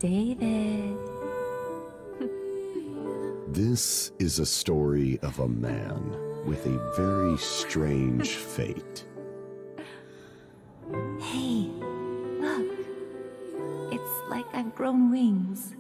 David. This is a story of a man with a very strange fate. Hey, look. It's like I've grown wings.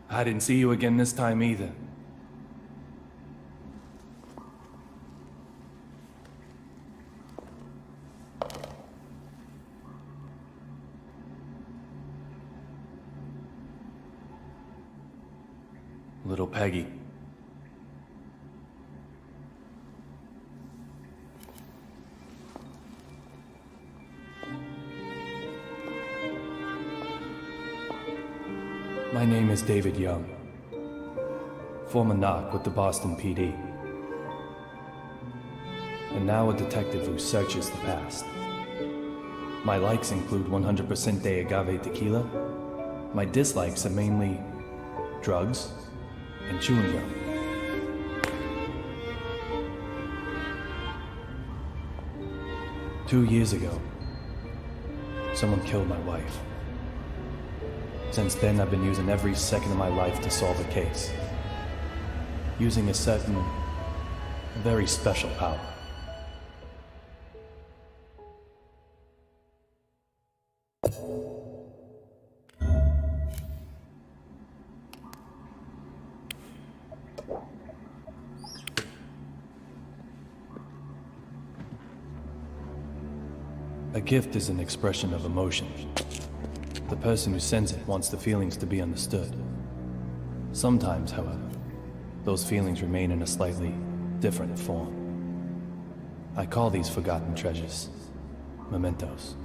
I didn't see you again this time either. Little Peggy. My name is David Young, former knock with the Boston PD, and now a detective who searches the past. My likes include 100% de agave tequila. My dislikes are mainly drugs and chewing gum. Two years ago, someone killed my wife. Since then, I've been using every second of my life to solve a case. Using a certain, very special power. A gift is an expression of emotion. The person who sends it wants the feelings to be understood. Sometimes, however, those feelings remain in a slightly different form. I call these forgotten treasures mementos.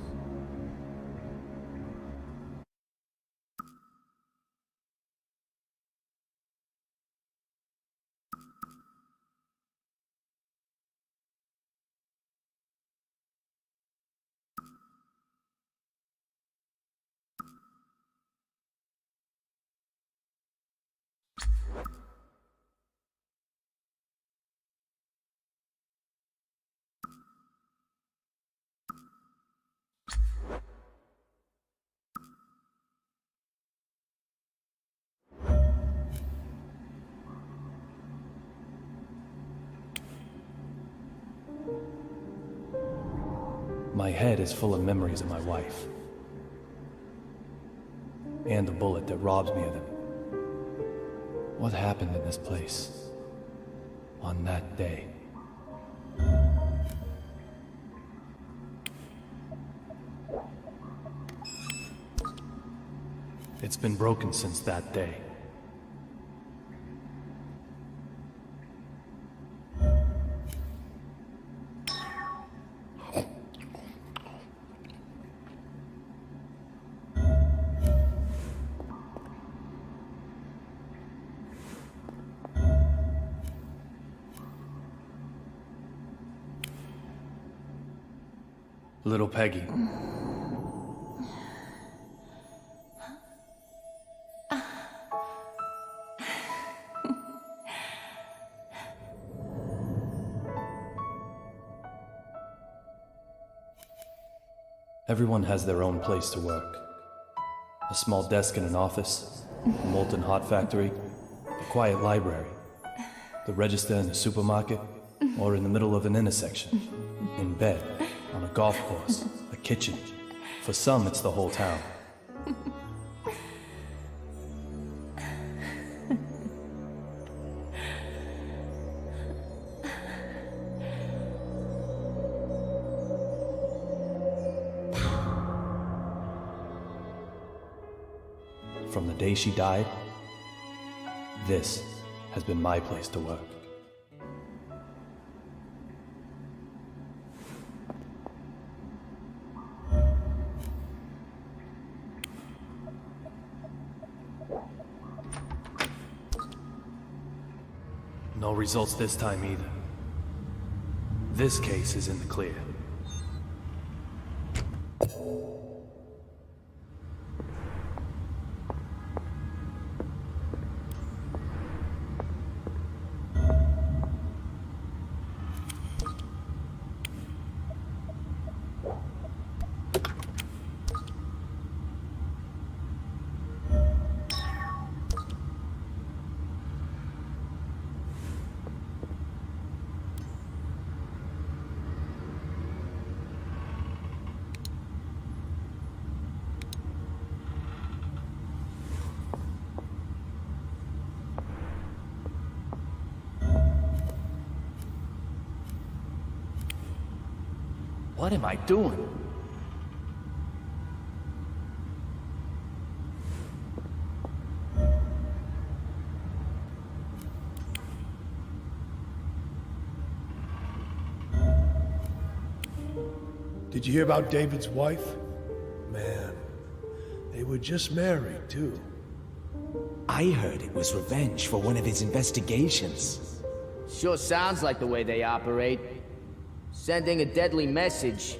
My head is full of memories of my wife. And the bullet that robs me of them. What happened in this place on that day? It's been broken since that day. Little Peggy. Everyone has their own place to work. A small desk in an office, a molten hot factory, a quiet library, the register in the supermarket, or in the middle of an intersection, in bed, on a golf course, a kitchen. For some, it's the whole town. From the day she died, this has been my place to work. No results this time either. This case is in the clear. What am I doing? Did you hear about David's wife? Man, they were just married, too. I heard it was revenge for one of his investigations. Sure sounds like the way they operate. Sending a deadly message.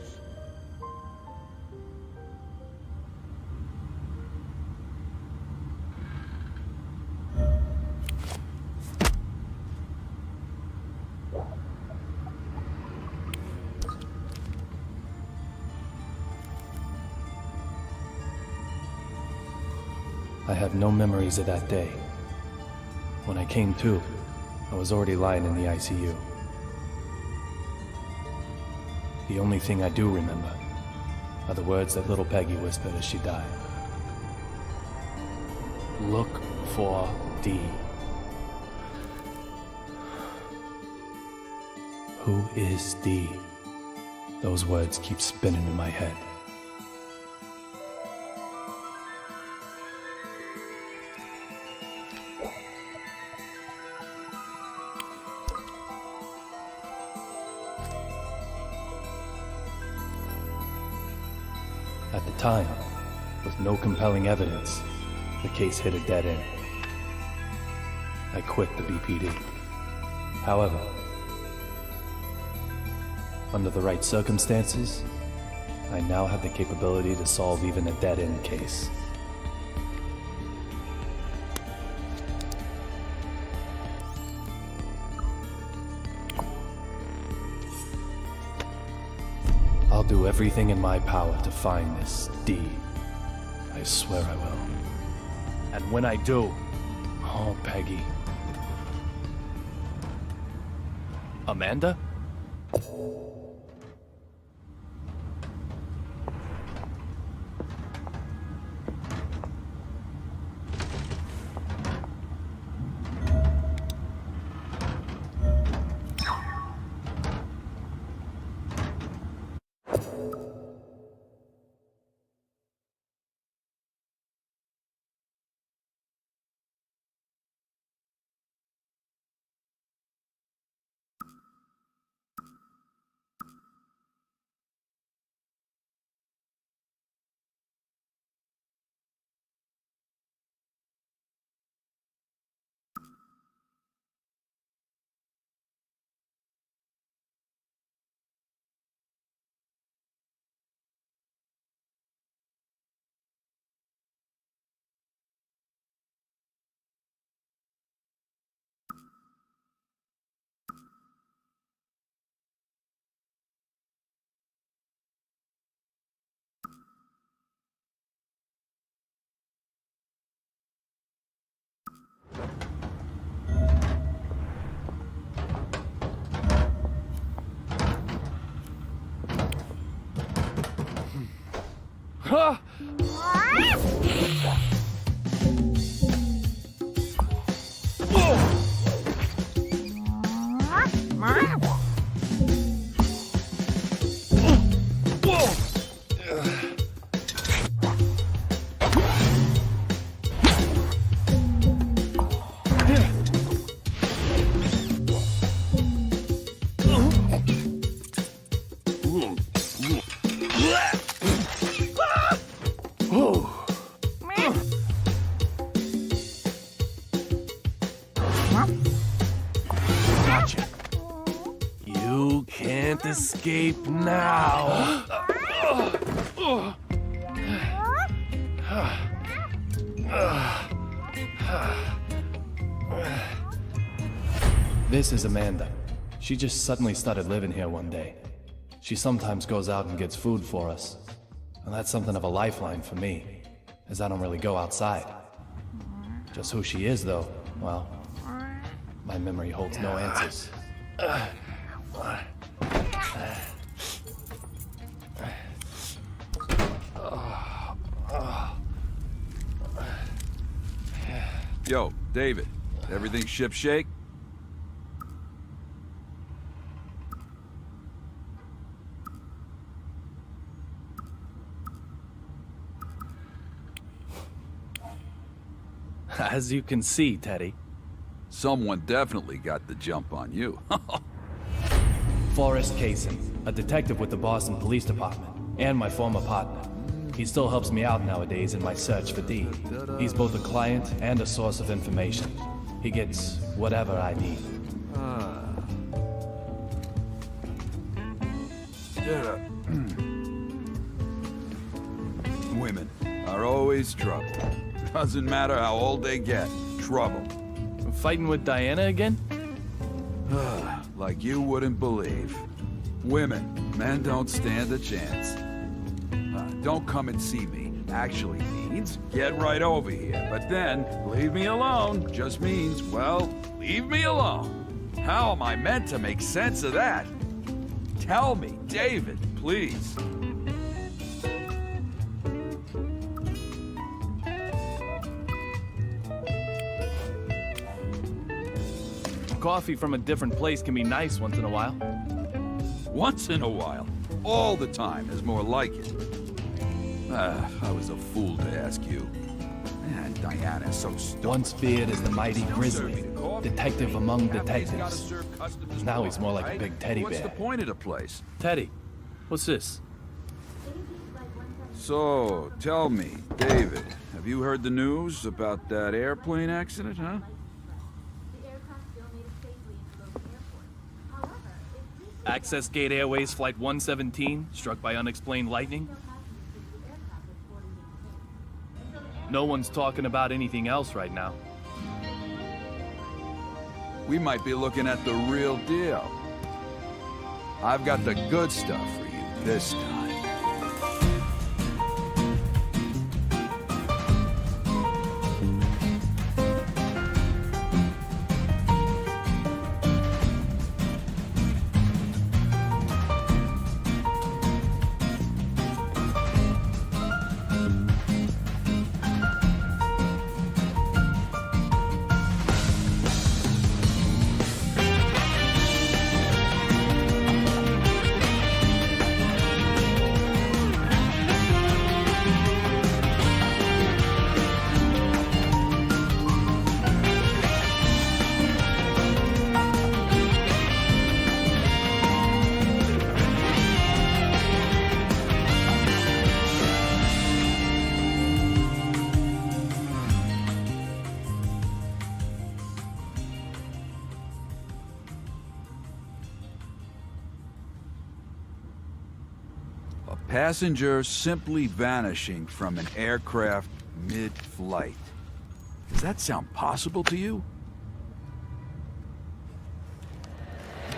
I have no memories of that day. When I came to, I was already lying in the ICU. The only thing I do remember are the words that little Peggy whispered as she died. Look for D. Who is D? Those words keep spinning in my head. At the time, with no compelling evidence, the case hit a dead end. I quit the BPD. However, under the right circumstances, I now have the capability to solve even a dead-end case. I'll do everything in my power to find this D. I swear I will. And when I do, oh, Peggy. Amanda? You can't escape now. This is Amanda. She just suddenly started living here one day. She sometimes goes out and gets food for us. And that's something of a lifeline for me, as I don't really go outside. Just who she is, though, well, my memory holds no answers. Yo, David, everything shipshape? As you can see, Teddy. Someone definitely got the jump on you. Forrest Kaysen, a detective with the Boston Police Department, and my former partner. He still helps me out nowadays in my search for Dee. He's both a client and a source of information. He gets whatever I need. Women are always trouble. Doesn't matter how old they get, trouble. Fighting with Diana again? Like you wouldn't believe. Women, men don't stand a chance. Don't come and see me actually means get right over here. But then, leave me alone just means, well, leave me alone. How am I meant to make sense of that? Tell me, David, please. Coffee from a different place can be nice once in a while. Once in a while. All the time is more like it. I was a fool to ask you. Man, Diana's so stupid. Once feared as the mighty grizzly, detective among detectives. Now he's more like a big teddy What's the bear. point of the place? Teddy, what's this? So, tell me, David, have you heard the news about that airplane accident, huh? Access Gate Airways Flight 117, struck by unexplained lightning? No one's talking about anything else right now. We might be looking at the real deal. I've got the good stuff for you this time. Passenger simply vanishing from an aircraft mid-flight. Does that sound possible to you?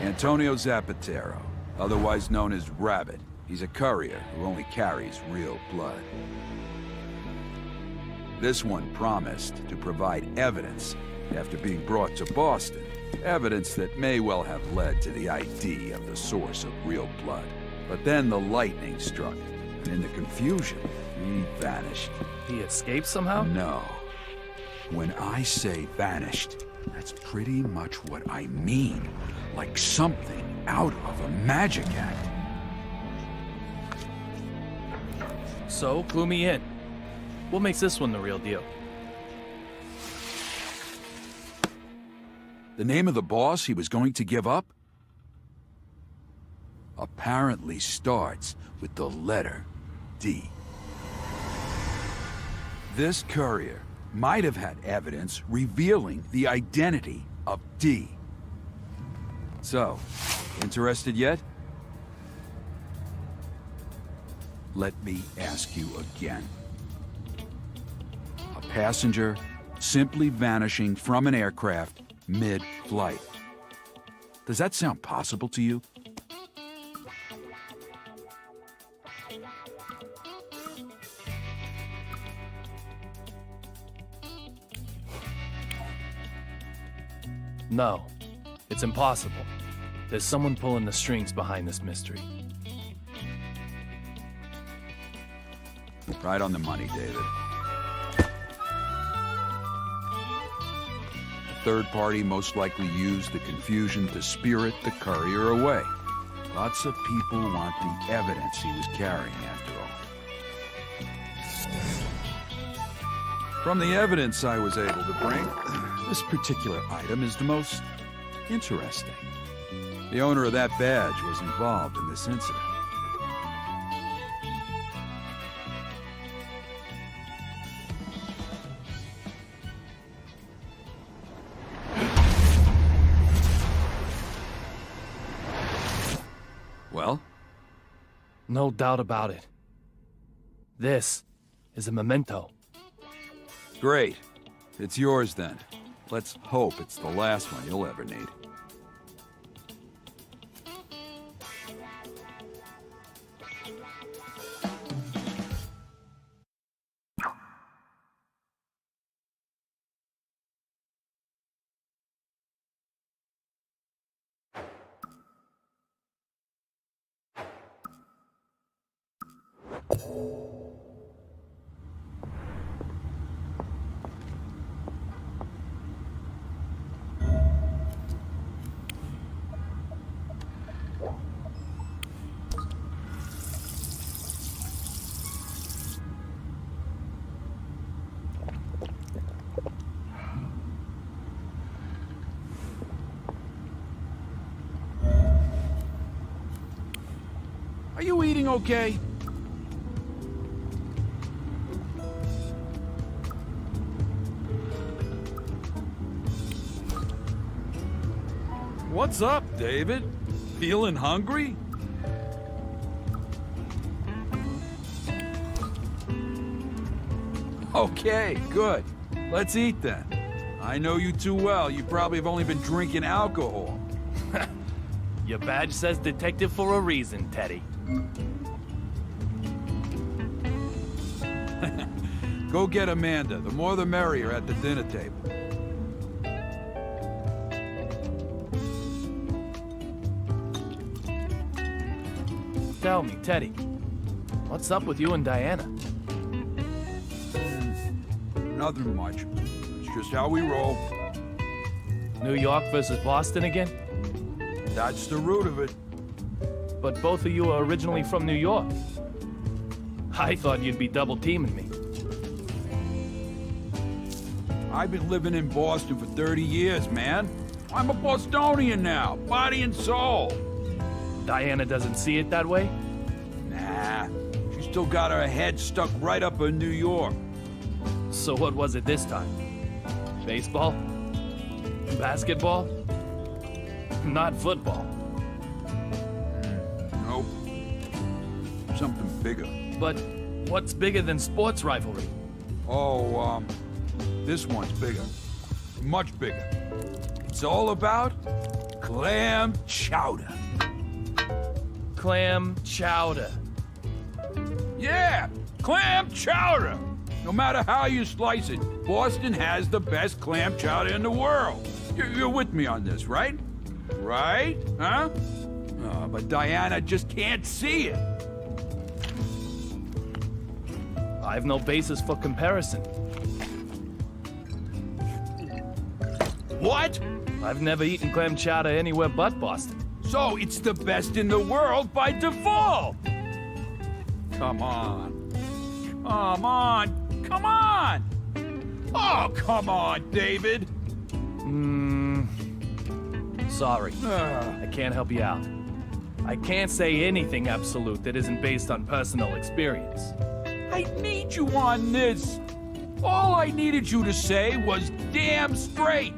Antonio Zapatero, otherwise known as Rabbit. He's a courier who only carries real blood. This one promised to provide evidence after being brought to Boston. Evidence that may well have led to the ID of the source of real blood. But then the lightning struck, and in the confusion, he vanished. He escaped somehow? No. When I say vanished, that's pretty much what I mean. Like something out of a magic act. So, clue me in. What makes this one the real deal? The name of the boss he was going to give up? Apparently starts with the letter D. This courier might have had evidence revealing the identity of D. So, Interested yet? Let me ask you again. A passenger simply vanishing from an aircraft mid-flight. Does that sound possible to you? No, it's impossible. There's someone pulling the strings behind this mystery. Right on the money, David. The third party most likely used the confusion to spirit the courier away. Lots of people want the evidence he was carrying, after all. From the evidence I was able to bring, this particular item is the most interesting. The owner of that badge was involved in this incident. Well? No doubt about it. This is a memento. Great. It's yours then. Let's hope it's the last one you'll ever need. Are you eating okay? What's up, David? Feeling hungry? Okay, good. Let's eat then. I know you too well. You probably have only been drinking alcohol. Your badge says detective for a reason, Teddy. Go get Amanda. The more the merrier at the dinner table. Tell me, Teddy, what's up with you and Diana? Nothing much. It's just how we roll. New York versus Boston again? That's the root of it. But both of you are originally from New York. I thought you'd be double teaming me. I've been living in Boston for 30 years, man. I'm a Bostonian now, body and soul. Diana doesn't see it that way? Nah, she's still got her head stuck right up in New York. So what was it this time? Baseball? Basketball? Not football. Nope. Something bigger. But what's bigger than sports rivalry? Oh, this one's bigger. Much bigger. It's all about clam chowder. Clam chowder. Yeah, clam chowder! No matter how you slice it, Boston has the best clam chowder in the world. You're with me on this, right? Right? Huh? But Diana just can't see it. I've no basis for comparison. What? I've never eaten clam chowder anywhere but Boston. So it's the best in the world by default! Come on. Come on. Come on! Oh, come on, David! Sorry. I can't help you out. I can't say anything absolute that isn't based on personal experience. I need you on this. All I needed you to say was damn straight.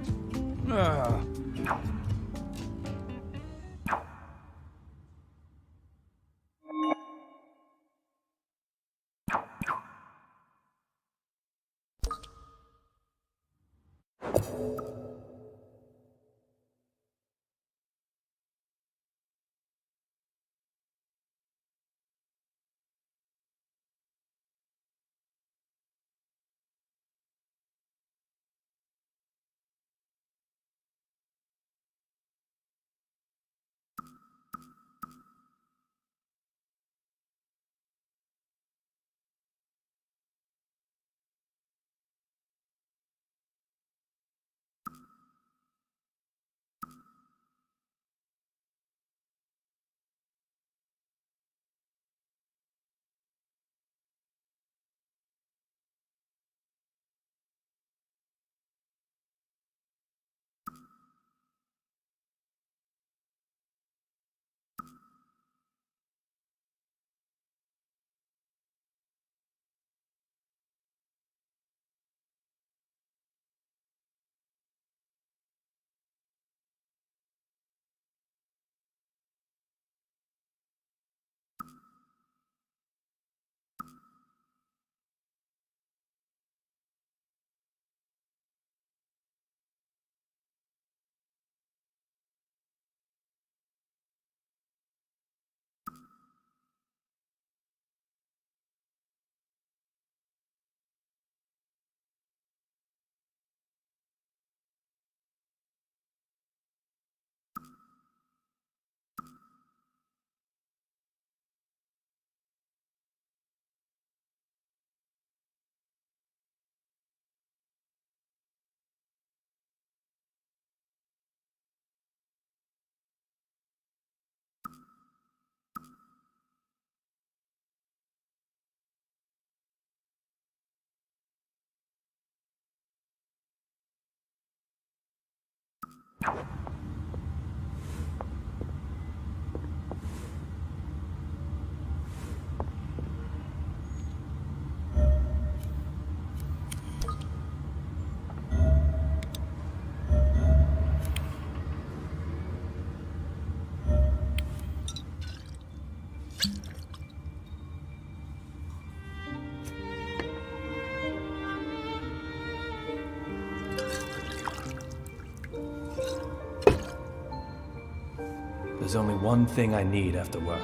There's only one thing I need after work.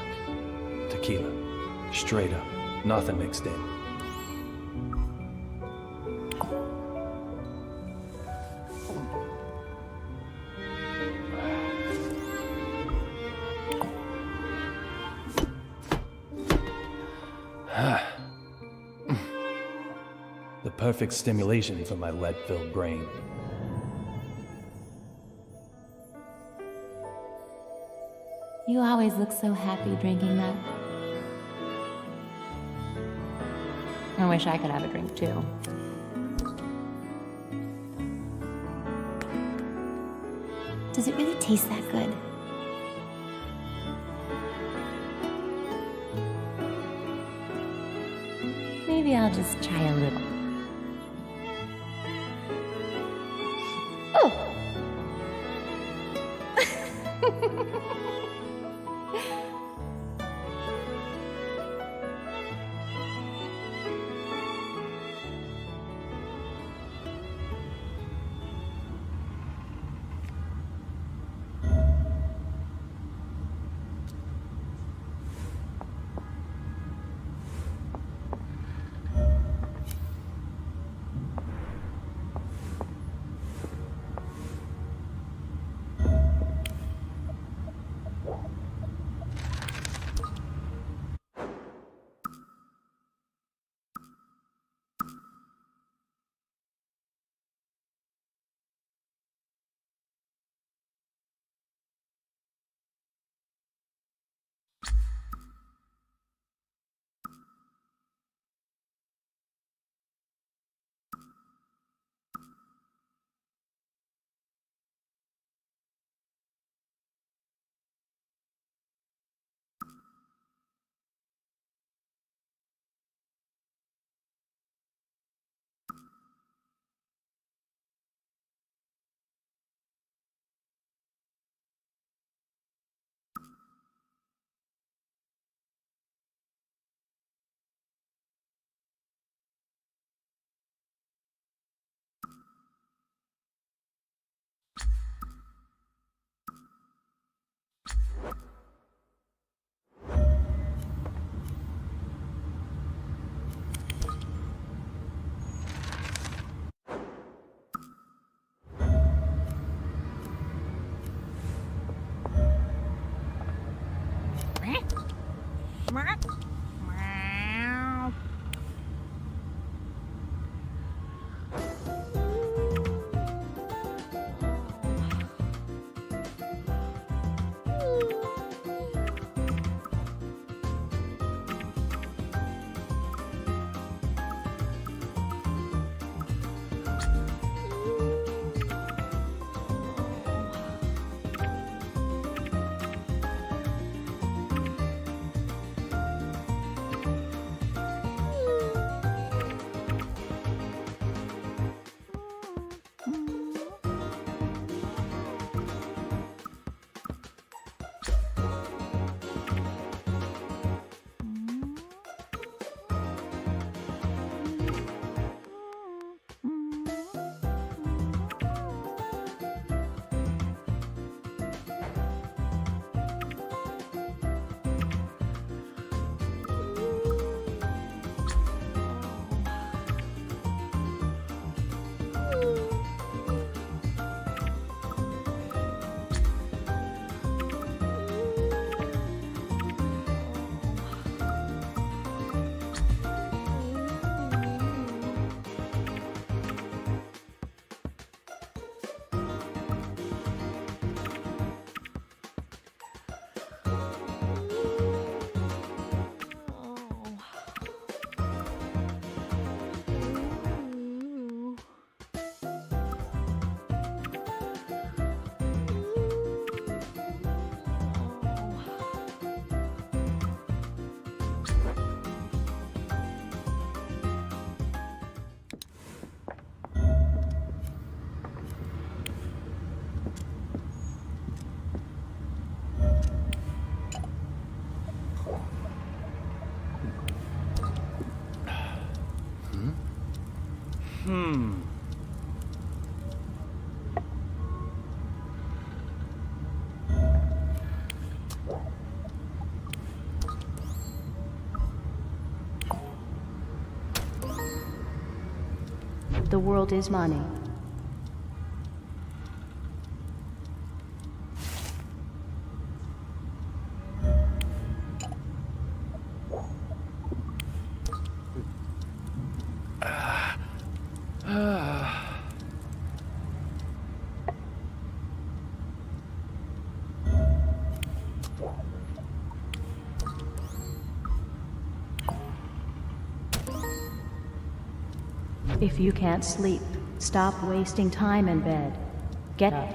Tequila. Straight up. Nothing mixed in. The perfect stimulation for my lead-filled brain. You always look so happy drinking that. I wish I could have a drink too. Does it really taste that good? Maybe I'll just try a little. Oh! The world is money. If you can't sleep, stop wasting time in bed. Get up.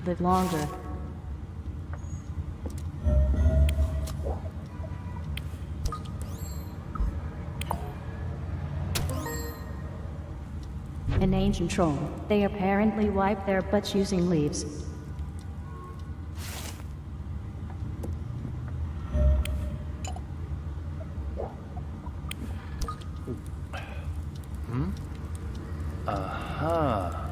Live longer. In ancient Rome, they apparently wiped their butts using leaves. Aha.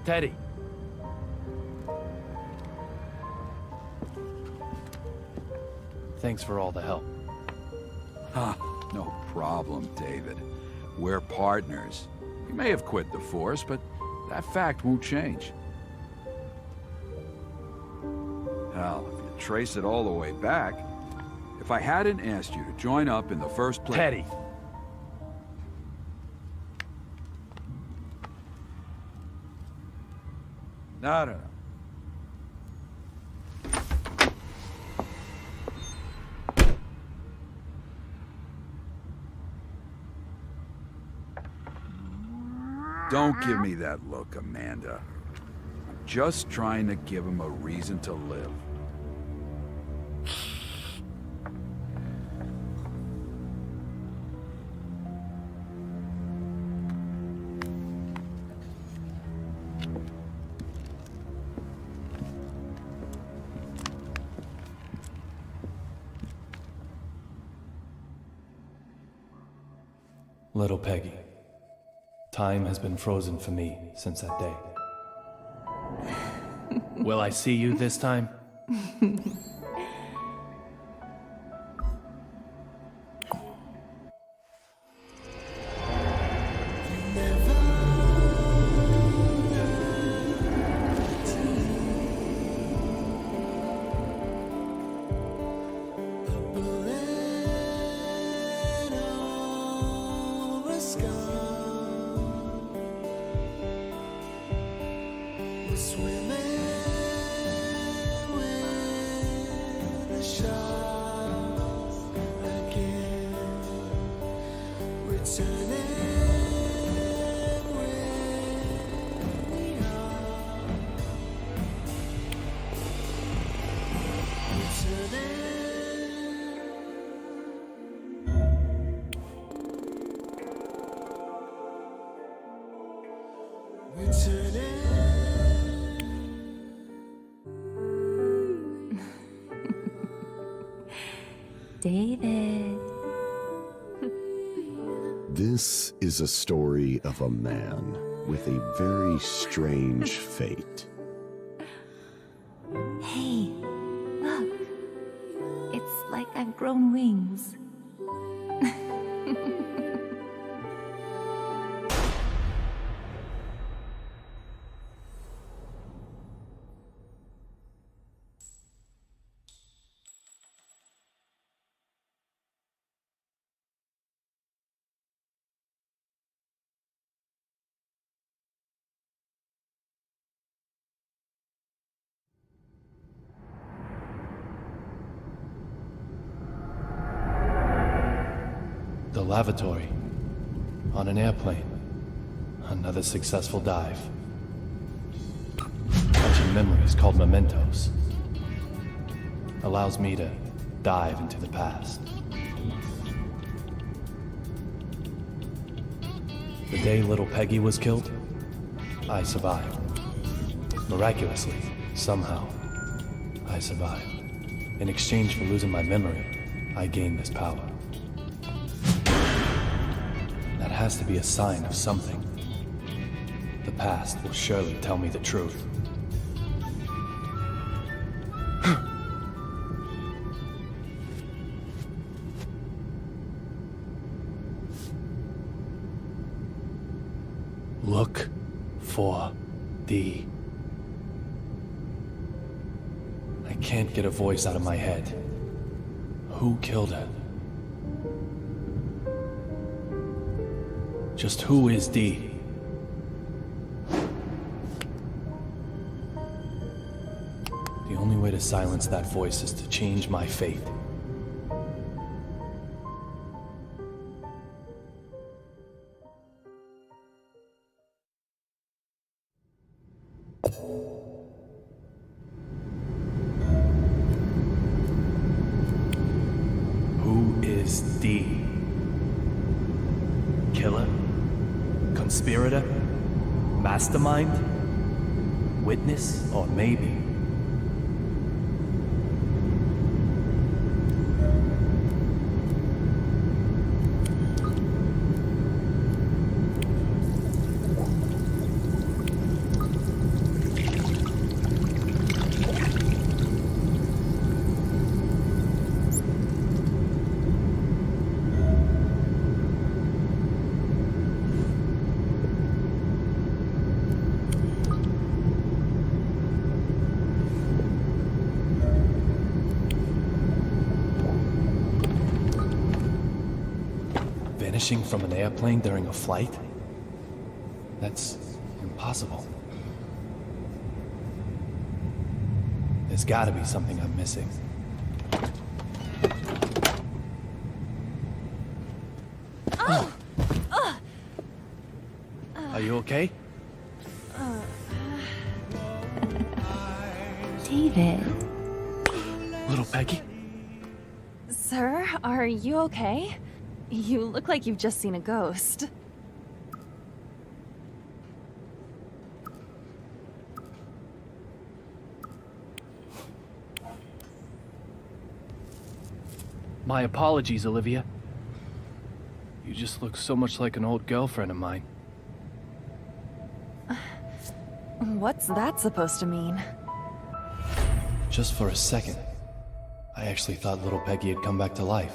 Teddy. Thanks for all the help. No problem, David. We're partners. You may have quit the force, but that fact won't change. Hell, if you trace it all the way back, if I hadn't asked you to join up in the first place... Teddy! No. Don't give me that look, Amanda. I'm just trying to give him a reason to live. Little Peggy. Time has been frozen for me since that day. Will I see you this time? David. This is a story of a man with a very strange fate. Hey, look. It's like I've grown wings. The lavatory. On an airplane. Another successful dive. Catching memories called mementos. Allows me to dive into the past. The day little Peggy was killed, I survived. Miraculously, somehow, I survived. In exchange for losing my memory, I gained this power. That has to be a sign of something. The past will surely tell me the truth. Look for the... I can't get a voice out of my head. Who killed her? Just who is Dee? The only way to silence that voice is to change my fate. Who is Dee? Killer? Conspirator? Mastermind? Witness? Or maybe... vanishing from an airplane during a flight? That's impossible. There's gotta be something I'm missing. Are you okay? David. Little Peggy? Sir, are you okay? You look like you've just seen a ghost. My apologies, Olivia. You just look so much like an old girlfriend of mine. What's that supposed to mean? Just for a second, I actually thought little Peggy had come back to life.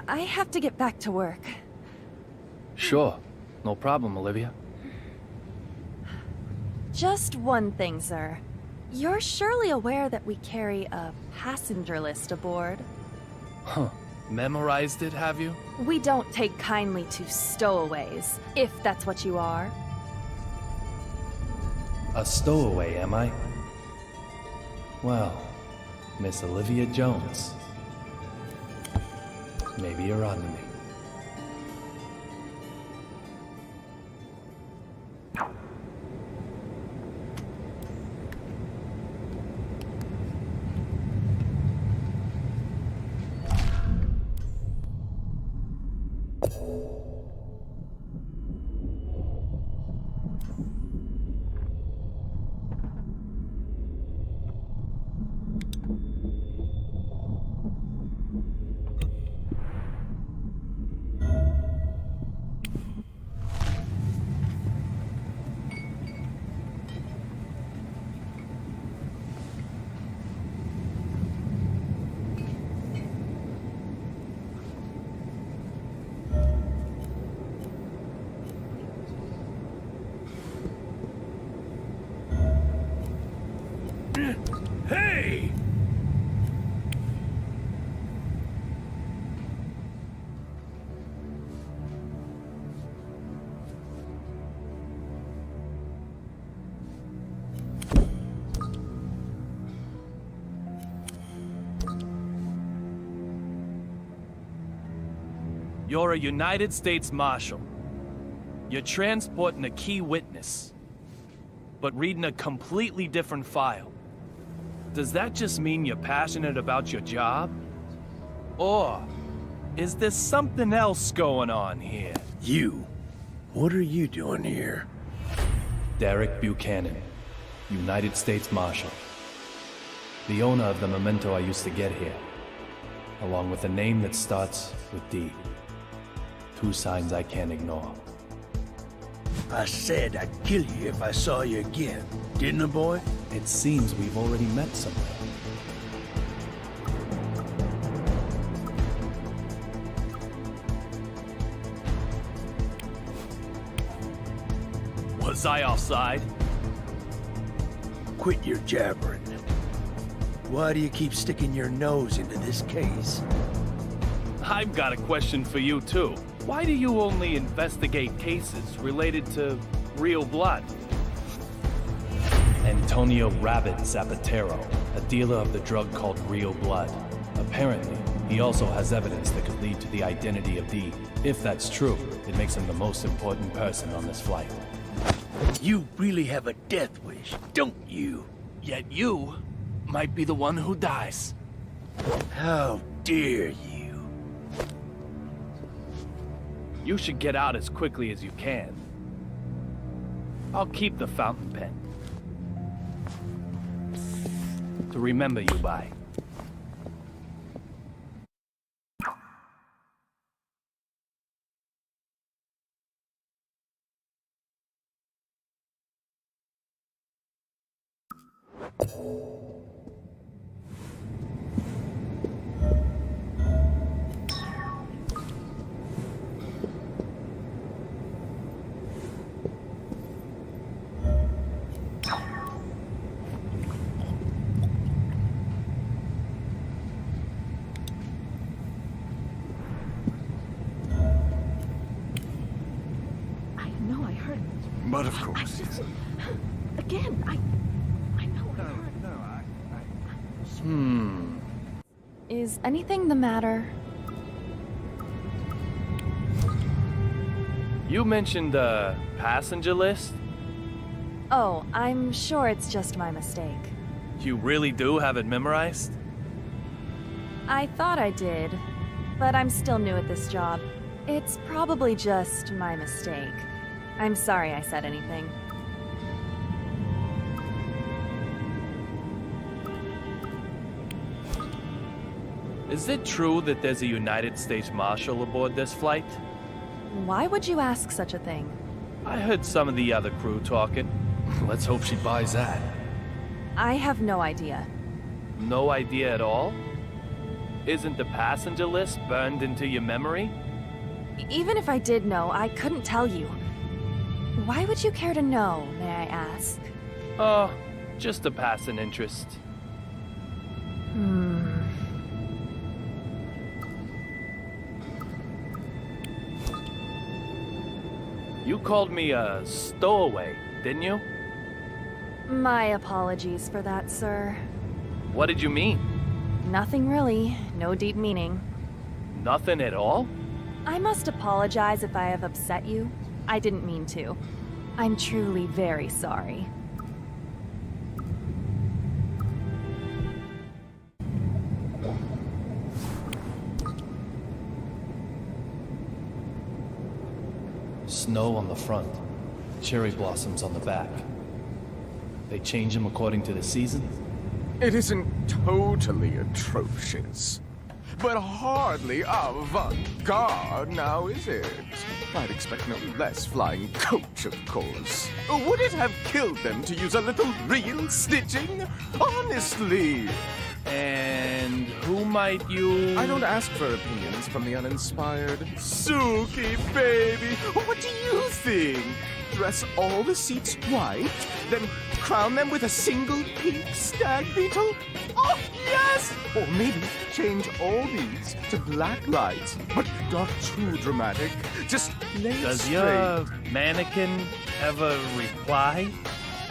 I have to get back to work. Sure, no problem, Olivia. Just one thing, sir. You're surely aware that we carry a passenger list aboard. Huh. Memorized it, have you? We don't take kindly to stowaways, if that's what you are. A stowaway, am I? Well, Miss Olivia Jones. Maybe you're on to me. Hey! You're a United States Marshal. You're transporting a key witness, but reading a completely different file. Does that just mean you're passionate about your job? Or is there something else going on here? You. What are you doing here? Derek Buchanan, United States Marshal. The owner of the memento I used to get here, along with a name that starts with D. Two signs I can't ignore. I said I'd kill you if I saw you again. Didn't I, boy? It seems we've already met somewhere. Was I offside? Quit your jabbering. Why do you keep sticking your nose into this case? I've got a question for you, too. Why do you only investigate cases related to real blood? Antonio Rabbit Zapatero, a dealer of the drug called Real Blood. Apparently, he also has evidence that could lead to the identity of D. If that's true, it makes him the most important person on this flight. You really have a death wish, don't you? Yet you might be the one who dies. How dare you? You should get out as quickly as you can. I'll keep the fountain pen to remember you by. But of course. Again, I know I heard. Is anything the matter? You mentioned the passenger list? Oh, I'm sure it's just my mistake. You really do have it memorized? I thought I did, but I'm still new at this job. It's probably just my mistake. I'm sorry I said anything. Is it true that there's a United States Marshal aboard this flight? Why would you ask such a thing? I heard some of the other crew talking. Let's hope she buys that. I have no idea. No idea at all? Isn't the passenger list burned into your memory? Even if I did know, I couldn't tell you. Why would you care to know, may I ask? Oh, just a passing interest. You called me a stowaway, didn't you? My apologies for that, sir. What did you mean? Nothing really. No deep meaning. Nothing at all? I must apologize if I have upset you. I didn't mean to. I'm truly very sorry. Snow on the front, cherry blossoms on the back. They change them according to the season? It isn't totally atrocious, but hardly avant-garde now, is it? I'd expect no less flying coach, of course. Would it have killed them to use a little real stitching? Honestly! And who might you... I don't ask for opinions from the uninspired. Suki, baby, what do you think? Dress all the seats white, then crown them with a single pink stag beetle? Oh, yes! Or maybe change all these to black lights, but not too dramatic. Just lay it Does straight. your mannequin ever reply?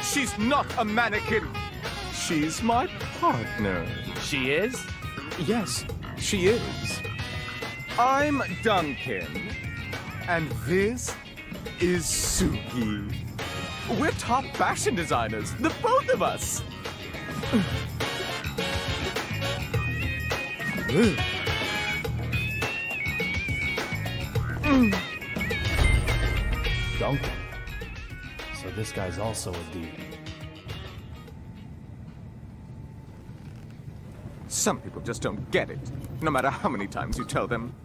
She's not a mannequin. She's my partner. She is? Yes, she is. I'm Duncan, and this is Suki. We're top fashion designers, the both of us. Duncan. So this guy's also a D. Some people just don't get it, no matter how many times you tell them.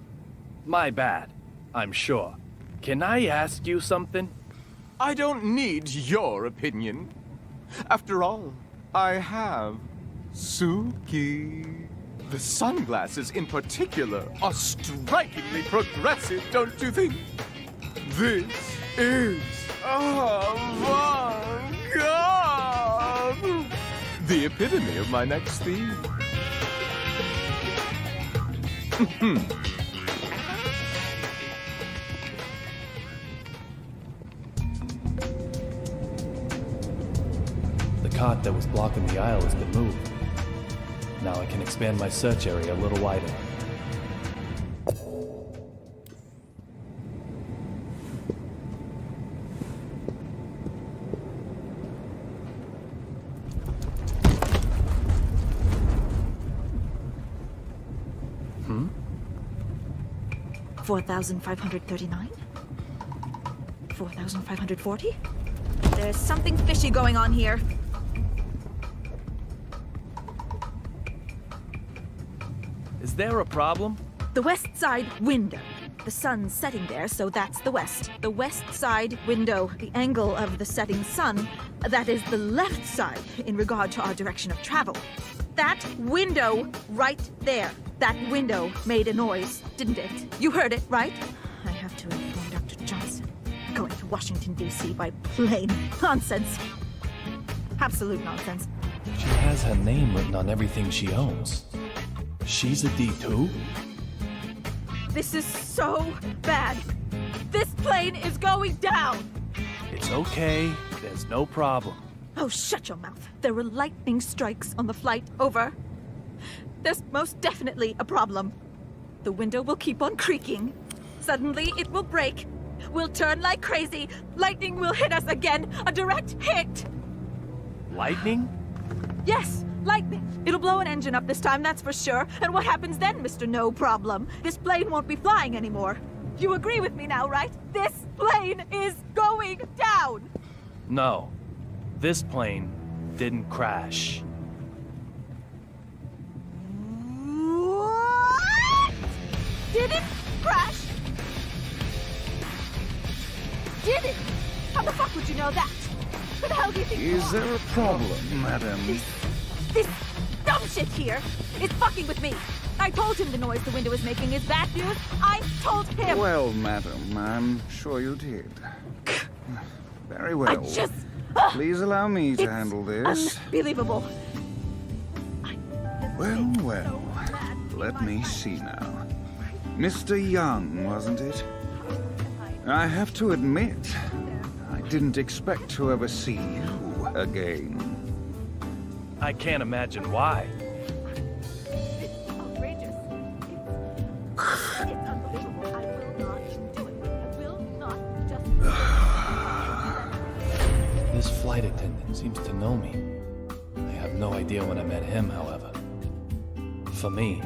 My bad, I'm sure. Can I ask you something? I don't need your opinion. After all, I have Suki. The sunglasses in particular are strikingly progressive, don't you think? This is avant-garde. The epitome of my next theme. The cot that was blocking the aisle has been moved. Now I can expand my search area a little wider. Hmm? 4,539? 4,540? There's something fishy going on here. Is there a problem? The west side window. The sun's setting there, so that's the west. The west side window. The angle of the setting sun, that is the left side in regard to our direction of travel. That window right there. That window made a noise, didn't it? You heard it, right? I have to inform Dr. Johnson. Going to Washington, D.C. by plane. Nonsense. Absolute nonsense. She has her name written on everything she owns. She's a D2? This is so bad. This plane is going down. It's okay. There's no problem. Oh, shut your mouth. There were lightning strikes on the flight. Over. There's most definitely a problem. The window will keep on creaking. Suddenly, it will break. We'll turn like crazy. Lightning will hit us again. A direct hit. Lightning? Yes, lightning. It'll blow an engine up this time, that's for sure. And what happens then, Mr. No Problem? This plane won't be flying anymore. You agree with me now, right? This plane is going down! No. This plane didn't crash. What? Did it crash? Did it? How the fuck would you know that? Who the hell do you think you Is are? there a problem, madam? This dumb shit here is fucking with me. I told him the noise the window is making is bad news. I told him. Well, madam, I'm sure you did. Very well. I just... Please allow me to it's handle this. Unbelievable. Well, well. Let me see now. Mr. Young, wasn't it? I have to admit, I didn't expect to ever see you again. I can't imagine why. It's outrageous. It's unbelievable. I will not do it. I will not just... This flight attendant seems to know me. I have no idea when I met him, however. For me,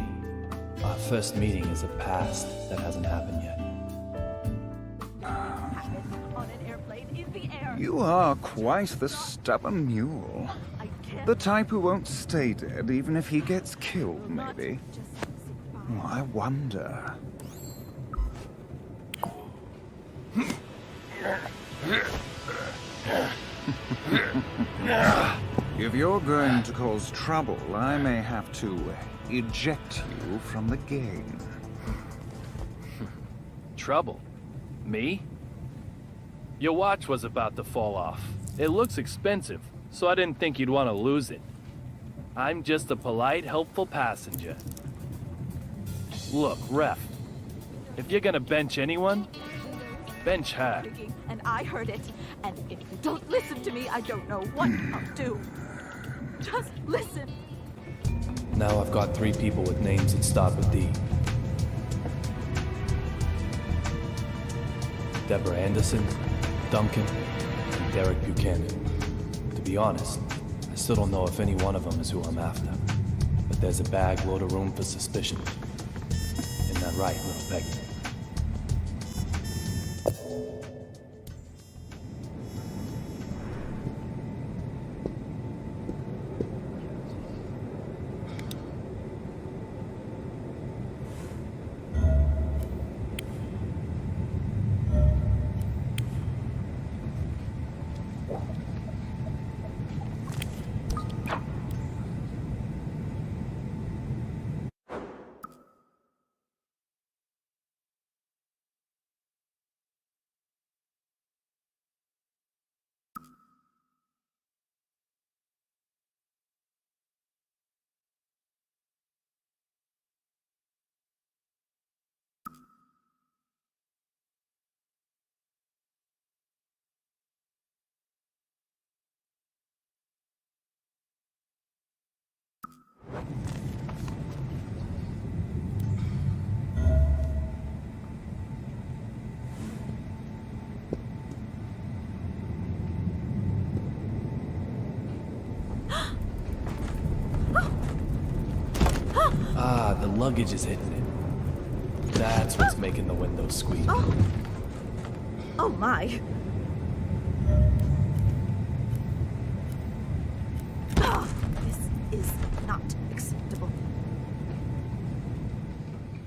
our first meeting is a past that hasn't happened yet. On an airplane in the air. You are quite the stubborn mule. I can't The type who won't stay dead even if he gets killed, maybe. just sit by. Oh, I wonder. If you're going to cause trouble, I may have to eject you from the game. Trouble? Me? Your watch was about to fall off. It looks expensive, so I didn't think you'd want to lose it. I'm just a polite, helpful passenger. Look, Ref, if you're gonna bench anyone, bench her. And I heard it. And if you don't listen to me, I don't know what I'll do. Just listen. Now I've got 3 people with names that start with D. Deborah Anderson, Duncan, and Derek Buchanan. To be honest, I still don't know if any one of them is who I'm after. But there's a bag load of room for suspicion. Isn't that right, little Peggy? Ah, the luggage is hitting it. That's what's making the windows squeak. Oh my. This is not acceptable.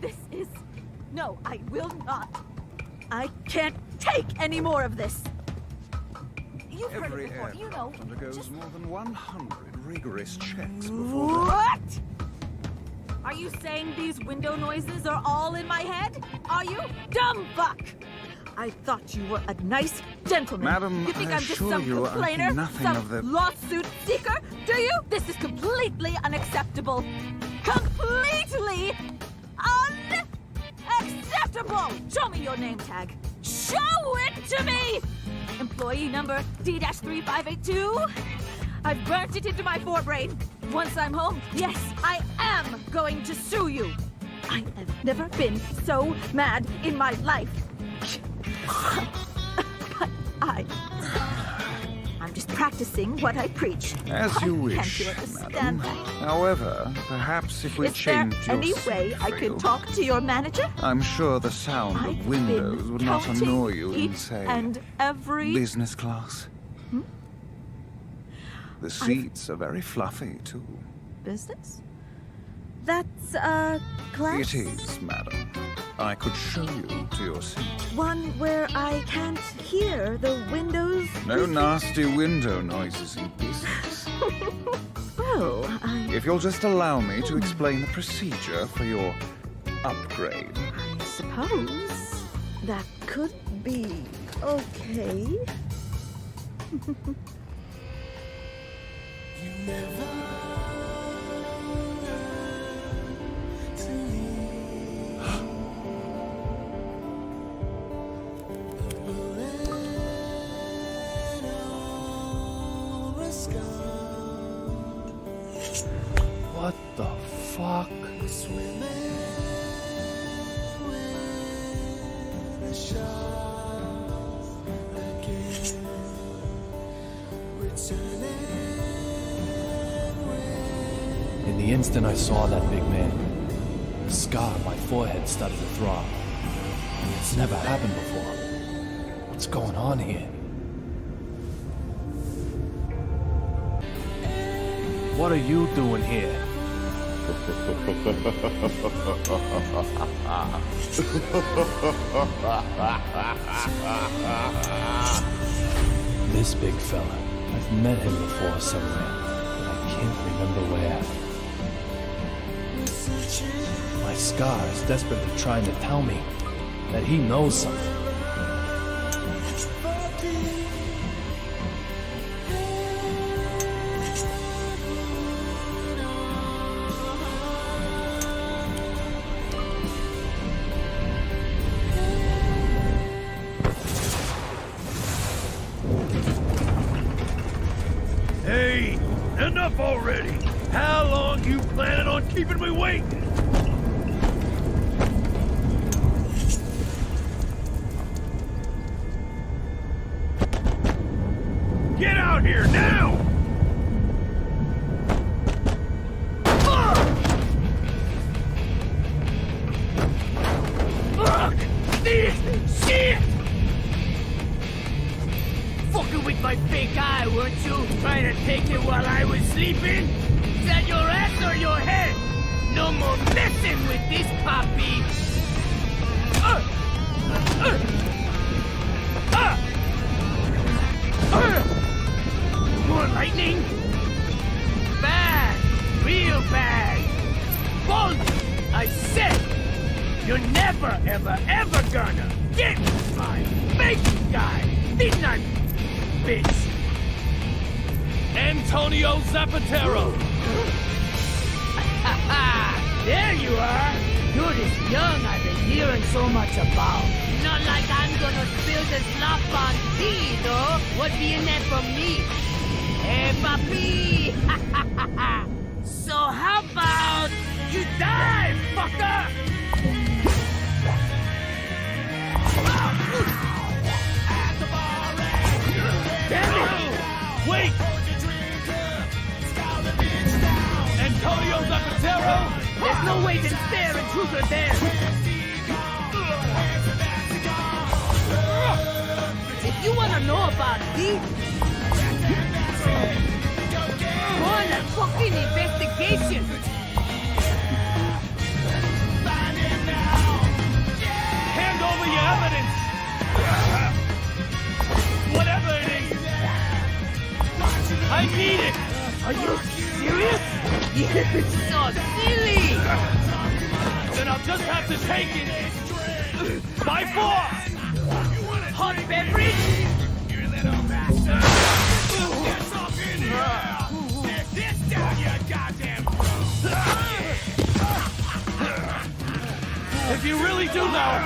This is... No, I will not. I can't take any more of this. You've heard Every it before, you know. aircraft undergoes Just... more than 100 rigorous checks before... What? Are you saying these window noises are all in my head? Are you? Dumb fuck! I thought you were a nice gentleman. Madam, you think I I'm just assure some you I complainer? think nothing Some of the... lawsuit seeker? Do you? This is completely unacceptable. Completely unacceptable! Show me your name tag. Show it to me! Employee number D-3582? I've burnt it into my forebrain. Once I'm home, yes, I am going to sue you. I have never been so mad in my life. But I'm just practicing what I preach. As you Why wish, can't you madam. understand that? However, perhaps if we Is there change your any way I trail, could talk to your manager? I'm sure the sound I've of windows been would not counting annoy you in, each say, and every business class. The seats are very fluffy, too. business. That's class. It is, madam. I could show you to your seat. One where I can't hear the windows. No nasty window noises in business. Well, If you'll just allow me to explain the procedure for your upgrade. I suppose that could be okay. What the fuck? In the instant I saw that big man, the scar on my forehead started to throb. It's never happened before. What's going on here? What are you doing here? This big fella, I've met him before somewhere, but I can't remember where. My scar is desperately trying to tell me that he knows something. Hey, enough already! How long you planning on keeping me waiting? Get out here now! Fuck this shit! Fucking with my fake eye, weren't you? Trying to take it while I was sleeping? Is that your ass or your head? No more messing with this puppy! More lightning? Bad! Real bad! Bold! I said! You're never, ever, ever gonna get my fake guy! Didn't I, bitch? Antonio Zapatero! There you are! You're this young I've been hearing so much about. Not like I'm gonna spill the slop on tea, though. What's in there for me? Hey, papi! So how about you die, fucker? Damn it! Wait! Antonio Zapatero! There's no way to stare intruder there! If you wanna know about these, go on a fucking investigation! Hand over your evidence! Whatever it is! I need it! Are you serious? You're so silly! Then I'll just have to take it! By force! Hot beverage? If you really do know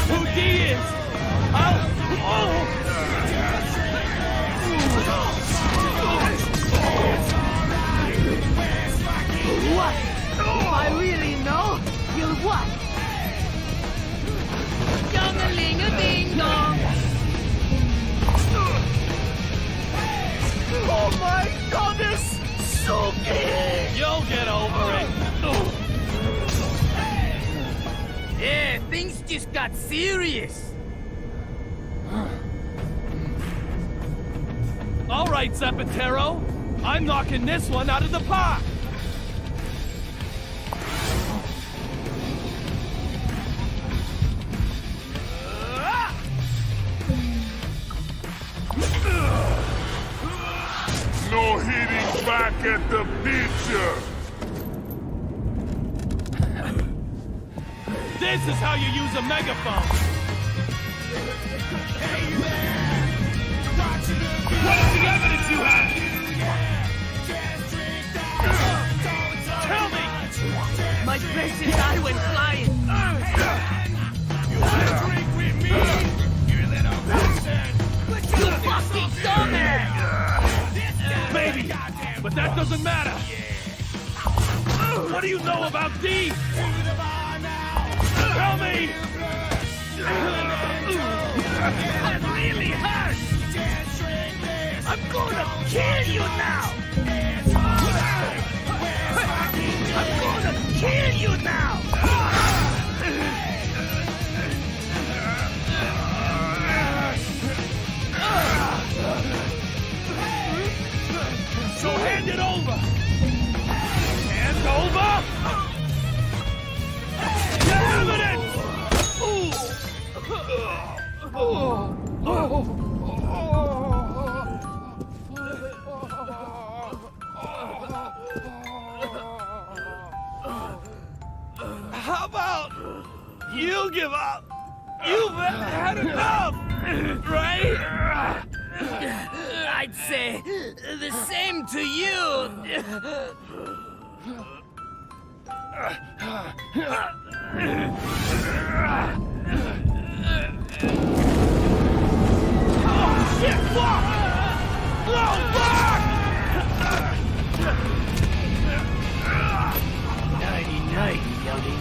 who D is, just got serious. All right, Zapatero. I'm knocking this one out of the park. No hitting back at the pitcher! This is how you use a megaphone. What is the evidence you have? Tell me! My precious eye went flying. You wanna drink with me? You little bastard! You fucking dumbass! Maybe, but that doesn't matter. What do you know about these? Tell me! That really hurts! I'm gonna kill you now! I'm gonna kill you now! So hand it over! Hand over! Your evidence! How about you give up? You've had enough, right? I'd say the same to you. Oh, shit, fuck! No, fuck! Nighty-night, youngin'.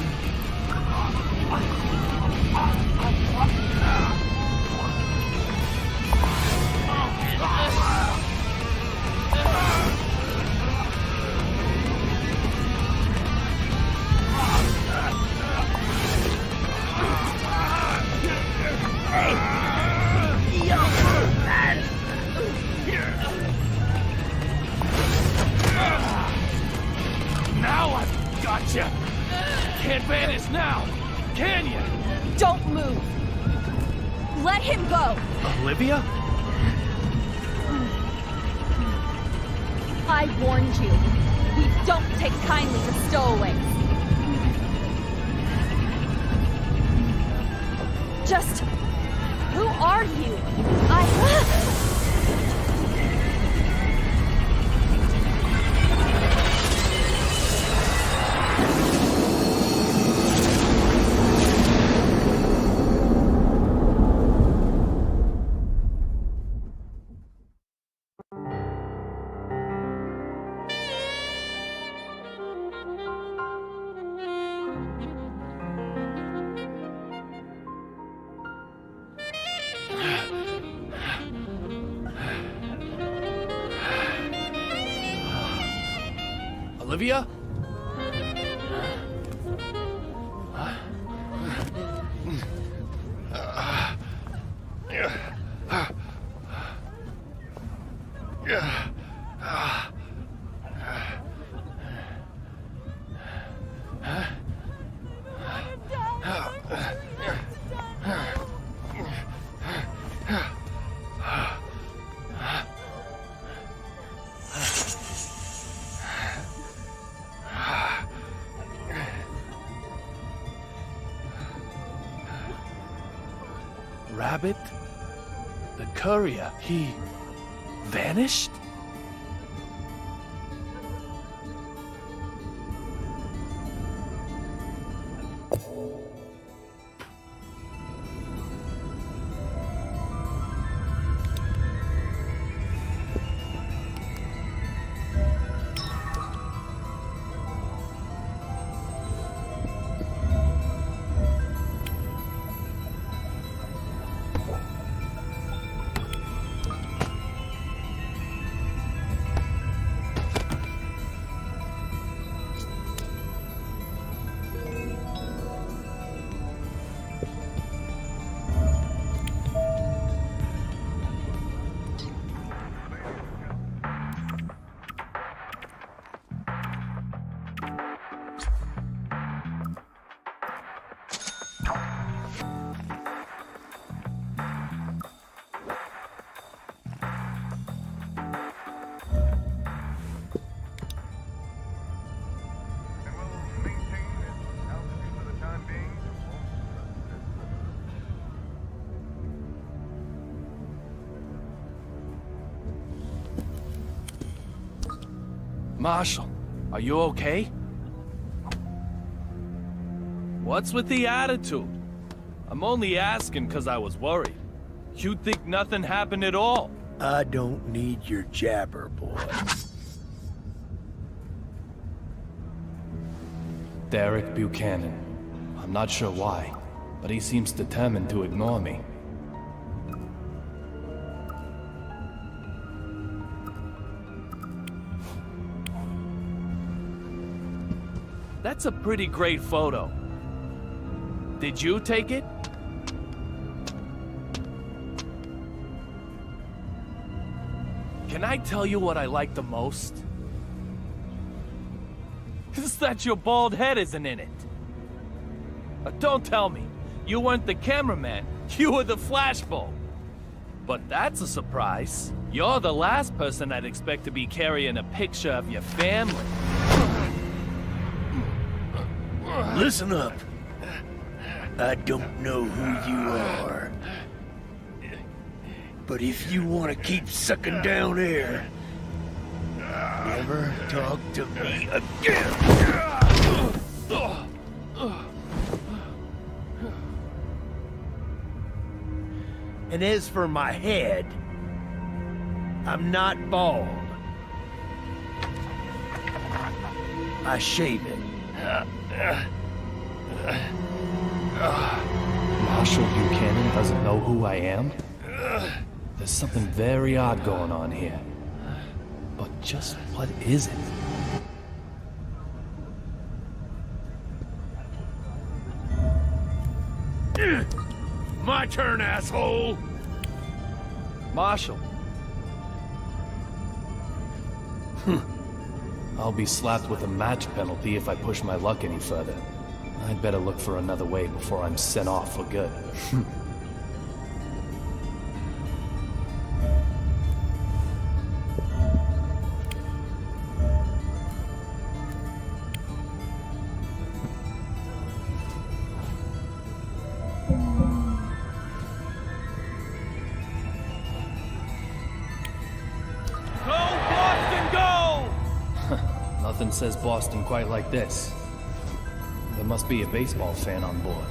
Now I've got you. Can't vanish now, can you? Don't move! Let him go! Olivia? I warned you. We don't take kindly to stowaways. Just... who are you? Olivia? Rabbit? The courier, he vanished? Marshall, are you okay? What's with the attitude? I'm only asking because I was worried. You'd think nothing happened at all. I don't need your jabber, boy. Derek Buchanan. I'm not sure why, but he seems determined to ignore me. That's a pretty great photo. Did you take it? Can I tell you what I like the most? It's that your bald head isn't in it. Don't tell me. You weren't the cameraman. You were the flashbulb. But that's a surprise. You're the last person I'd expect to be carrying a picture of your family. Listen up. I don't know who you are. But if you want to keep sucking down air, never talk to me again. And as for my head, I'm not bald. I shave it. Marshall Buchanan doesn't know who I am? There's something very odd going on here. But just what is it? My turn, asshole! Marshall. I'll be slapped with a match penalty if I push my luck any further. I'd better look for another way before I'm sent off for good. Nothing says Boston quite like this. There must be a baseball fan on board.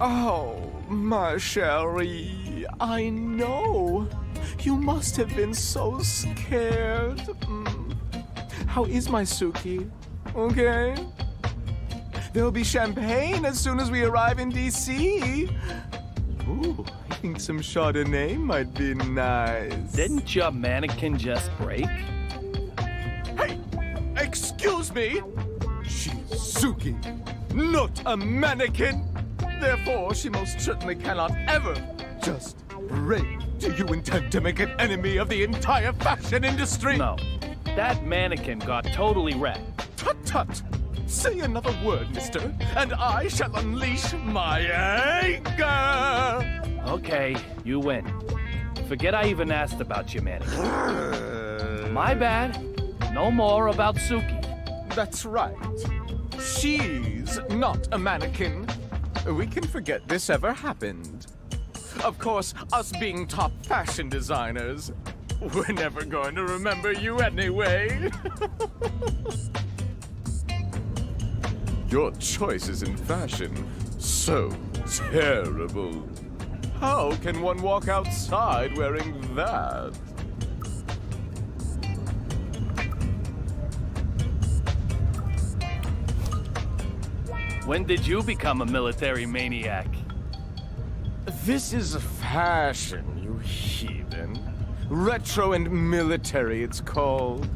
Oh, my Sherry, I know. You must have been so scared. How is my Suki? Okay? There'll be champagne as soon as we arrive in D.C. Ooh, I think some Chardonnay might be nice. Didn't your mannequin just break? Hey! Excuse me! She's Suki, not a mannequin! Therefore, she most certainly cannot ever just break. Do you intend to make an enemy of the entire fashion industry? No. That mannequin got totally wrecked. Tut-tut! Say another word, mister, and I shall unleash my anger! Okay, you win. Forget I even asked about your mannequin. My bad. No more about Suki. That's right. She's not a mannequin. We can forget this ever happened. Of course, us being top fashion designers, we're never going to remember you anyway. Your choices in fashion, so terrible. How can one walk outside wearing that? When did you become a military maniac? This is fashion, you heathen. Retro and military, it's called.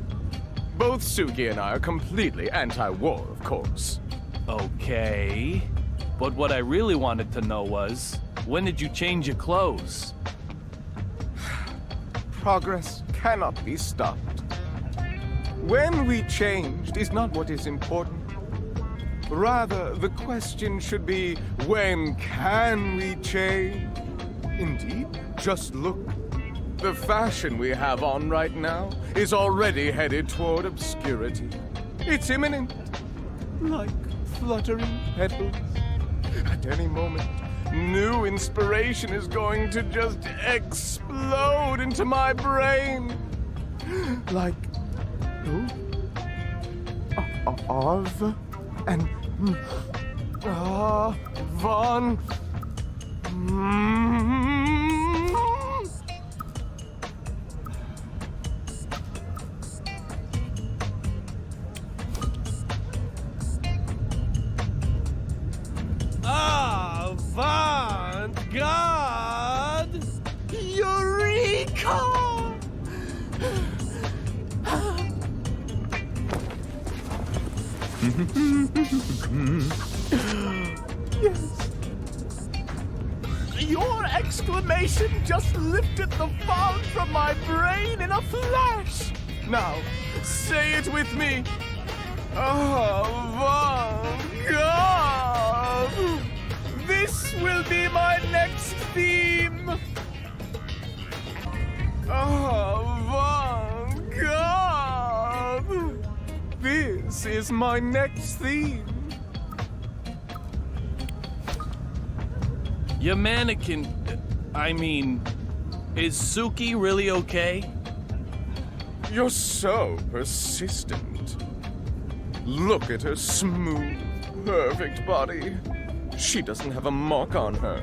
Both Suki and I are completely anti-war, of course. Okay. But what I really wanted to know was, when did you change your clothes? Progress cannot be stopped. When we changed is not what is important. Rather, the question should be, when can we change? Indeed, just look. The fashion we have on right now is already headed toward obscurity. It's imminent, like fluttering petals. At any moment, new inspiration is going to just explode into my brain. Like, Arv and Von. Avant-garde! Eureka! Yes. Your exclamation just lifted the fog from my brain in a flash. Now, say it with me. Avant-garde! This will be my next theme. Avant-garde! This is my next theme. Your mannequin... is Suki really okay? You're so persistent. Look at her smooth, perfect body. She doesn't have a mark on her.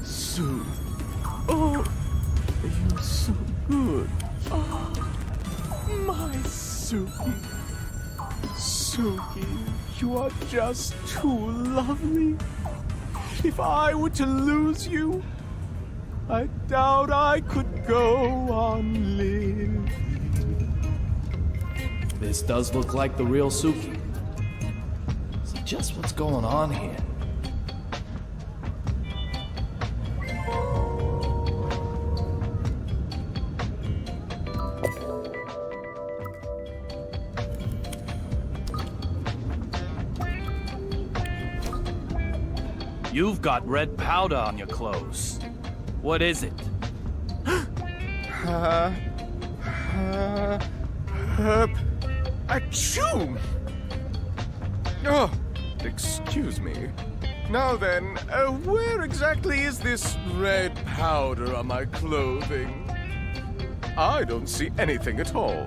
Sue. Oh, you're so good. Oh, my Suki. Suki, you are just too lovely. If I were to lose you, I doubt I could go on living. This does look like the real Suki. So just what's going on here? You've got red powder on your clothes. What is it? Achoo! Oh, excuse me. Now then, where exactly is this red powder on my clothing? I don't see anything at all.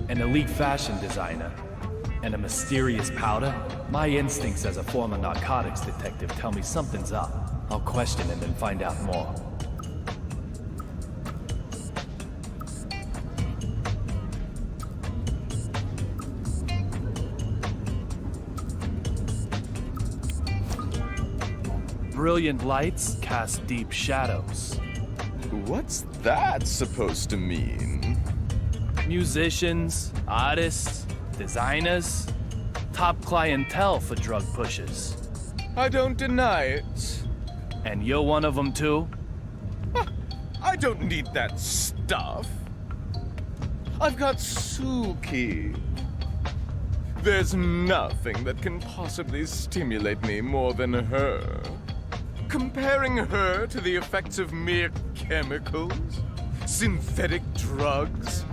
An elite fashion designer and a mysterious powder? My instincts as a former narcotics detective tell me something's up. I'll question him and find out more. Brilliant lights cast deep shadows. What's that supposed to mean? Musicians, artists, designers, top clientele for drug pushers. I don't deny it. And you're one of them too? I don't need that stuff. I've got Suki. There's nothing that can possibly stimulate me more than her. Comparing her to the effects of mere chemicals, synthetic drugs,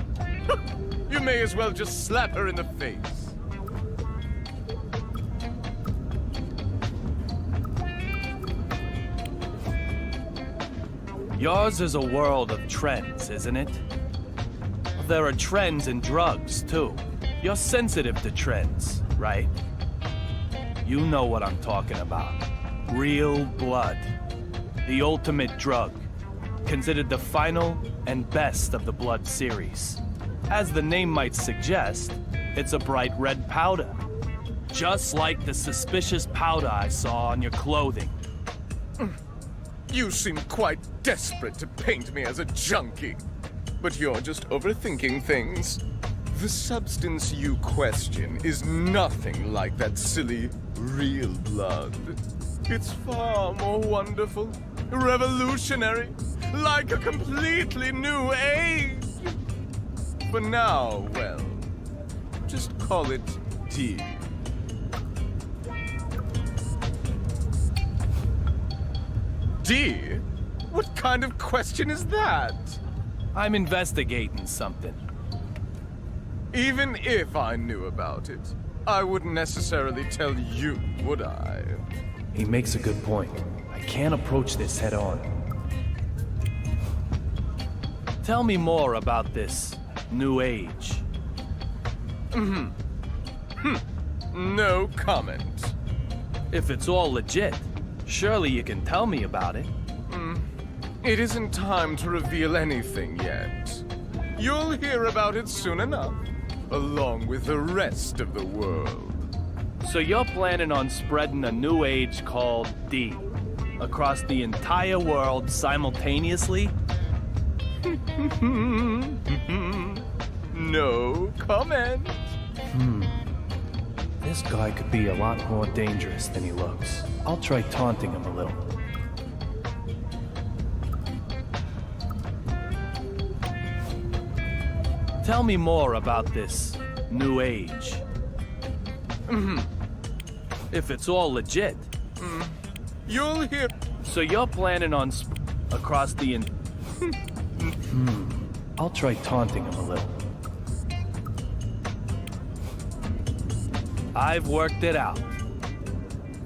you may as well just slap her in the face. Yours is a world of trends, isn't it? Of there are trends in drugs, too. You're sensitive to trends, right? You know what I'm talking about. Real blood. The ultimate drug. Considered the final and best of the blood series. As the name might suggest, it's a bright red powder. Just like the suspicious powder I saw on your clothing. You seem quite desperate to paint me as a junkie. But you're just overthinking things. The substance you question is nothing like that silly real blood. It's far more wonderful, revolutionary, like a completely new age. For now, well, just call it D. D? What kind of question is that? I'm investigating something. Even if I knew about it, I wouldn't necessarily tell you, would I? He makes a good point. I can't approach this head on. Tell me more about this new age. No comment. If it's all legit, surely you can tell me about it. It isn't time to reveal anything yet. You'll hear about it soon enough, along with the rest of the world. So you're planning on spreading a new age called D across the entire world simultaneously? No comment. This guy could be a lot more dangerous than he looks. I'll try taunting him a little. Tell me more about this new age. If it's all legit. You'll hear. So you're planning on across the I'll try taunting him a little. I've worked it out.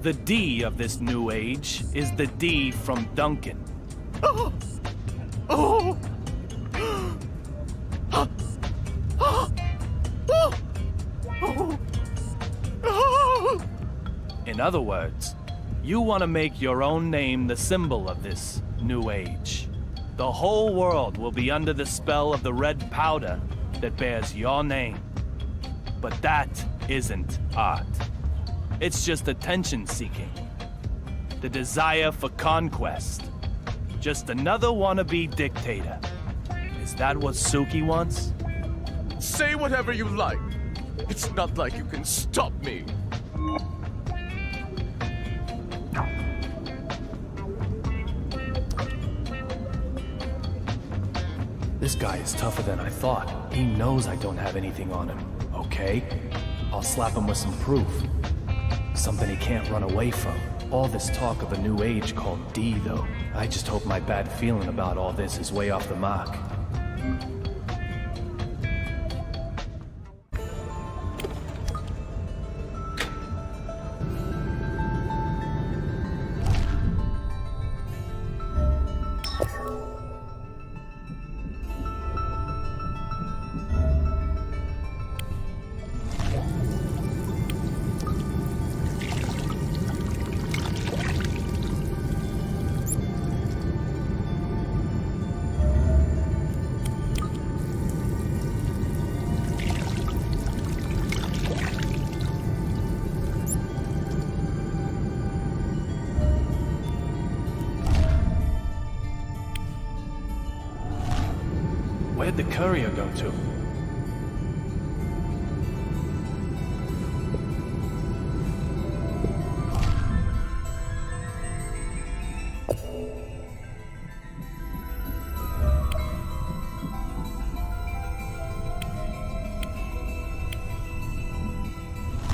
The D of this new age is the D from Duncan. In other words, you want to make your own name the symbol of this new age. The whole world will be under the spell of the red powder that bears your name. But that isn't art. It's just attention-seeking. The desire for conquest. Just another wannabe dictator. Is that what Suki wants? Say whatever you like. It's not like you can stop me. This guy is tougher than I thought. He knows I don't have anything on him, okay? I'll slap him with some proof. Something he can't run away from. All this talk of a new age called D, though. I just hope my bad feeling about all this is way off the mark. Where'd the courier go to?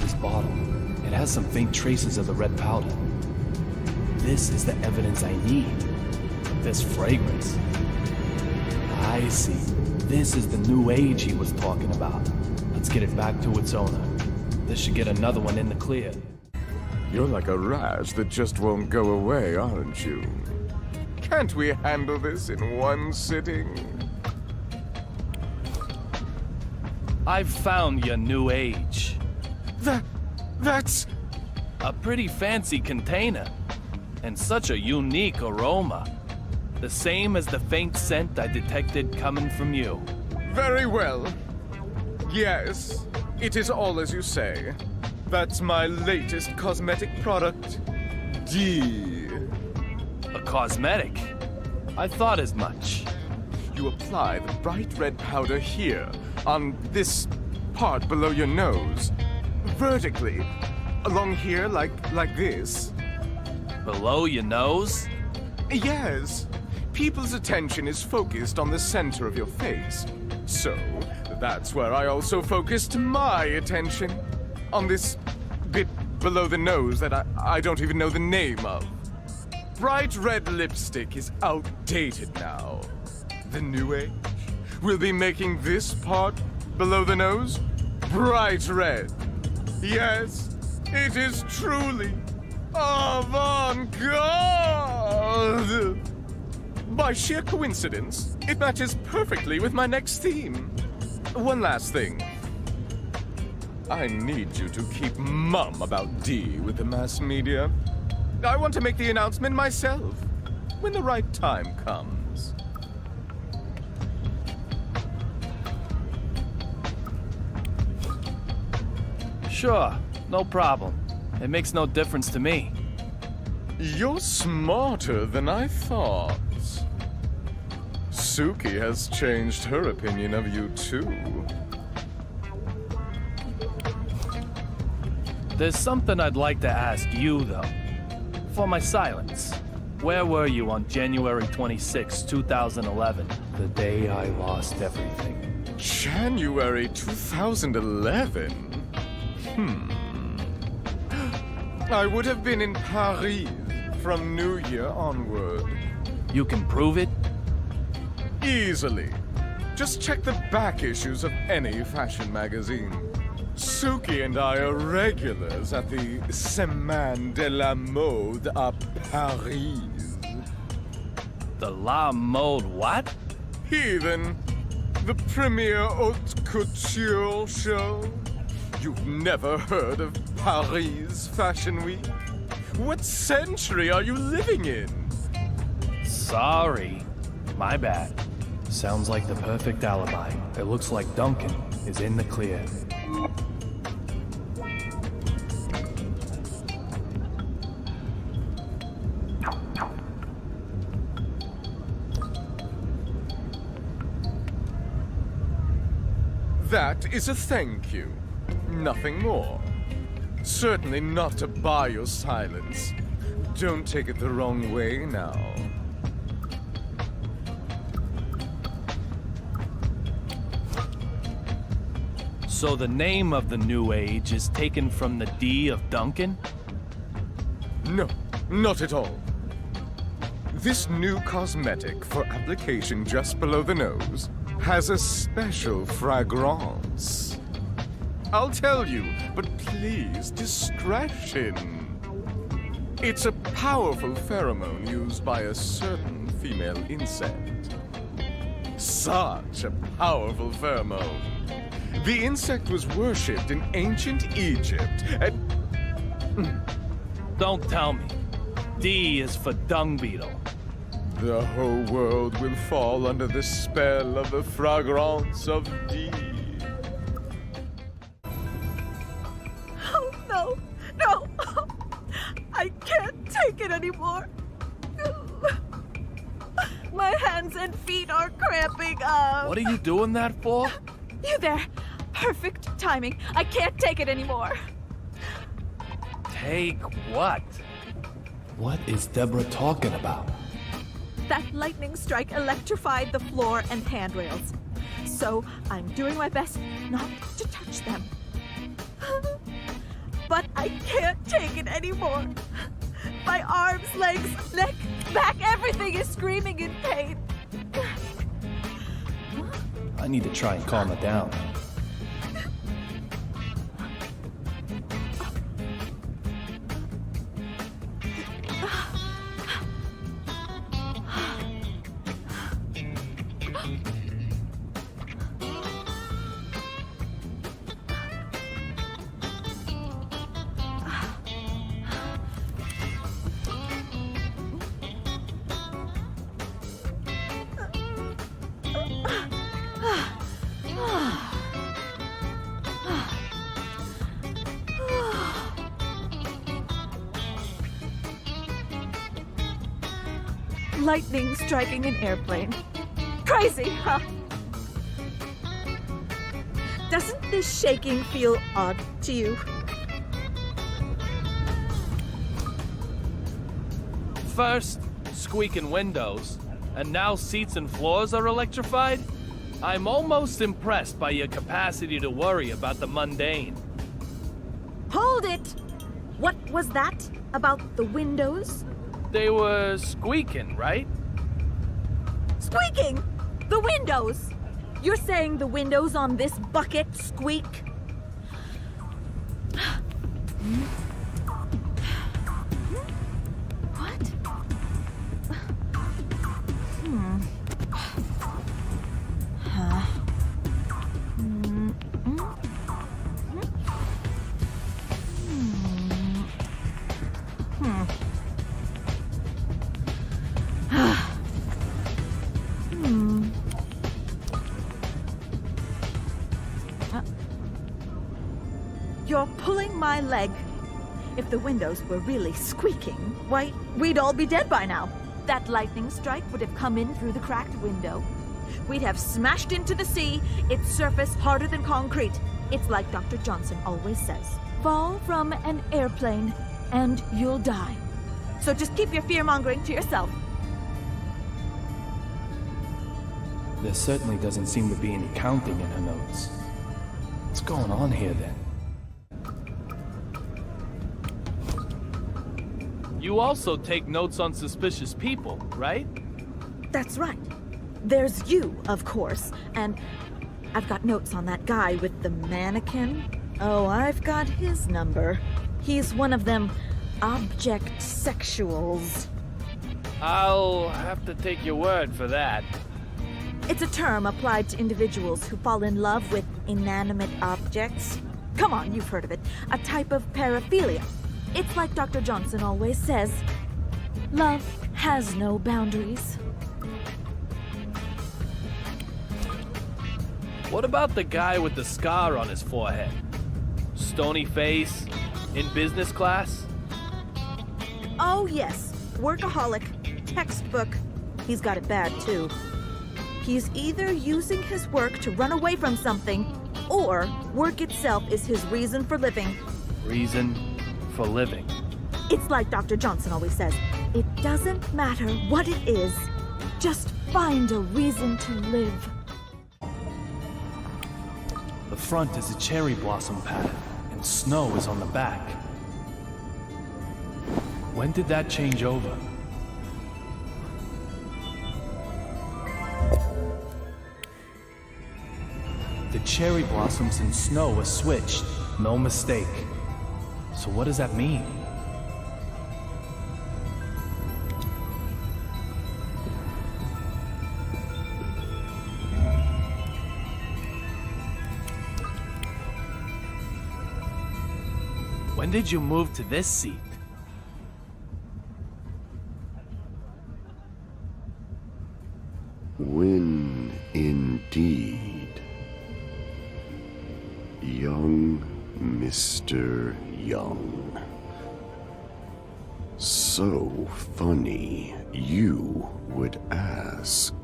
This bottle, it has some faint traces of the red powder. This is the evidence I need. This fragrance. I see. This is the new age he was talking about. Let's get it back to its owner. This should get another one in the clear. You're like a rash that just won't go away, aren't you? Can't we handle this in one sitting? I've found your new age. That's... A pretty fancy container. And such a unique aroma. The same as the faint scent I detected coming from you. Very well. Yes, it is all as you say. That's my latest cosmetic product. D. A cosmetic? I thought as much. You apply the bright red powder here, on this part below your nose. Vertically. Along here, like this. Below your nose? Yes. People's attention is focused on the center of your face. So, that's where I also focused my attention. On this bit below the nose that I don't even know the name of. Bright red lipstick is outdated now. The new age will be making this part below the nose bright red. Yes, it is truly avant-garde. By sheer coincidence, it matches perfectly with my next theme. One last thing. I need you to keep mum about D with the mass media. I want to make the announcement myself, when the right time comes. Sure, no problem. It makes no difference to me. You're smarter than I thought. Suki has changed her opinion of you too. There's something I'd like to ask you, though. For my silence, where were you on January 26, 2011? The day I lost everything. January 2011? I would have been in Paris from New Year onward. You can prove it? Easily. Just check the back issues of any fashion magazine. Suki and I are regulars at the Semaine de la Mode à Paris. The La Mode what? Heathen. The premier haute couture show. You've never heard of Paris Fashion Week? What century are you living in? Sorry. My bad. Sounds like the perfect alibi. It looks like Duncan is in the clear. That is a thank you. Nothing more. Certainly not to buy your silence. Don't take it the wrong way now. So the name of the new age is taken from the D of Duncan? No, not at all. This new cosmetic for application just below the nose has a special fragrance. I'll tell you, but please, discretion. It's a powerful pheromone used by a certain female insect. Such a powerful pheromone. The insect was worshipped in ancient Egypt and... Don't tell me. D is for dung beetle. The whole world will fall under the spell of the fragrance of D. Oh, no, no. I can't take it anymore. My hands and feet are cramping up. What are you doing that for? You there. Perfect timing. I can't take it anymore. Take what? What is Deborah talking about? That lightning strike electrified the floor and handrails. So I'm doing my best not to touch them. But I can't take it anymore. My arms, legs, neck, back, everything is screaming in pain. I need to try and calm her down. lightning striking an airplane. Crazy, huh? Doesn't this shaking feel odd to you? First, squeaking windows, and now seats and floors are electrified? I'm almost impressed by your capacity to worry about the mundane. Hold it! What was that about the windows? They were squeaking, right? Squeaking! The windows! You're saying the windows on this bucket squeak? What? Huh? You're pulling my leg. If the windows were really squeaking, why, we'd all be dead by now. That lightning strike would have come in through the cracked window. We'd have smashed into the sea, its surface harder than concrete. It's like Dr. Johnson always says. Fall from an airplane, and you'll die. So just keep your fear-mongering to yourself. There certainly doesn't seem to be any counting in her notes. What's going on here, then? You also take notes on suspicious people, right? That's right. There's you, of course, and I've got notes on that guy with the mannequin. Oh, I've got his number. He's one of them object sexuals. I'll have to take your word for that. It's a term applied to individuals who fall in love with inanimate objects. Come on, you've heard of it. A type of paraphilia. It's like Dr. Johnson always says, love has no boundaries. What about the guy with the scar on his forehead? Stony face, in business class? Oh yes, workaholic, textbook. He's got it bad too. He's either using his work to run away from something, or work itself is his reason for living. Reason for living. It's like Dr. Johnson always says, it doesn't matter what it is, just find a reason to live. The front is a cherry blossom pattern, and snow is on the back. When did that change over? The cherry blossoms and snow are switched, no mistake. So what does that mean? When did you move to this seat? When indeed. Young Mr. Young. So funny you would ask.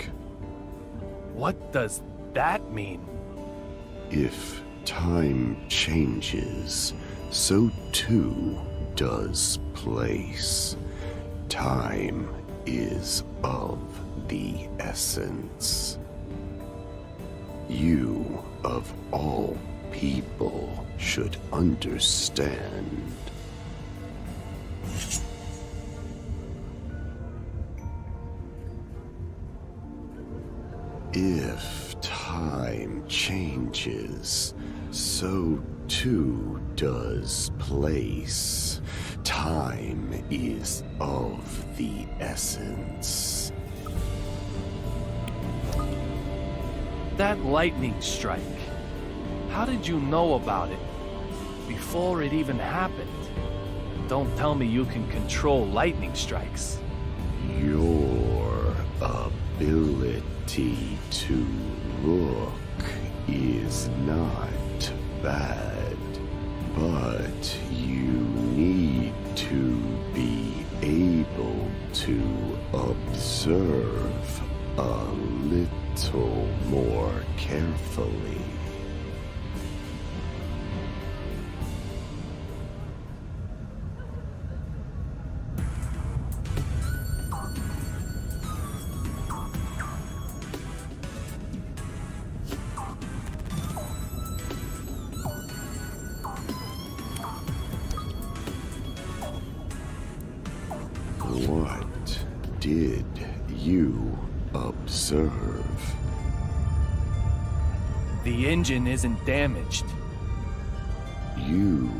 What does that mean? If time changes, so too does place. Time is of the essence. You, of all people, should understand. If time changes, so too does place. Time is of the essence. That lightning strike. How did you know about it before it even happened? Don't tell me you can control lightning strikes. Your ability to look is not bad, but you need to be able able to observe a little more carefully. What did you observe? The engine isn't damaged. You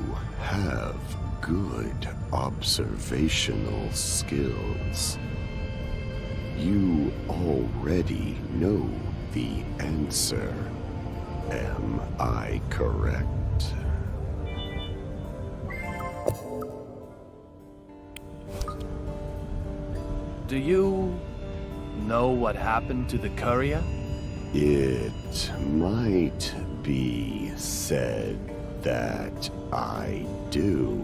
have good observational skills. You already know the answer. Am I correct? Do you know what happened to the courier? It might be said that I do,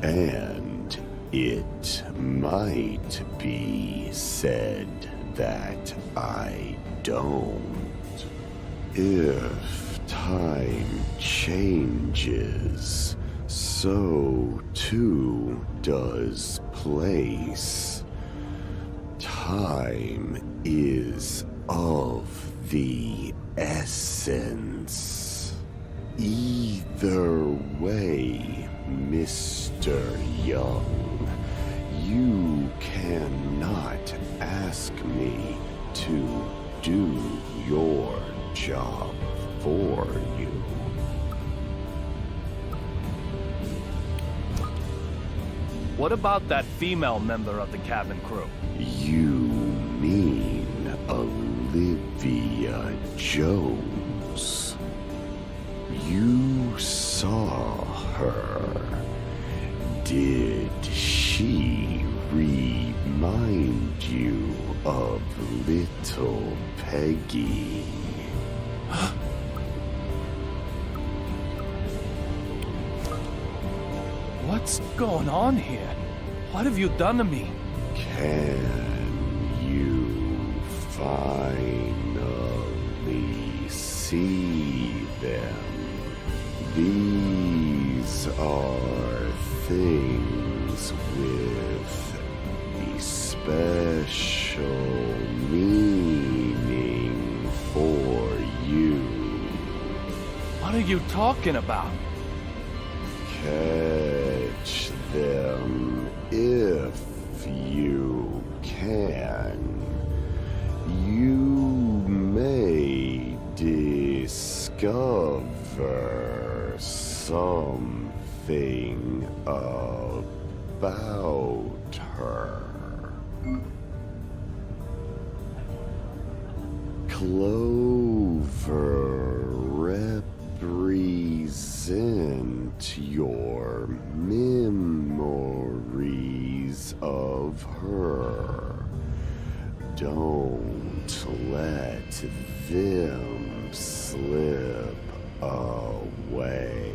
and it might be said that I don't. If time changes, so too does place. Time is of the essence. Either way, Mr. Young, you cannot ask me to do your job for you. What about that female member of the cabin crew? You mean Olivia Jones? You saw her. Did she remind you of little Peggy? What's going on here? What have you done to me? Can you finally see them? These are things with a special meaning for you. What are you talking about? Catch them if you can. You may discover something about her. Clover represent your memories of her. Don't let them slip away.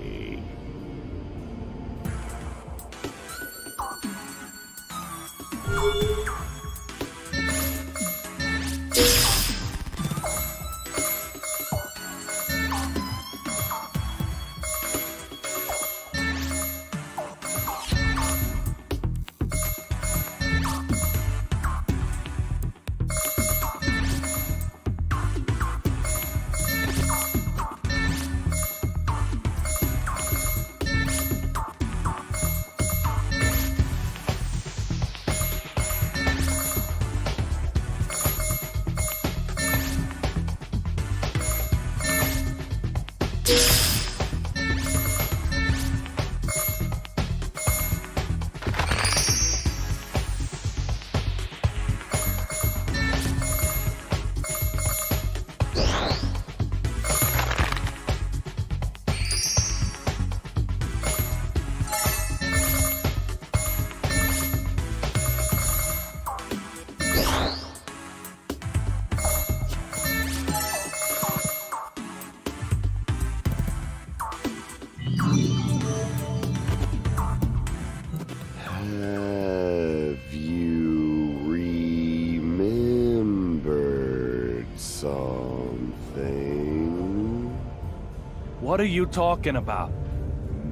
What are you talking about?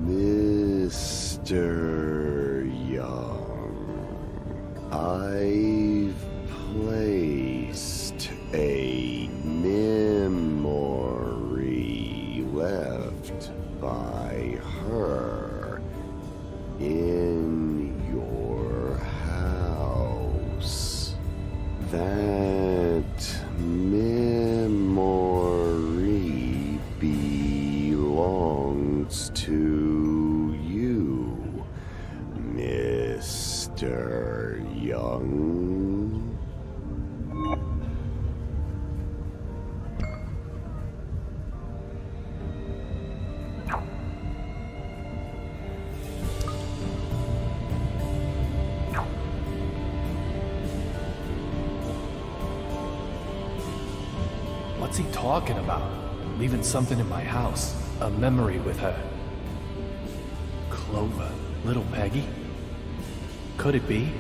Mr. Young, I've placed a memory left by her in your house. That memory belongs to you, Mr. Young. What's he talking about? Leaving something in my house. A memory with her. Clover. Little Peggy? Could it be?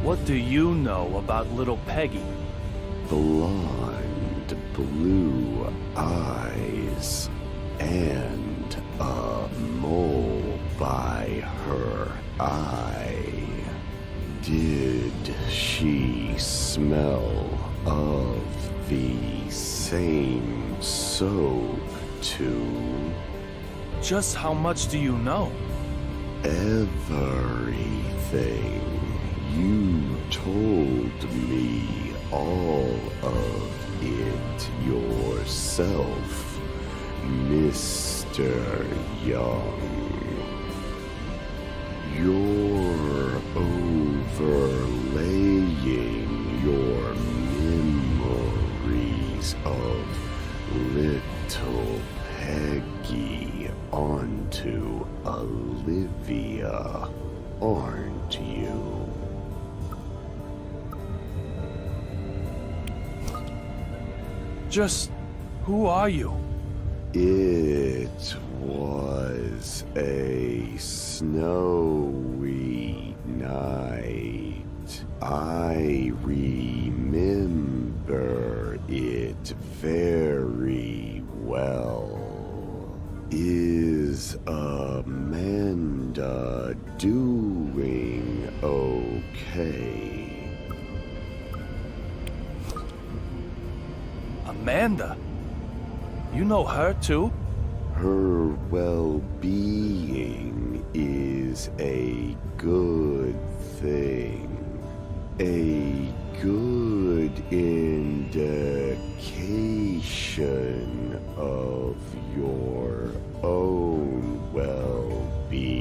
What do you know about little Peggy? Blonde, blue eyes, and a mole by her eye. Did she smell of the same soap too? Just how much do you know? Everything. You told me all of it yourself, Mr. Young. You're overlaying your memories of little Peggy onto Olivia, aren't you? Just who are you? It was a snowy night. I remember it very well. Is Amanda doing okay? Amanda? You know her too? Her well-being is a good thing. A good indication of your own well-being,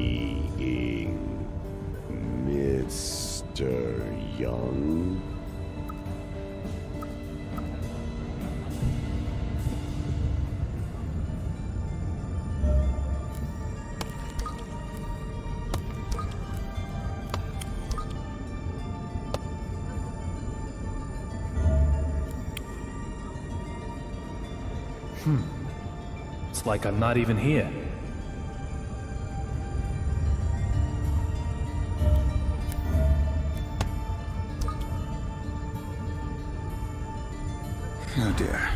Mr. Young. It's like I'm not even here. Oh dear.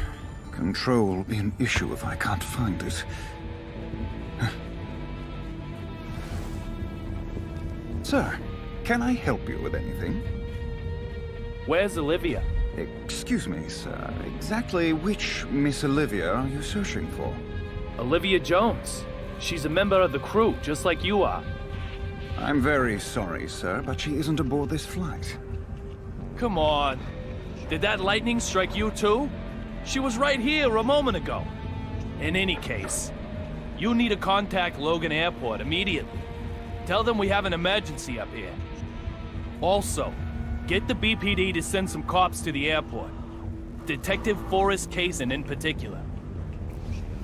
Control will be an issue if I can't find it. Sir, can I help you with anything? Where's Olivia? Excuse me, sir. Exactly which Miss Olivia are you searching for? Olivia Jones. She's a member of the crew, just like you are. I'm very sorry, sir, but she isn't aboard this flight. Come on. Did that lightning strike you too? She was right here a moment ago. In any case, you need to contact Logan Airport immediately. Tell them we have an emergency up here. Also, get the BPD to send some cops to the airport. Detective Forrest Kazin in particular.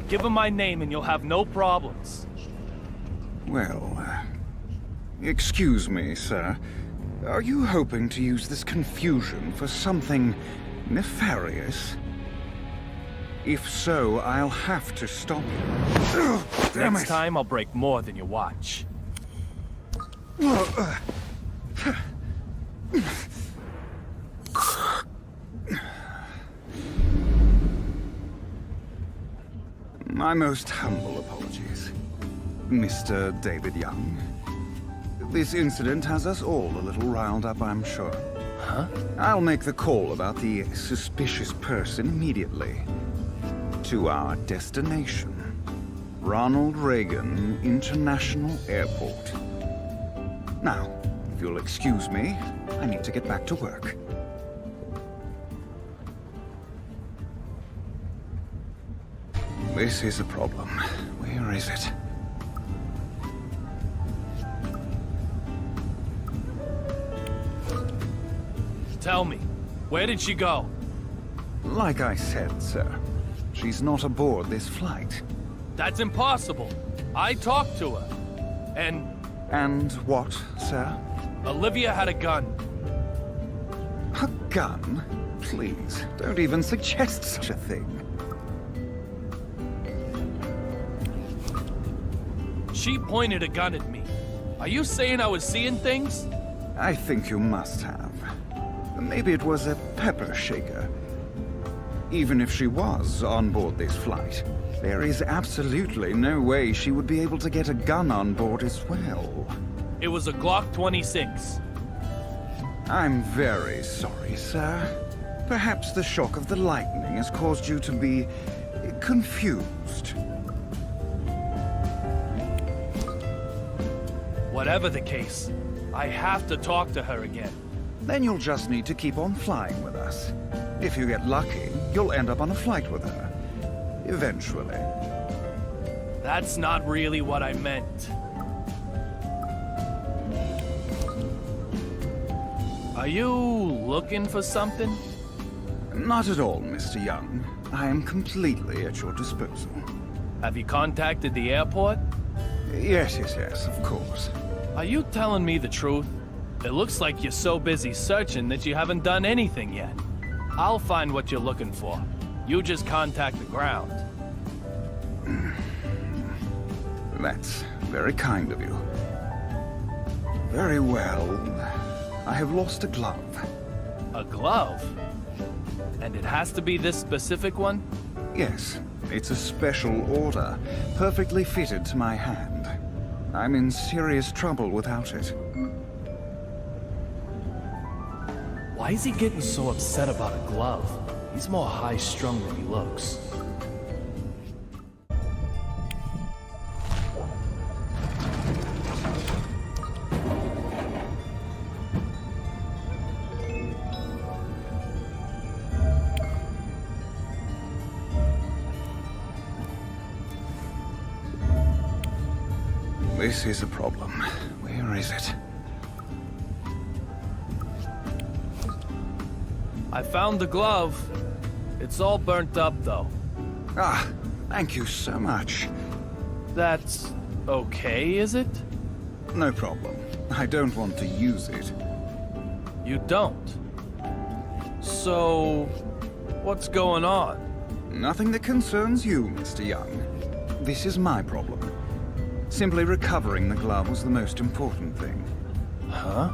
Give him my name and you'll have no problems. Well, excuse me, sir. Are you hoping to use this confusion for something nefarious? If so, I'll have to stop you. Next time, I'll break more than you watch. My most humble apologies. Mr. David Young. This incident has us all a little riled up, I'm sure. Huh? I'll make the call about the suspicious person immediately. To our destination. Ronald Reagan International Airport. Now, if you'll excuse me, I need to get back to work. This is a problem. Where is it? Tell me, where did she go? Like I said, sir, she's not aboard this flight. That's impossible. I talked to her. And what, sir? Olivia had a gun. A gun? Please, don't even suggest such a thing. She pointed a gun at me. Are you saying I was seeing things? I think you must have. Maybe it was a pepper shaker. Even if she was on board this flight, there is absolutely no way she would be able to get a gun on board as well. It was a Glock 26. I'm very sorry, sir. Perhaps the shock of the lightning has caused you to be confused. Whatever the case, I have to talk to her again. Then you'll just need to keep on flying with us. If you get lucky, you'll end up on a flight with her. Eventually. That's not really what I meant. Are you looking for something? Not at all, Mr. Young. I am completely at your disposal. Have you contacted the airport? Yes, of course. Are you telling me the truth? It looks like you're so busy searching that you haven't done anything yet. I'll find what you're looking for. You just contact the ground. That's very kind of you. Very well. I have lost a glove. A glove? And it has to be this specific one? Yes, it's a special order, perfectly fitted to my hand. I'm in serious trouble without it. Why is he getting so upset about a glove? He's more high-strung than he looks. This is a problem. Where is it? I found the glove. It's all burnt up, though. Ah, thank you so much. That's okay, is it? No problem. I don't want to use it. You don't? So, what's going on? Nothing that concerns you, Mr. Young. This is my problem. Simply recovering the glove was the most important thing. Huh?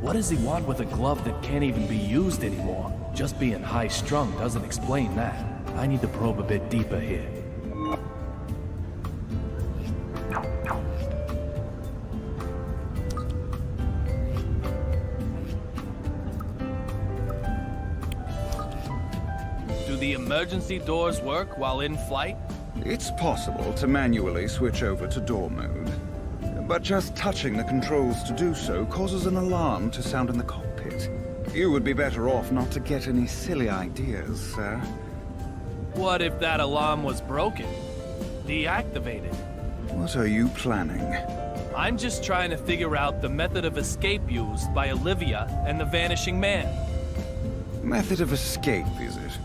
What does he want with a glove that can't even be used anymore? Just being high-strung doesn't explain that. I need to probe a bit deeper here. Do the emergency doors work while in flight? It's possible to manually switch over to door mode. But just touching the controls to do so causes an alarm to sound in the cockpit. You would be better off not to get any silly ideas, sir. What if that alarm was broken? Deactivated? What are you planning? I'm just trying to figure out the method of escape used by Olivia and the Vanishing Man. Method of escape, is it?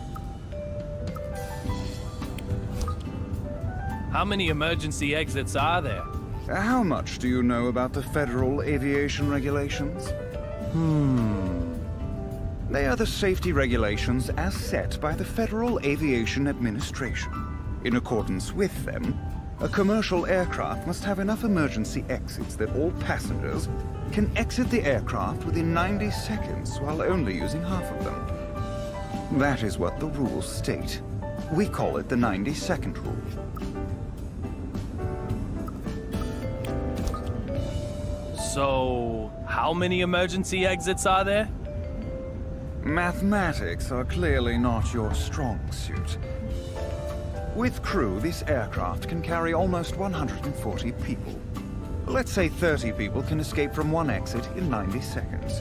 How many emergency exits are there? How much do you know about the federal aviation regulations? They are the safety regulations as set by the Federal Aviation Administration. In accordance with them, a commercial aircraft must have enough emergency exits that all passengers can exit the aircraft within 90 seconds while only using half of them. That is what the rules state. We call it the 90-second rule. So, how many emergency exits are there? Mathematics are clearly not your strong suit. With crew, this aircraft can carry almost 140 people. Let's say 30 people can escape from one exit in 90 seconds.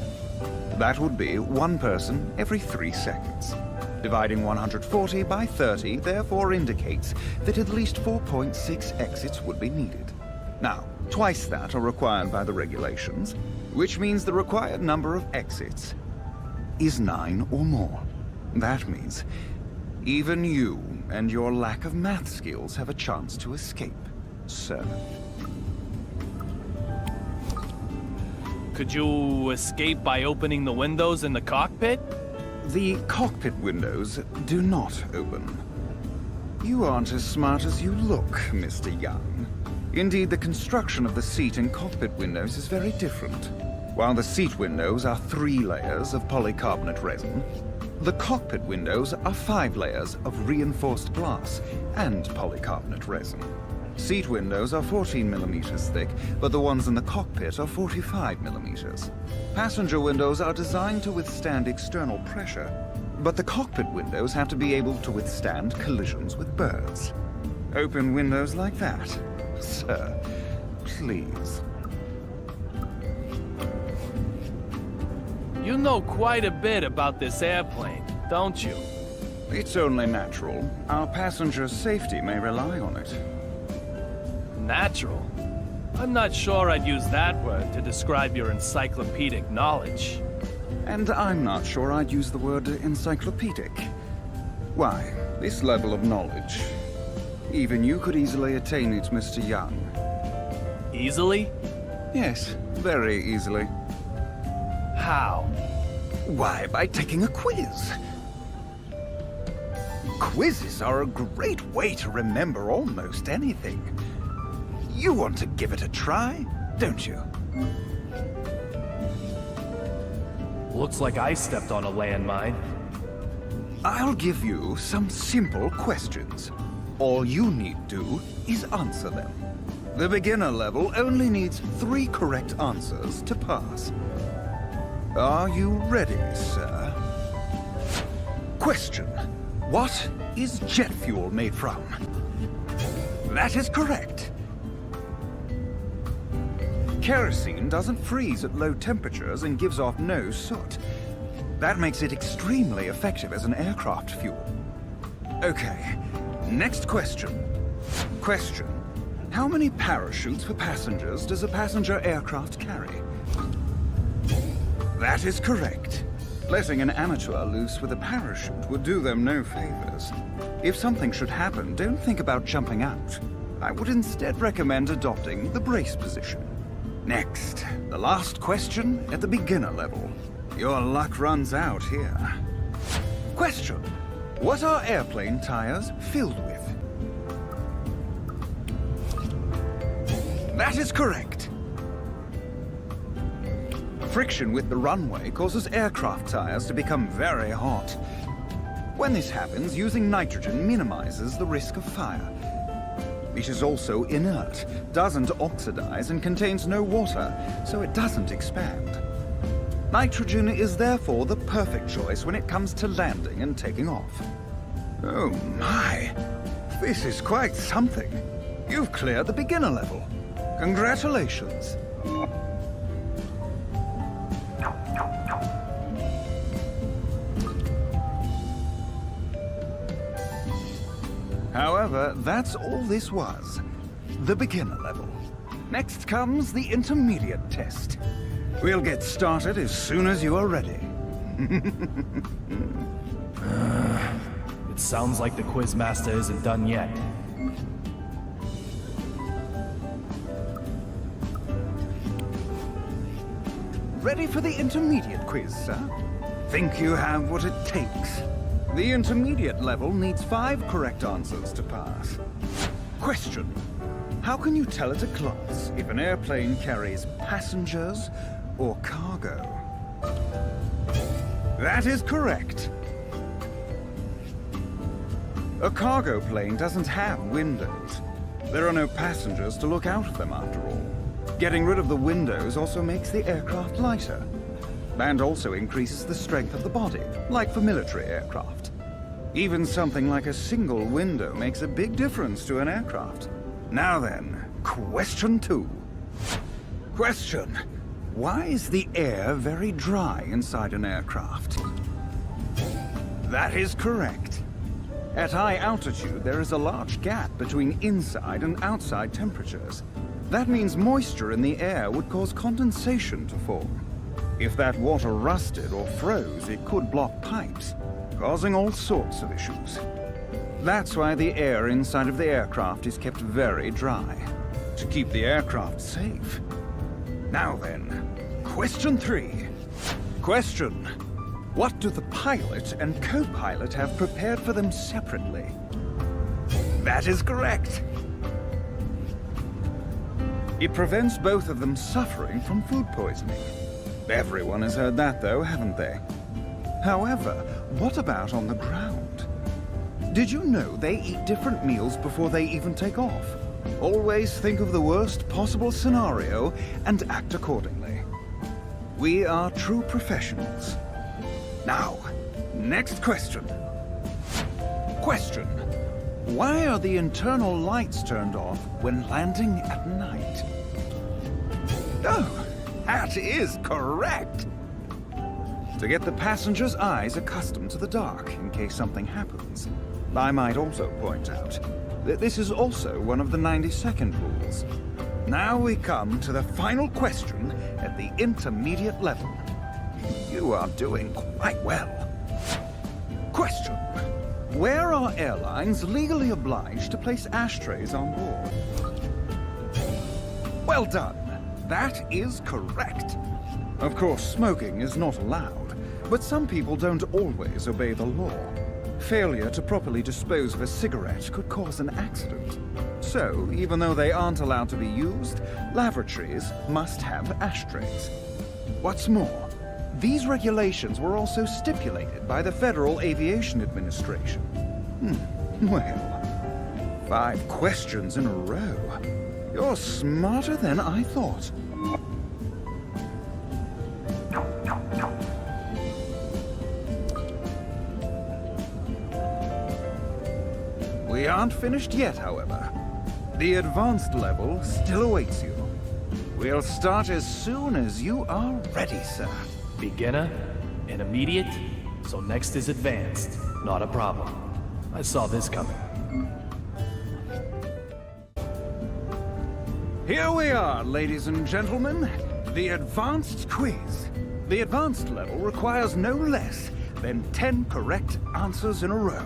That would be one person every 3 seconds. Dividing 140 by 30 therefore indicates that at least 4.6 exits would be needed. Now, twice that are required by the regulations, which means the required number of exits is 9 or more. That means even you and your lack of math skills have a chance to escape, sir. Could you escape by opening the windows in the cockpit? The cockpit windows do not open. You aren't as smart as you look, Mr. Young. Indeed, the construction of the seat and cockpit windows is very different. While the seat windows are 3 layers of polycarbonate resin, the cockpit windows are 5 layers of reinforced glass and polycarbonate resin. Seat windows are 14 millimeters thick, but the ones in the cockpit are 45 millimeters. Passenger windows are designed to withstand external pressure, but the cockpit windows have to be able to withstand collisions with birds. Open windows like that, sir, please. You know quite a bit about this airplane, don't you? It's only natural. Our passengers' safety may rely on it. Natural? I'm not sure I'd use that word to describe your encyclopedic knowledge. And I'm not sure I'd use the word encyclopedic. Why, this level of knowledge, even you could easily attain it, Mr. Young. Easily? Yes, very easily. How? Why, by taking a quiz. Quizzes are a great way to remember almost anything. You want to give it a try, don't you? Looks like I stepped on a landmine. I'll give you some simple questions. All you need do is answer them. The beginner level only needs 3 correct answers to pass. Are you ready, sir? Question: what is jet fuel made from? That is correct. Kerosene doesn't freeze at low temperatures and gives off no soot. That makes it extremely effective as an aircraft fuel. Okay, next question. Question: how many parachutes for passengers does a passenger aircraft carry? That is correct. Letting an amateur loose with a parachute would do them no favors. If something should happen, don't think about jumping out. I would instead recommend adopting the brace position. Next, the last question at the beginner level. Your luck runs out here. Question: what are airplane tires filled with? That is correct. Friction with the runway causes aircraft tires to become very hot. When this happens, using nitrogen minimizes the risk of fire. It is also inert, doesn't oxidize, and contains no water, so it doesn't expand. Nitrogen is therefore the perfect choice when it comes to landing and taking off. Oh my, this is quite something. You've cleared the beginner level. Congratulations. However, that's all this was. The beginner level. Next comes the intermediate test. We'll get started as soon as you are ready. It sounds like the Quizmaster isn't done yet. Ready for the intermediate quiz, sir? Think you have what it takes? The intermediate level needs 5 correct answers to pass. Question: how can you tell at a glance if an airplane carries passengers or cargo? That is correct. A cargo plane doesn't have windows. There are no passengers to look out of them after all. Getting rid of the windows also makes the aircraft lighter, and also increases the strength of the body, like for military aircraft. Even something like a single window makes a big difference to an aircraft. Now then, question 2. Question: why is the air very dry inside an aircraft? That is correct. At high altitude, there is a large gap between inside and outside temperatures. That means moisture in the air would cause condensation to form. If that water rusted or froze, it could block pipes, causing all sorts of issues. That's why the air inside of the aircraft is kept very dry, to keep the aircraft safe. Now then, question 3. Question: what do the pilot and co-pilot have prepared for them separately? That is correct. It prevents both of them suffering from food poisoning. Everyone has heard that though, haven't they? However, what about on the ground? Did you know they eat different meals before they even take off? Always think of the worst possible scenario and act accordingly. We are true professionals. Now, next question. Question: why are the internal lights turned off when landing at night? Oh, that is correct. To get the passengers' eyes accustomed to the dark in case something happens. I might also point out that this is also one of the 90-second rules. Now we come to the final question at the intermediate level. You are doing quite well. Question: where are airlines legally obliged to place ashtrays on board? Well done. That is correct. Of course, smoking is not allowed, but some people don't always obey the law. Failure to properly dispose of a cigarette could cause an accident. So, even though they aren't allowed to be used, lavatories must have ashtrays. What's more, these regulations were also stipulated by the Federal Aviation Administration. Well, 5 questions in a row. You're smarter than I thought. We aren't finished yet, however. The advanced level still awaits you. We'll start as soon as you are ready, sir. Beginner, intermediate, so next is advanced. Not a problem. I saw this coming. Here we are, ladies and gentlemen. The advanced quiz. The advanced level requires no less than 10 correct answers in a row.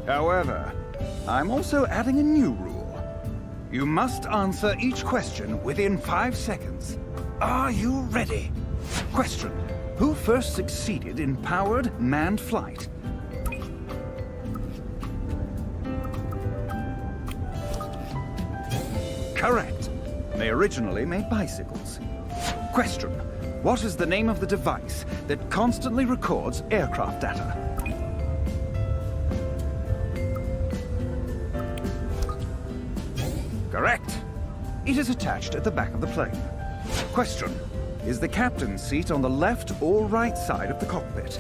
However, I'm also adding a new rule. You must answer each question within 5 seconds. Are you ready? Question: who first succeeded in powered manned flight? Correct. They originally made bicycles. Question: what is the name of the device that constantly records aircraft data? Correct. It is attached at the back of the plane. Question: is the captain's seat on the left or right side of the cockpit?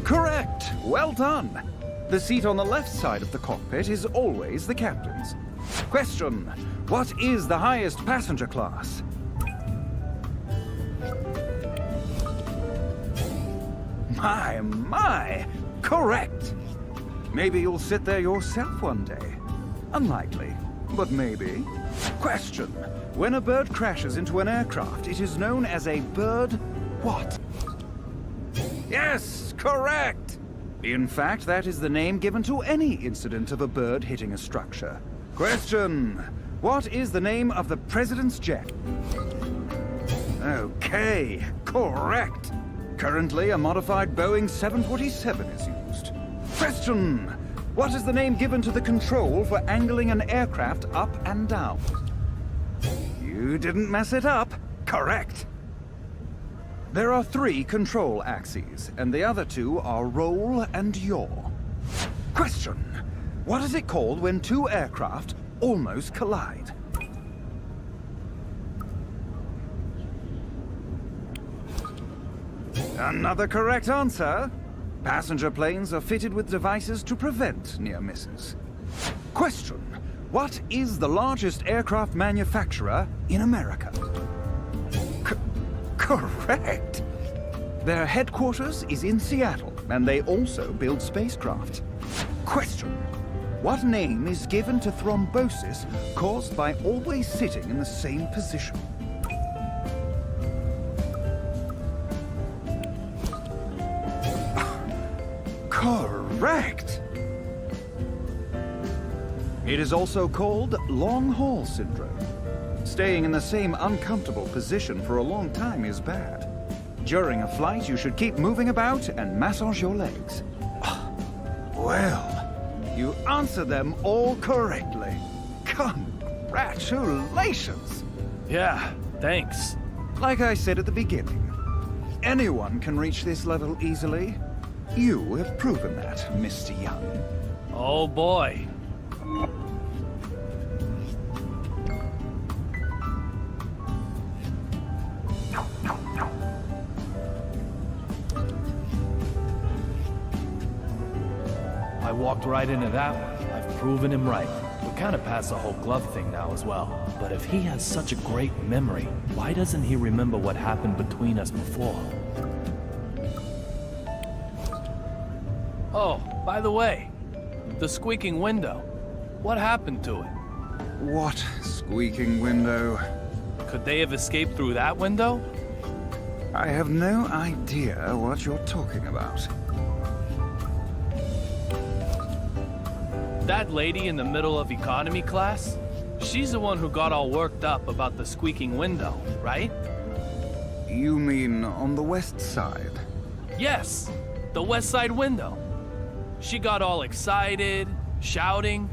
Correct. Well done. The seat on the left side of the cockpit is always the captain's. Question: what is the highest passenger class? My! Correct! Maybe you'll sit there yourself one day. Unlikely, but maybe. Question: when a bird crashes into an aircraft, it is known as a bird what? Yes, correct! In fact, that is the name given to any incident of a bird hitting a structure. Question: what is the name of the president's jet? Okay, correct! Currently, a modified Boeing 747 is used. Question: what is the name given to the control for angling an aircraft up and down? You didn't mess it up. Correct. There are 3 control axes, and the other 2 are roll and yaw. Question. What is it called when 2 aircraft almost collide? Another correct answer. Passenger planes are fitted with devices to prevent near misses. Question. What is the largest aircraft manufacturer in America? Correct. Their headquarters is in Seattle, and they also build spacecraft. Question. What name is given to thrombosis caused by always sitting in the same position? Correct! It is also called long haul syndrome. Staying in the same uncomfortable position for a long time is bad. During a flight, you should keep moving about and massage your legs. Well, you answered them all correctly. Congratulations! Yeah, thanks. Like I said at the beginning, anyone can reach this level easily. You have proven that, Mr. Young. Oh boy. I walked right into that one. I've proven him right. We're kind of past the whole glove thing now as well. But if he has such a great memory, why doesn't he remember what happened between us before? Oh, by the way, the squeaking window. What happened to it? What squeaking window? Could they have escaped through that window? I have no idea what you're talking about. That lady in the middle of economy class? She's the one who got all worked up about the squeaking window, right? You mean on the west side? Yes, the west side window. She got all excited, shouting.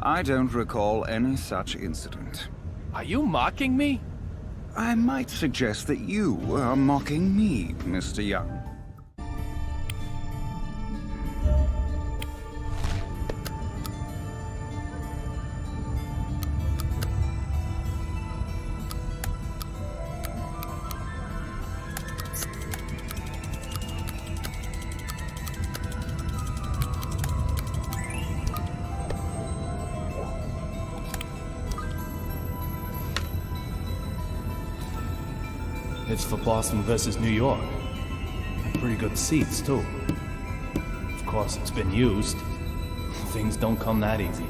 I don't recall any such incident. Are you mocking me? I might suggest that you are mocking me, Mr. Young. It's for Boston versus New York. Pretty good seats, too. Of course, it's been used. Things don't come that easy.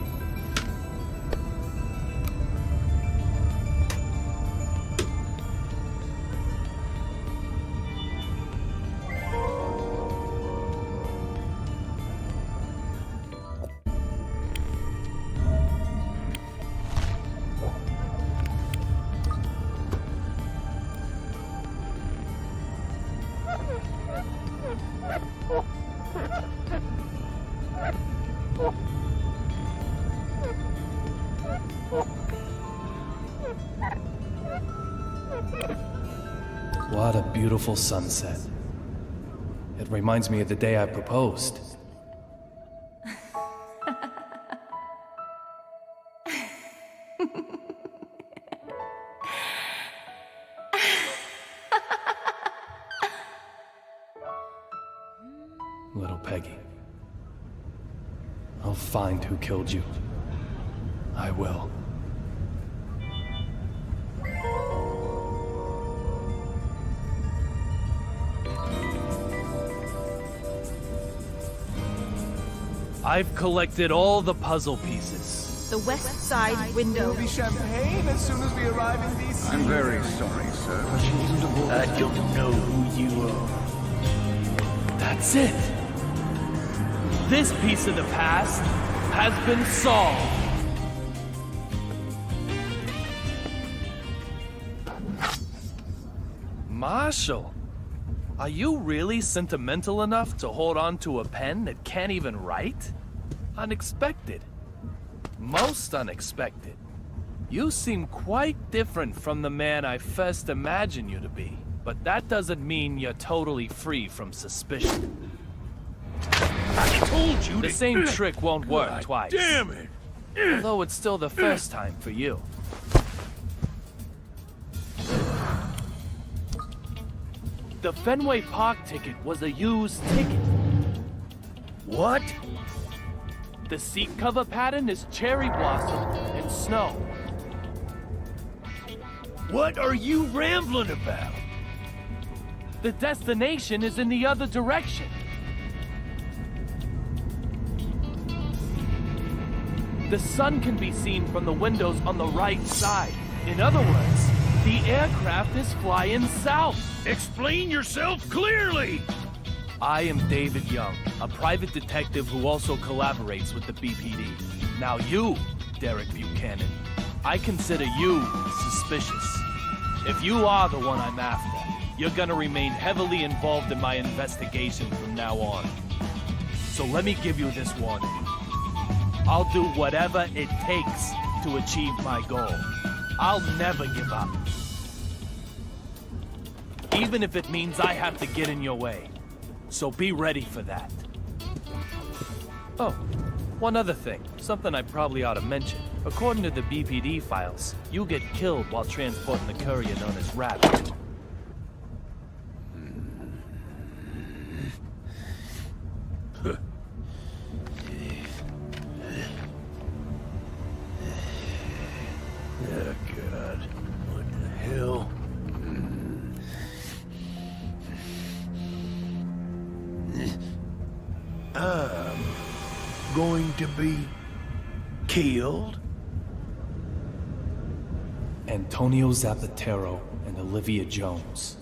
What a beautiful sunset. It reminds me of the day I proposed. Little Peggy. I'll find who killed you. I will. I've collected all the puzzle pieces. The west side window. There'll be champagne as soon as we arrive in DC. I'm very sorry, sir, but she isn't aboard. I don't know who you are. That's it. This piece of the past has been solved. Marshall, are you really sentimental enough to hold on to a pen that can't even write? Unexpected. Most unexpected. You seem quite different from the man I first imagined you to be. But that doesn't mean you're totally free from suspicion. I told you The same trick won't work twice. Damn it! Although it's still the first time for you. The Fenway Park ticket was a used ticket. What? The seat cover pattern is cherry blossom and snow. What are you rambling about? The destination is in the other direction. The sun can be seen from the windows on the right side. In other words, the aircraft is flying south. Explain yourself clearly! I am David Young, a private detective who also collaborates with the BPD. Now you, Derek Buchanan, I consider you suspicious. If you are the one I'm after, you're gonna remain heavily involved in my investigation from now on. So let me give you this warning. I'll do whatever it takes to achieve my goal. I'll never give up. Even if it means I have to get in your way. So be ready for that. Oh, one other thing. Something I probably ought to mention. According to the BPD files, you get killed while transporting the courier known as Rabbit. Oh, God. What the hell? I'm going to be killed? Antonio Zapatero and Olivia Jones.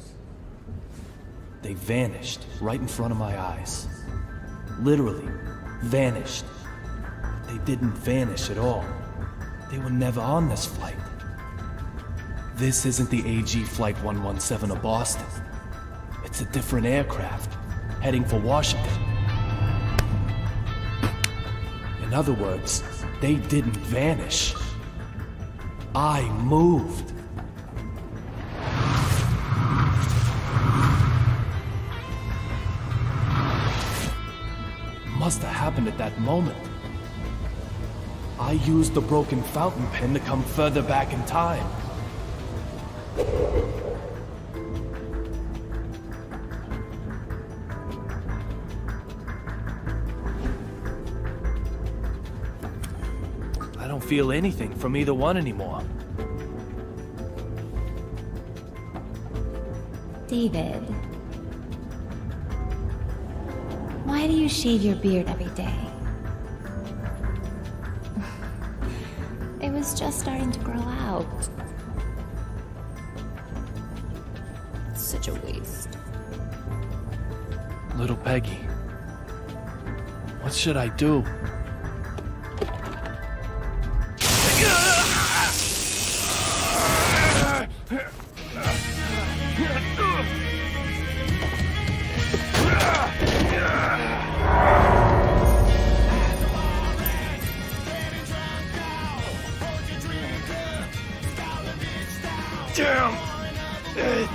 They vanished right in front of my eyes. Literally, vanished. They didn't vanish at all. They were never on this flight. This isn't the AG Flight 117 of Boston. It's a different aircraft, heading for Washington. In other words, they didn't vanish. I moved. Must have happened at that moment. I used the broken fountain pen to come further back in time. I don't feel anything from either one anymore. David, why do you shave your beard every day? It was just starting to grow out. It's such a waste. Little Peggy, what should I do? Damn it!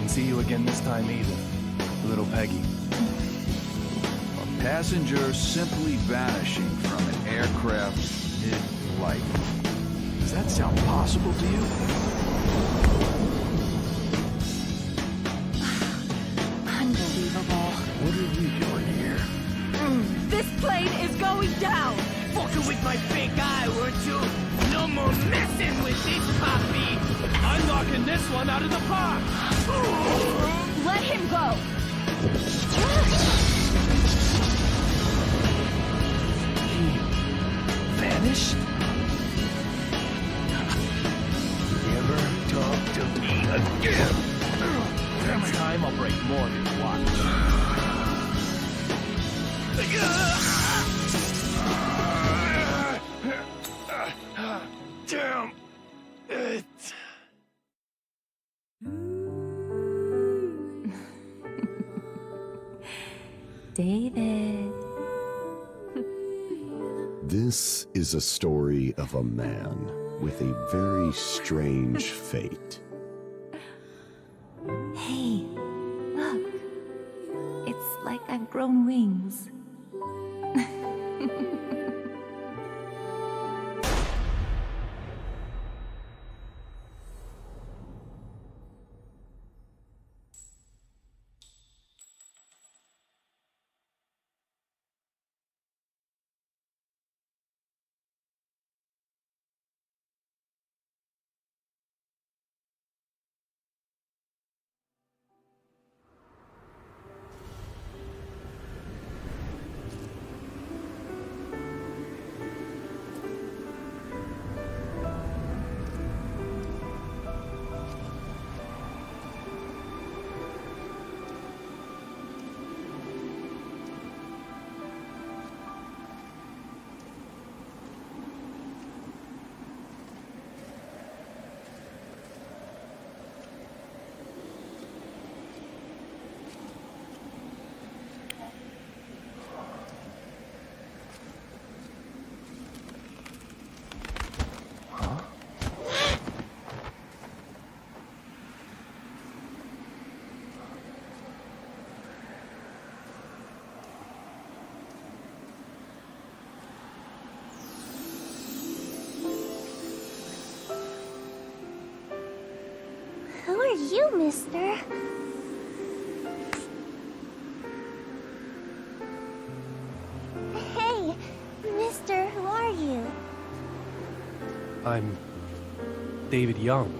didn't see you again this time either, little Peggy. A passenger simply vanishing from an aircraft mid-flight. Does that sound possible to you? Unbelievable. What are you doing here? This plane is going down! Fucking with my big eye, weren't you? No more messing with this puppy! I'm knocking this one out of the park! Let him go! Vanished? Never talk to me again! Next time I'll break more than you watch. Damn it! David. This is a story of a man with a very strange fate. Hey, look. It's like I've grown wings. Who are you, mister? Hey, mister, who are you? I'm David Young.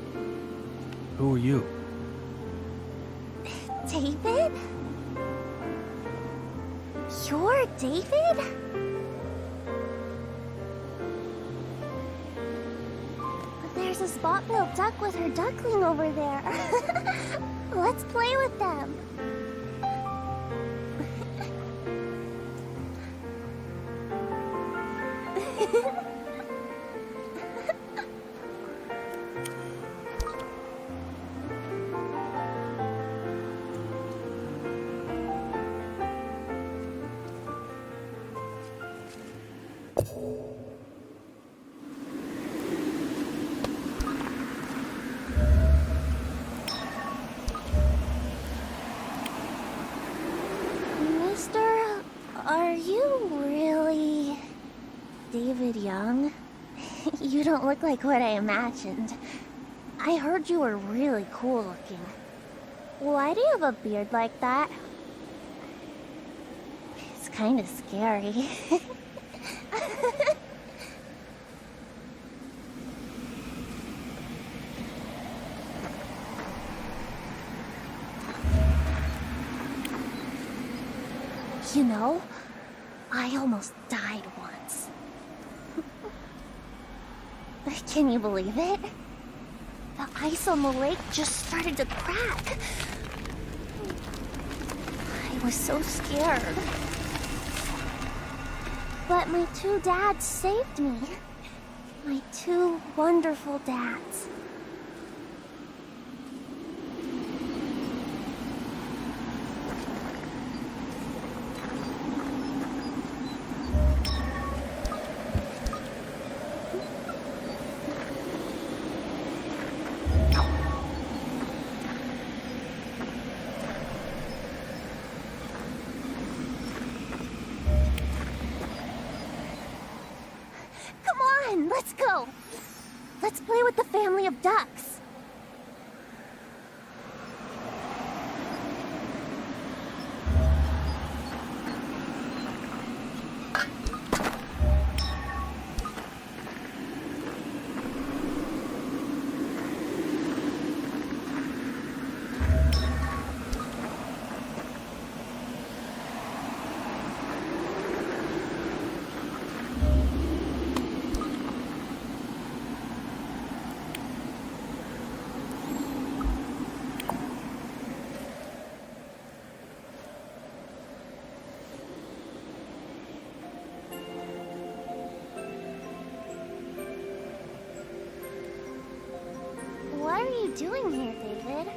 Who are you? David? You're David? There's a spot-billed duck with her duckling over there. Let's play with them. Mister, are you really David Young? You don't look like what I imagined. I heard you were really cool looking. Why do you have a beard like that? It's kind of scary. You know, I almost died once. Can you believe it? The ice on the lake just started to crack. I was so scared. But my two dads saved me. My two wonderful dads. Let's go! Let's play with the family of ducks. What are you doing here, David?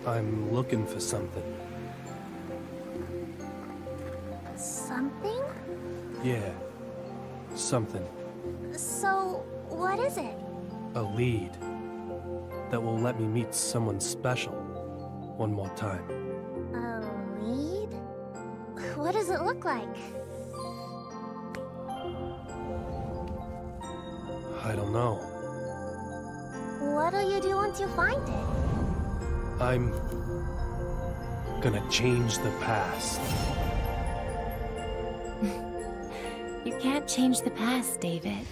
I'm looking for something. Something? Yeah, something. So, what is it? A lead that will let me meet someone special one more time. A lead? What does it look like? I don't know. What'll you do once you find it? I'm gonna change the past. You can't change the past, David.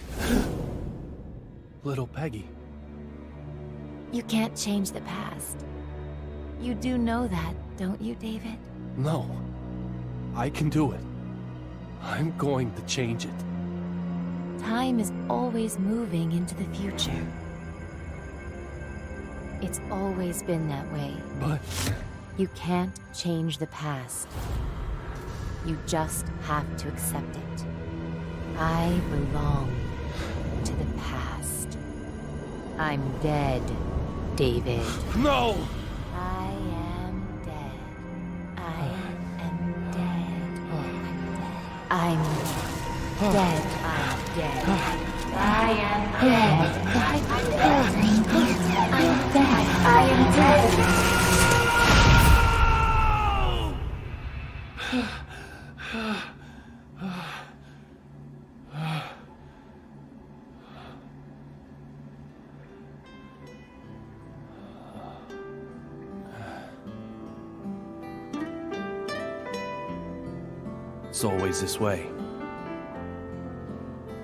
Little Peggy. You can't change the past. You do know that, don't you, David? No. I can do it. I'm going to change it. Time is always moving into the future. It's always been that way. But you can't change the past. You just have to accept it. I belong to the past. I'm dead, David. No! I am dead. I am dead. I'm dead. I'm dead. I am dead. I'm dead. I'm dead. I am It's always this way.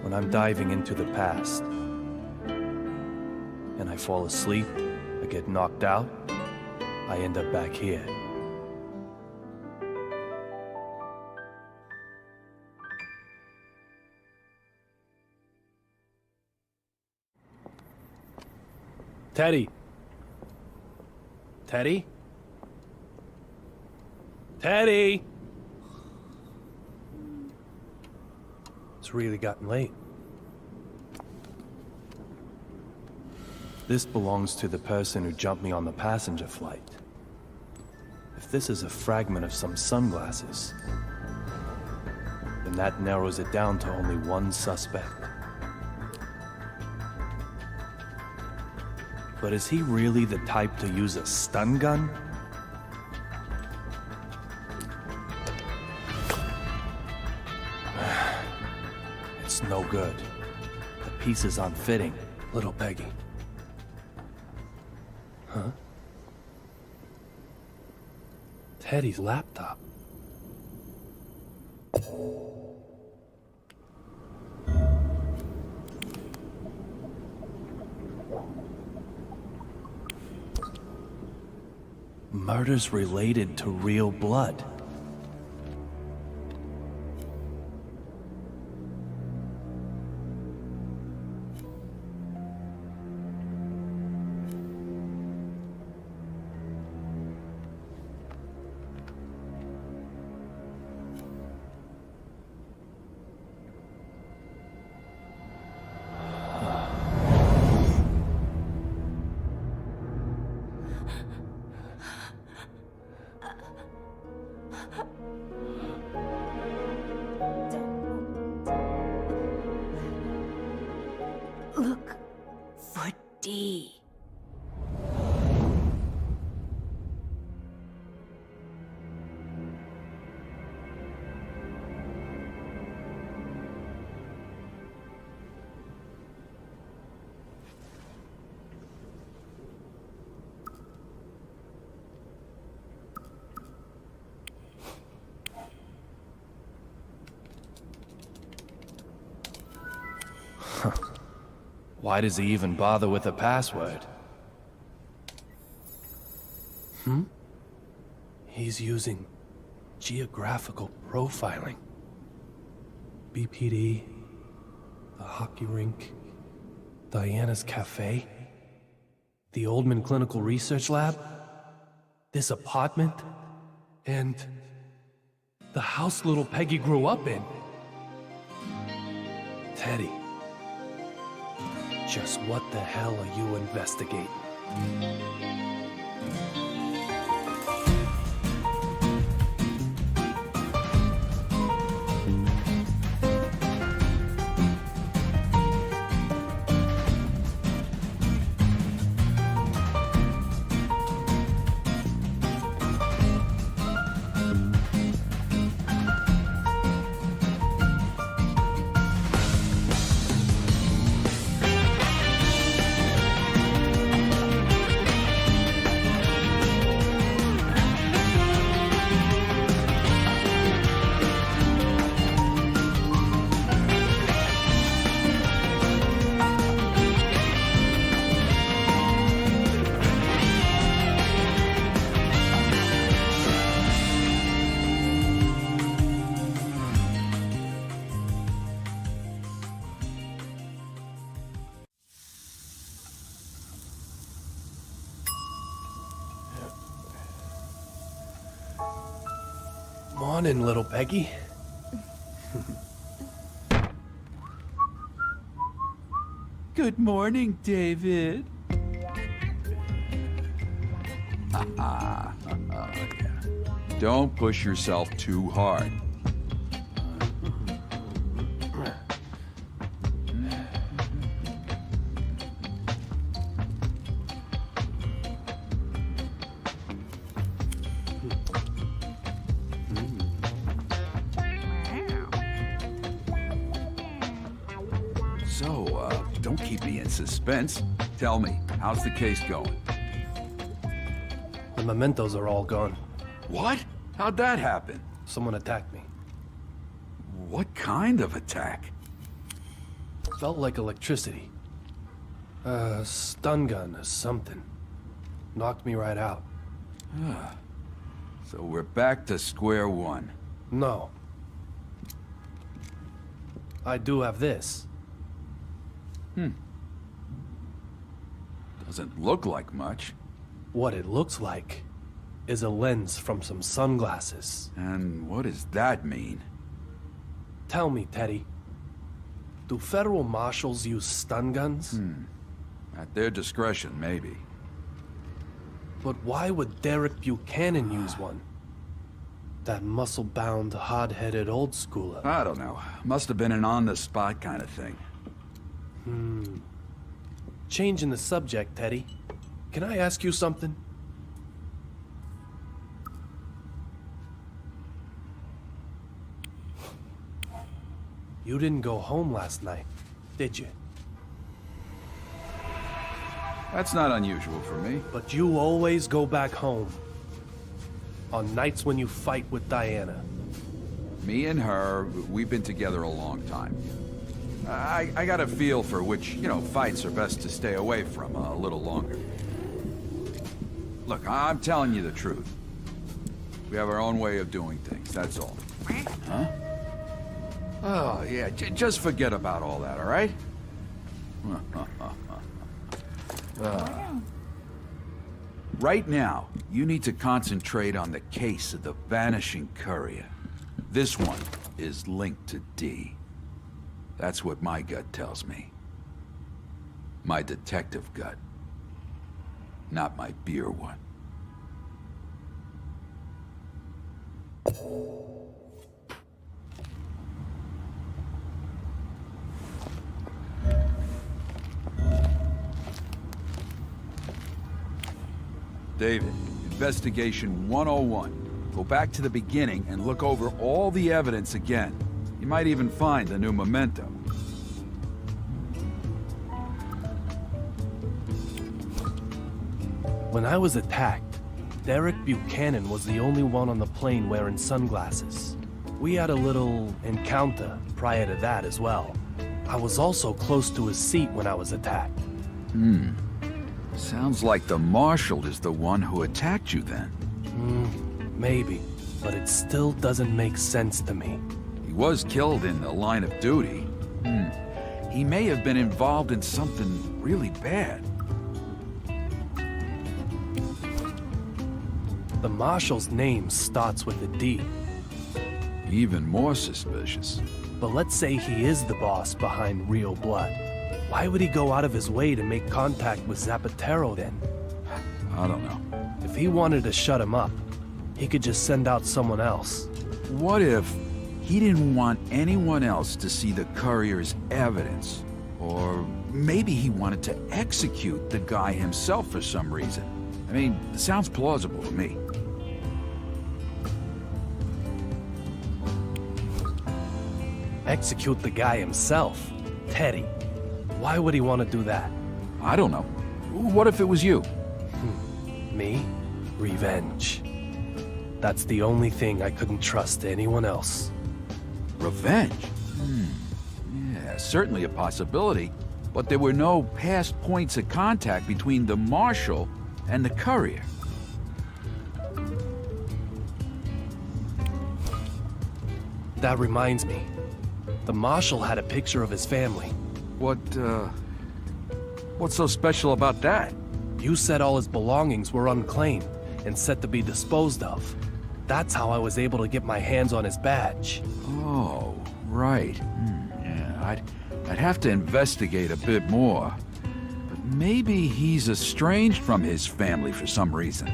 When I'm diving into the past, and I fall asleep, I get knocked out, I end up back here. Teddy! Teddy? Teddy! It's really gotten late. This belongs to the person who jumped me on the passenger flight. If this is a fragment of some sunglasses, then that narrows it down to only one suspect. But is he really the type to use a stun gun? It's no good. The pieces aren't fitting. Little Peggy. Huh? Teddy's laptop. Murders related to real blood. Look for D. Why does he even bother with a password? He's using geographical profiling. BPD, the hockey rink, Diana's cafe, the Oldman Clinical Research Lab, this apartment, and the house little Peggy grew up in. Teddy, just what the hell are you investigating? Morning, little Peggy. Good morning, David. Don't push yourself too hard. So, don't keep me in suspense. Tell me, how's the case going? The mementos are all gone. What? How'd that happen? Someone attacked me. What kind of attack? Felt like electricity. A stun gun or something. Knocked me right out. So we're back to square one. No. I do have this. Doesn't look like much. What it looks like is a lens from some sunglasses. And what does that mean? Tell me, Teddy. Do federal marshals use stun guns? At their discretion, maybe. But why would Derek Buchanan use one? That muscle-bound, hard-headed old schooler. I don't know. Must have been an on-the-spot kind of thing. Changing the subject, Teddy. Can I ask you something? You didn't go home last night, did you? That's not unusual for me. But you always go back home. On nights when you fight with Diana. Me and her, we've been together a long time. I got a feel for which, fights are best to stay away from a little longer. Look, I'm telling you the truth. We have our own way of doing things, that's all. Huh? Oh, yeah, just forget about all that, all right? Right now, you need to concentrate on the case of the vanishing courier. This one is linked to D. That's what my gut tells me. My detective gut. Not my beer one. David, Investigation 101. Go back to the beginning and look over all the evidence again. You might even find the new memento. When I was attacked, Derek Buchanan was the only one on the plane wearing sunglasses. We had a little encounter prior to that as well. I was also close to his seat when I was attacked. Sounds like the Marshal is the one who attacked you then. Maybe, but it still doesn't make sense to me. He was killed in the line of duty. He may have been involved in something really bad. The Marshal's name starts with a D. Even more suspicious. But let's say he is the boss behind Real Blood. Why would he go out of his way to make contact with Zapatero then? I don't know. If he wanted to shut him up, he could just send out someone else. What if he didn't want anyone else to see the courier's evidence? Or maybe he wanted to execute the guy himself for some reason. I mean, it sounds plausible to me. Execute the guy himself? Teddy. Why would he want to do that? I don't know. What if it was you? Me? Revenge. That's the only thing I couldn't trust anyone else. Revenge? Yeah, certainly a possibility. But there were no past points of contact between the Marshal and the courier. That reminds me. The Marshal had a picture of his family. What's so special about that? You said all his belongings were unclaimed and set to be disposed of. That's how I was able to get my hands on his badge. Oh, right. Yeah, I'd have to investigate a bit more. But maybe he's estranged from his family for some reason.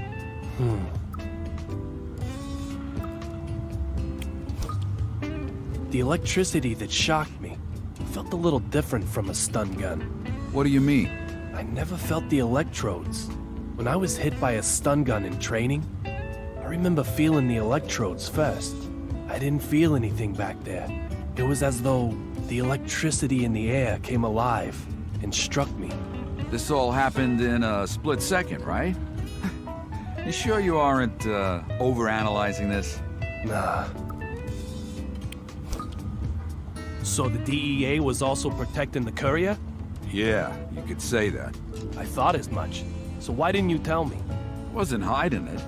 The electricity that shocked me felt a little different from a stun gun. What do you mean? I never felt the electrodes. When I was hit by a stun gun in training, I remember feeling the electrodes first. I didn't feel anything back there. It was as though the electricity in the air came alive and struck me. This all happened in a split second, right? You sure you aren't overanalyzing this? Nah. So the DEA was also protecting the courier? Yeah, you could say that. I thought as much. So why didn't you tell me? Wasn't hiding it.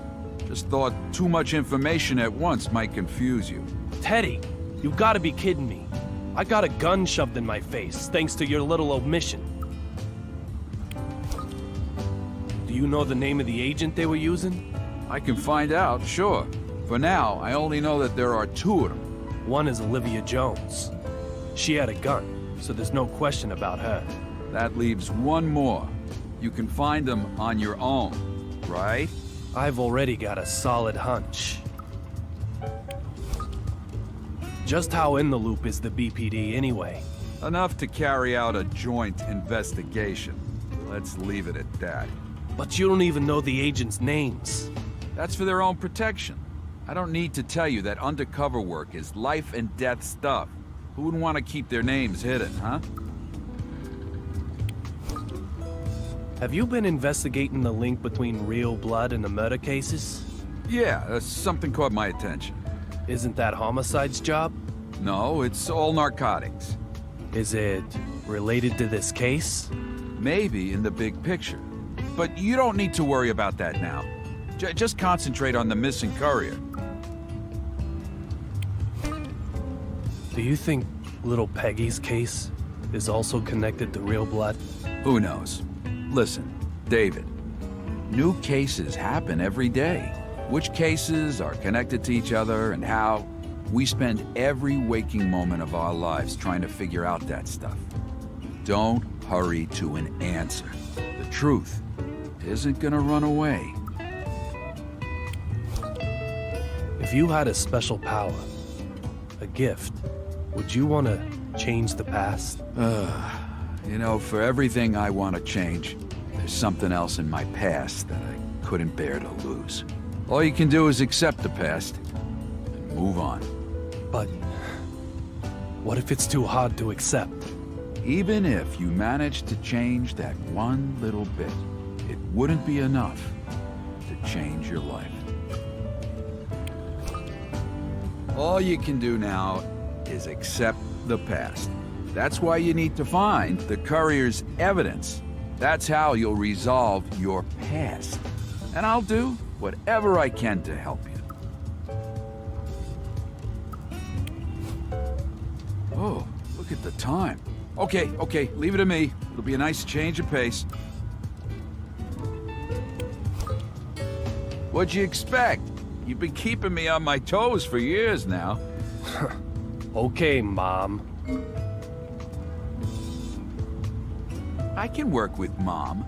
Just thought too much information at once might confuse you. Teddy, you gotta be kidding me. I got a gun shoved in my face, thanks to your little omission. Do you know the name of the agent they were using? I can find out, sure. For now, I only know that there are two of them. One is Olivia Jones. She had a gun, so there's no question about her. That leaves one more. You can find them on your own, right? I've already got a solid hunch. Just how in the loop is the BPD anyway? Enough to carry out a joint investigation. Let's leave it at that. But you don't even know the agents' names. That's for their own protection. I don't need to tell you that undercover work is life and death stuff. Who wouldn't want to keep their names hidden, huh? Have you been investigating the link between Real Blood and the murder cases? Yeah, something caught my attention. Isn't that Homicide's job? No, it's all narcotics. Is it related to this case? Maybe in the big picture. But you don't need to worry about that now. Just concentrate on the missing courier. Do you think little Peggy's case is also connected to Real Blood? Who knows? Listen, David, new cases happen every day. Which cases are connected to each other and how? We spend every waking moment of our lives trying to figure out that stuff. Don't hurry to an answer. The truth isn't gonna run away. If you had a special power, a gift, would you want to change the past? You know, for everything I want to change, there's something else in my past that I couldn't bear to lose. All you can do is accept the past and move on. But what if it's too hard to accept? Even if you managed to change that one little bit, it wouldn't be enough to change your life. All you can do now is accept the past. That's why you need to find the courier's evidence. That's how you'll resolve your past. And I'll do whatever I can to help you. Oh, look at the time. Okay, leave it to me. It'll be a nice change of pace. What'd you expect? You've been keeping me on my toes for years now. Okay, Mom. I can work with Mom.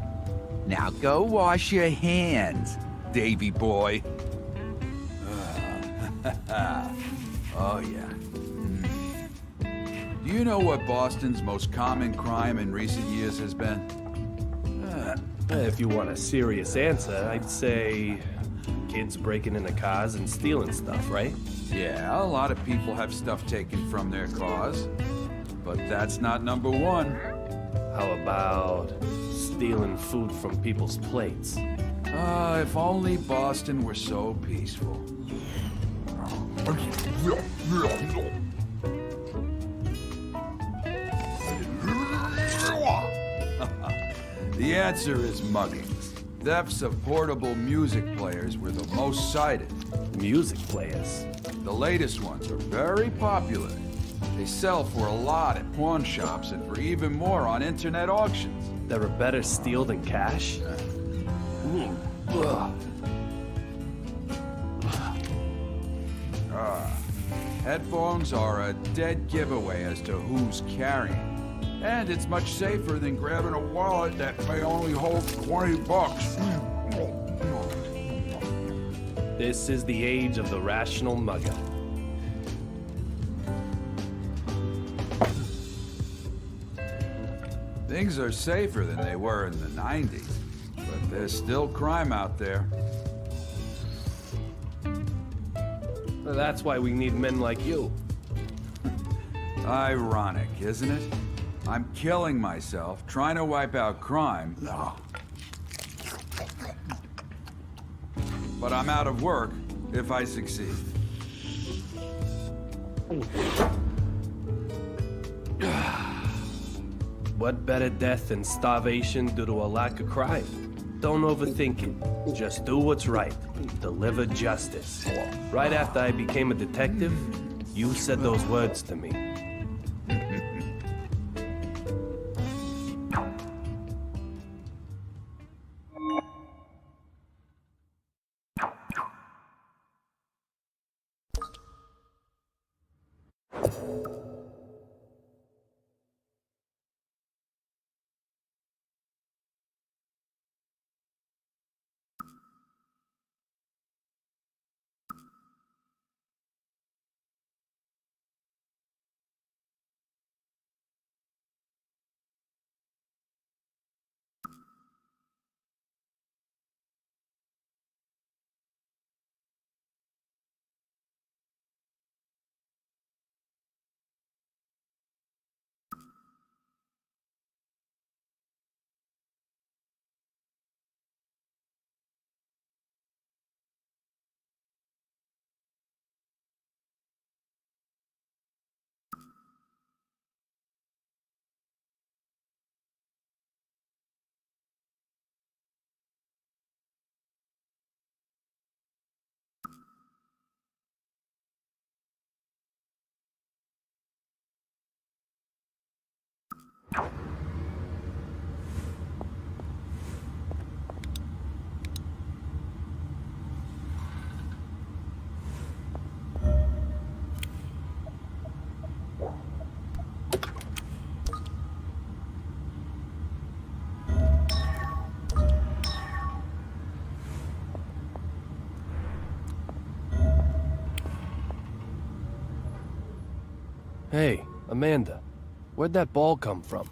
Now go wash your hands, Davy boy. Oh, yeah. Do you know what Boston's most common crime in recent years has been? If you want a serious answer, I'd say kids breaking into cars and stealing stuff, right? Yeah, a lot of people have stuff taken from their cars. But that's not number one. How about stealing food from people's plates? If only Boston were so peaceful. The answer is muggings. Thefts of portable music players were the most cited. Music players? The latest ones are very popular. They sell for a lot at pawn shops and for even more on internet auctions. They're a better steal than cash? Headphones are a dead giveaway as to who's carrying. And it's much safer than grabbing a wallet that may only hold 20 bucks. This is the age of the rational mugger. Things are safer than they were in the 90s, but there's still crime out there. Well, that's why we need men like you. Ironic, isn't it? I'm killing myself, trying to wipe out crime. But I'm out of work if I succeed. What better death than starvation due to a lack of crime? Don't overthink it. Just do what's right. Deliver justice. Right after I became a detective, you said those words to me. Hey, Amanda, where'd that ball come from?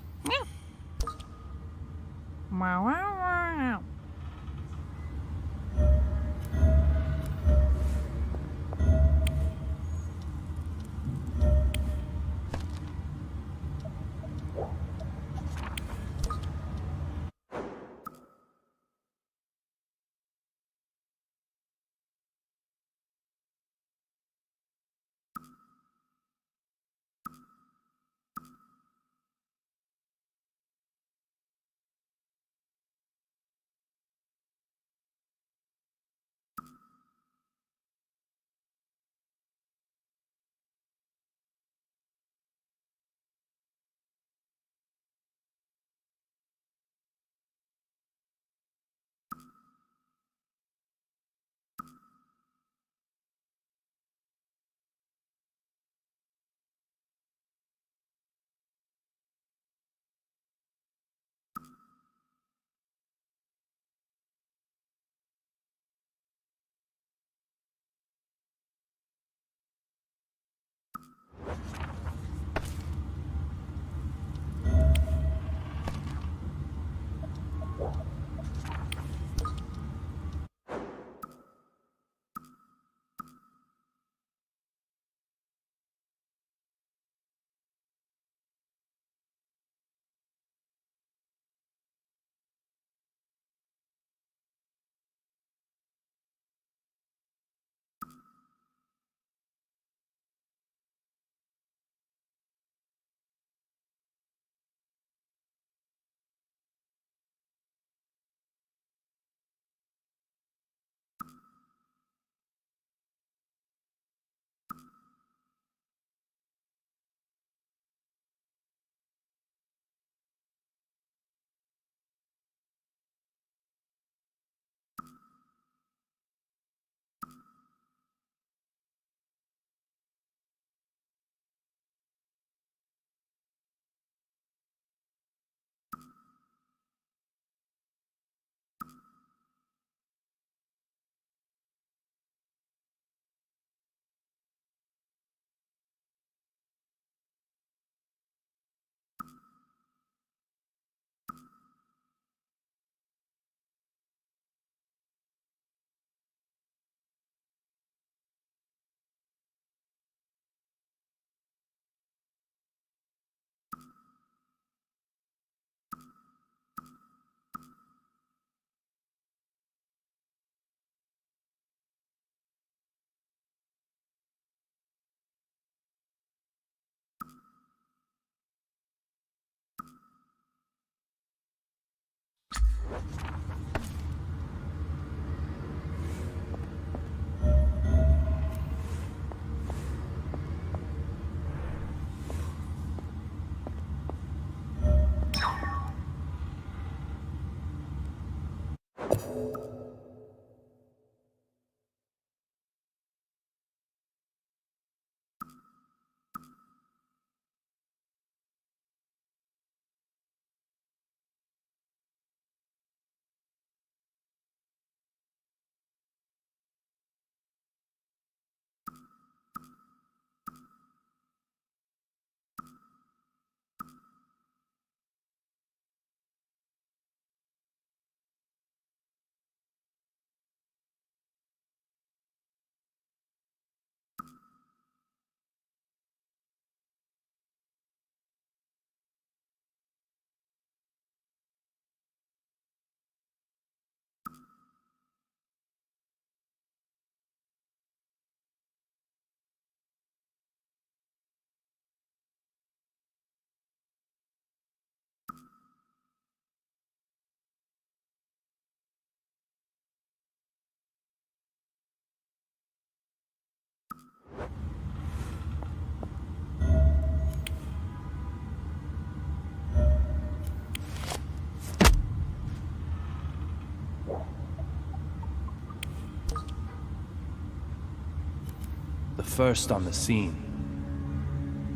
The first on the scene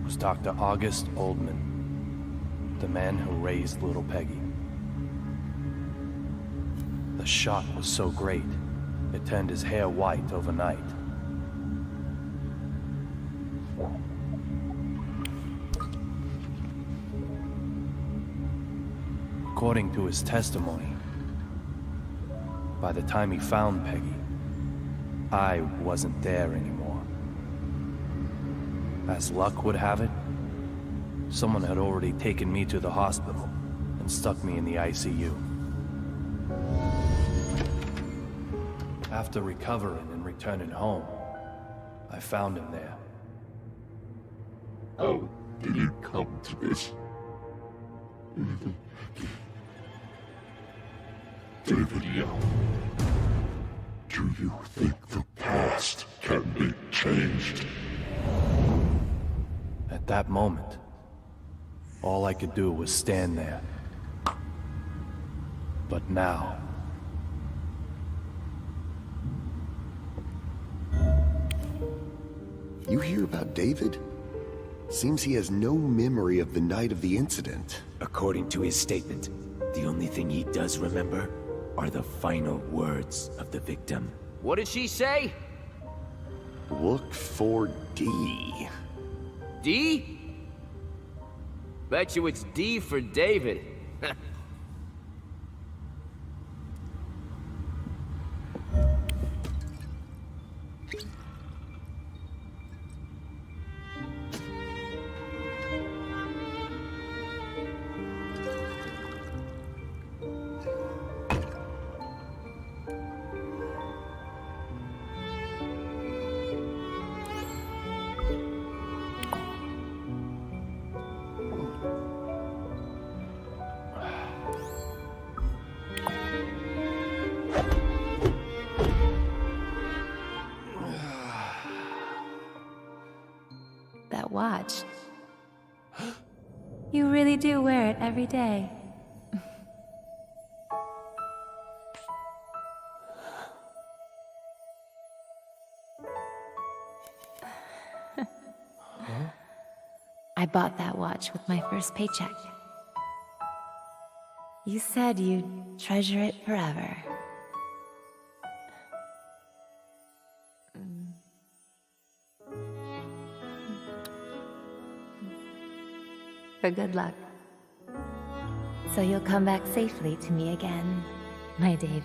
was Dr. August Oldman, the man who raised little Peggy. The shot was so great, it turned his hair white overnight. According to his testimony, by the time he found Peggy, I wasn't there anymore. As luck would have it, someone had already taken me to the hospital and stuck me in the ICU. After recovering and returning home, I found him there. How did it come to this? David Young, do you think the past can be changed? At that moment, all I could do was stand there. But now... You hear about David? Seems he has no memory of the night of the incident. According to his statement, the only thing he does remember are the final words of the victim. What did she say? Look for D. D? Bet you it's D for David. That watch. You really do wear it every day. I bought that watch with my first paycheck. You said you'd treasure it forever. For good luck. So you'll come back safely to me again, my David.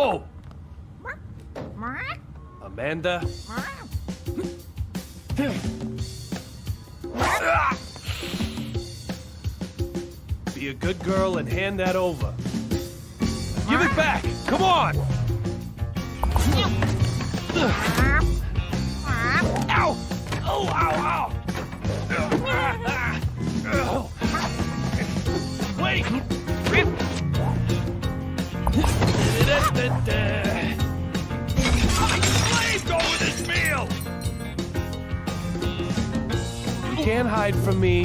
Oh! Amanda? Be a good girl and hand that over. Give it back! Come on! Ow! Oh, ow, ow! Wait! Slaved over this meal! You can't hide from me.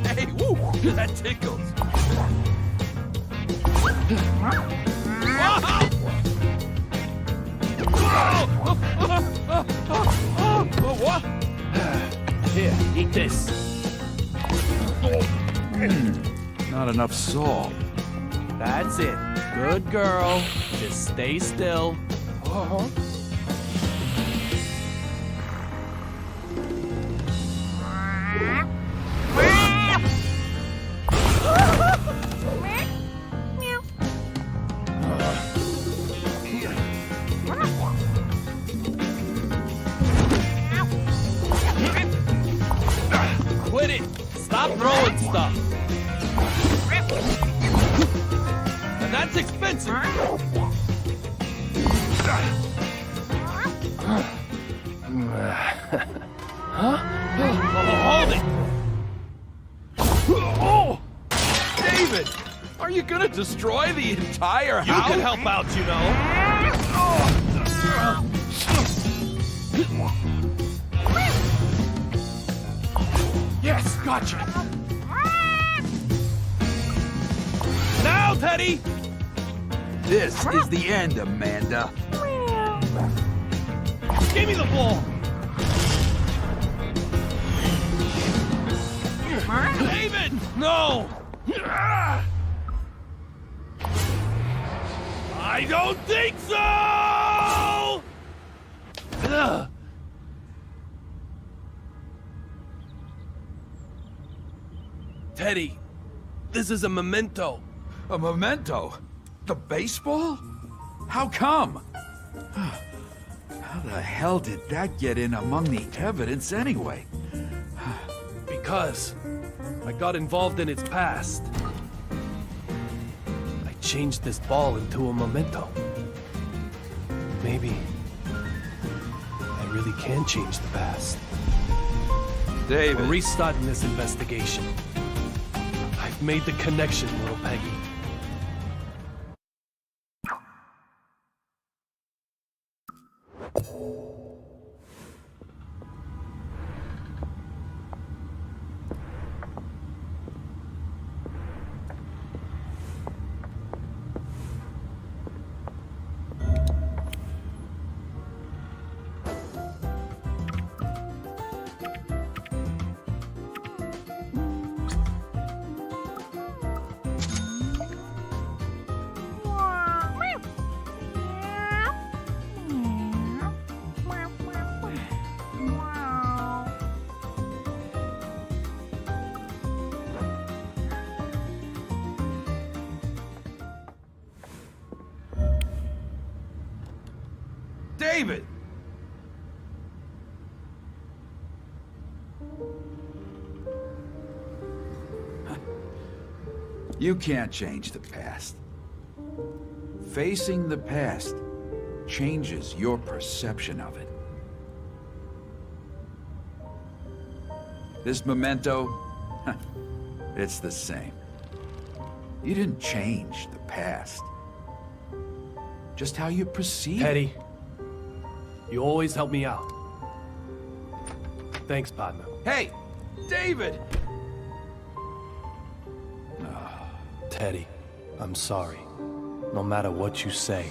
Hey, woo! That tickles. What? Here, eat this. Not enough salt. That's it. Good girl. Just stay still. Quit it! Stop throwing stuff! And that's expensive! Huh? Hold it! Oh! David! Are you gonna destroy the entire You house? can help out, you know! Yes, gotcha. Now, Teddy! This is the end, Amanda. Give me the ball! David! No! I don't think so! Teddy, this is a memento. A memento? The baseball? How come? How the hell did that get in among the evidence anyway? Because I got involved in its past. I changed this ball into a memento. Maybe I really can change the past. David. We're restarting this investigation. I've made the connection, little Peggy. David! You can't change the past. Facing the past changes your perception of it. This memento, it's the same. You didn't change the past. Just how you perceive it. Teddy, you always help me out. Thanks, partner. Hey, David! Teddy, I'm sorry. No matter what you say,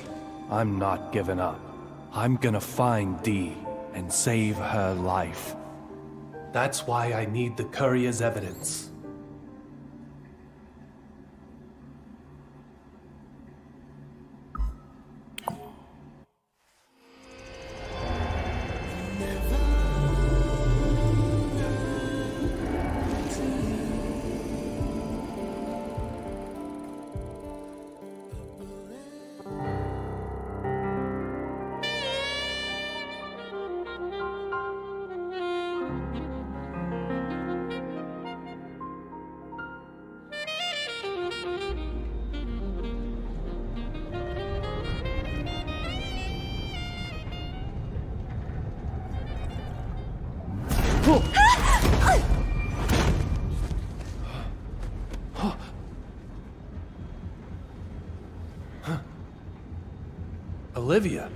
I'm not giving up. I'm gonna find Dee and save her life. That's why I need the courier's evidence. Olivia.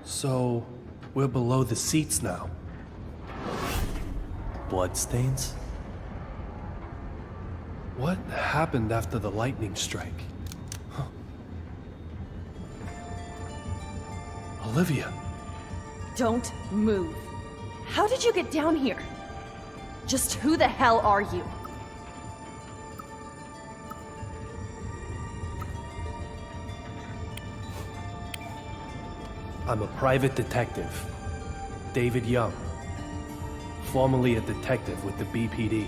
So, we're below the seats now. Bloodstains? What happened after the lightning strike? Huh. Olivia. Don't move. How did you get down here? Just who the hell are you? I'm a private detective, David Young, formerly a detective with the BPD.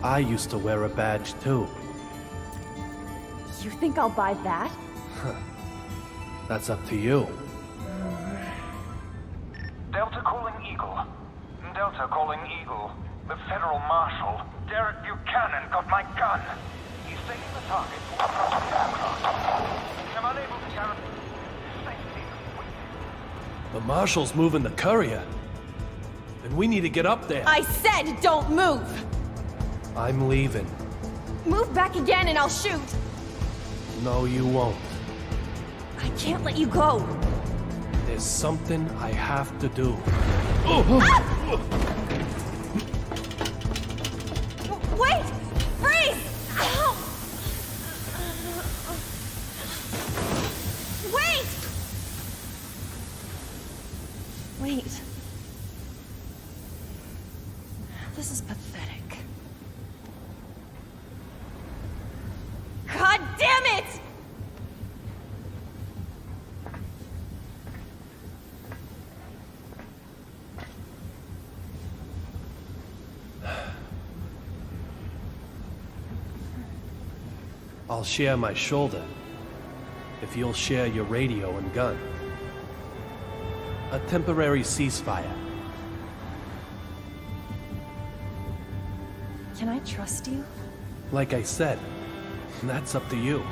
I used to wear a badge too. You think I'll buy that? That's up to you. Delta calling Eagle. Delta calling Eagle. The Federal Marshal, Derek Buchanan, got my gun. He's taking the target across the aircraft. I'm unable to guarantee safety. The Marshal's moving the courier. And we need to get up there. I said don't move! I'm leaving. Move back again and I'll shoot! No, you won't. I can't let you go! There's something I have to do. Wait! Freeze! Ow! Wait! Wait. This is pathetic. God damn it! I'll share my shoulder if you'll share your radio and gun. A temporary ceasefire. Can I trust you? Like I said, that's up to you.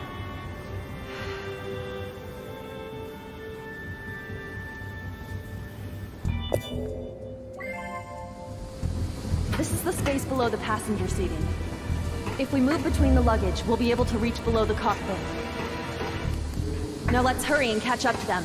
This is the space below the passenger seating. If we move between the luggage, we'll be able to reach below the cockpit. Now let's hurry and catch up to them.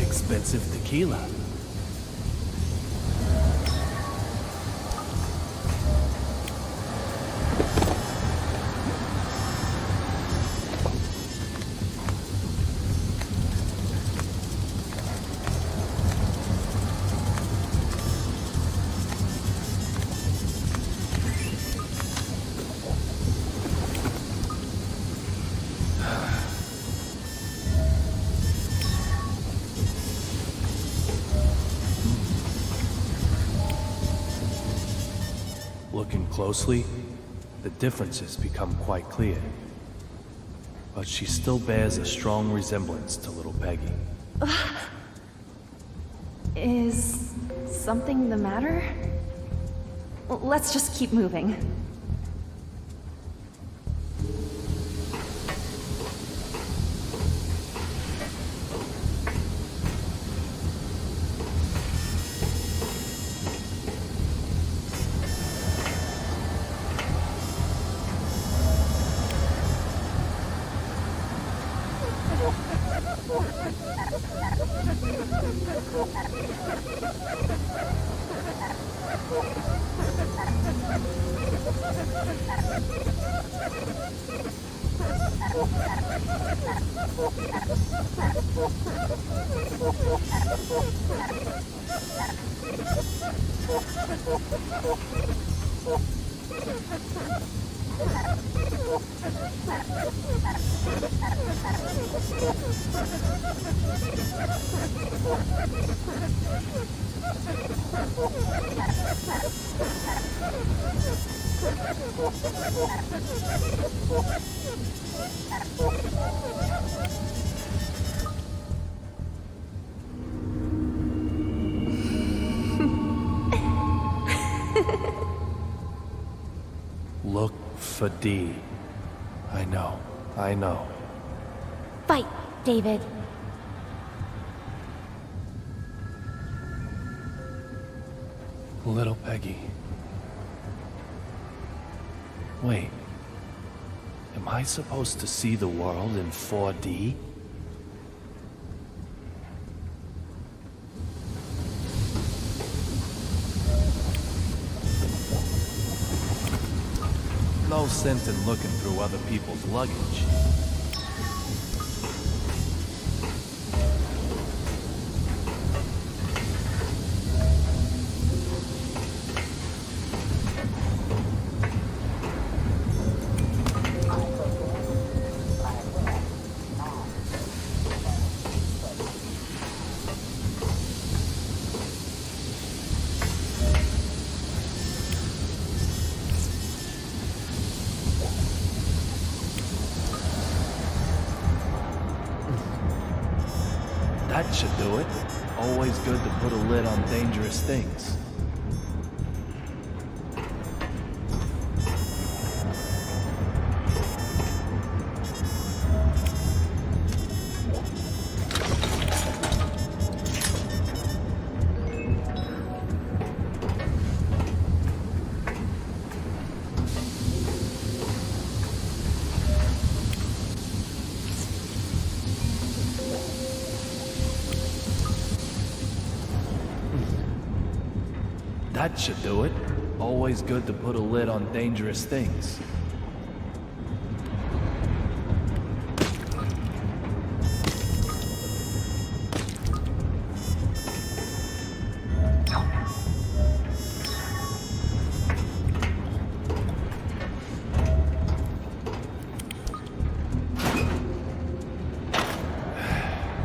Expensive tequila. Looking closely, the differences become quite clear. But she still bears a strong resemblance to little Peggy. Is something the matter? Let's just keep moving. Look for D. I know. I know. Fight, David. Little Peggy. Wait. Am I supposed to see the world in 4D? No sense in looking through other people's luggage. That should do it. Always good to put a lid on dangerous things. That should do it. Always good to put a lid on dangerous things.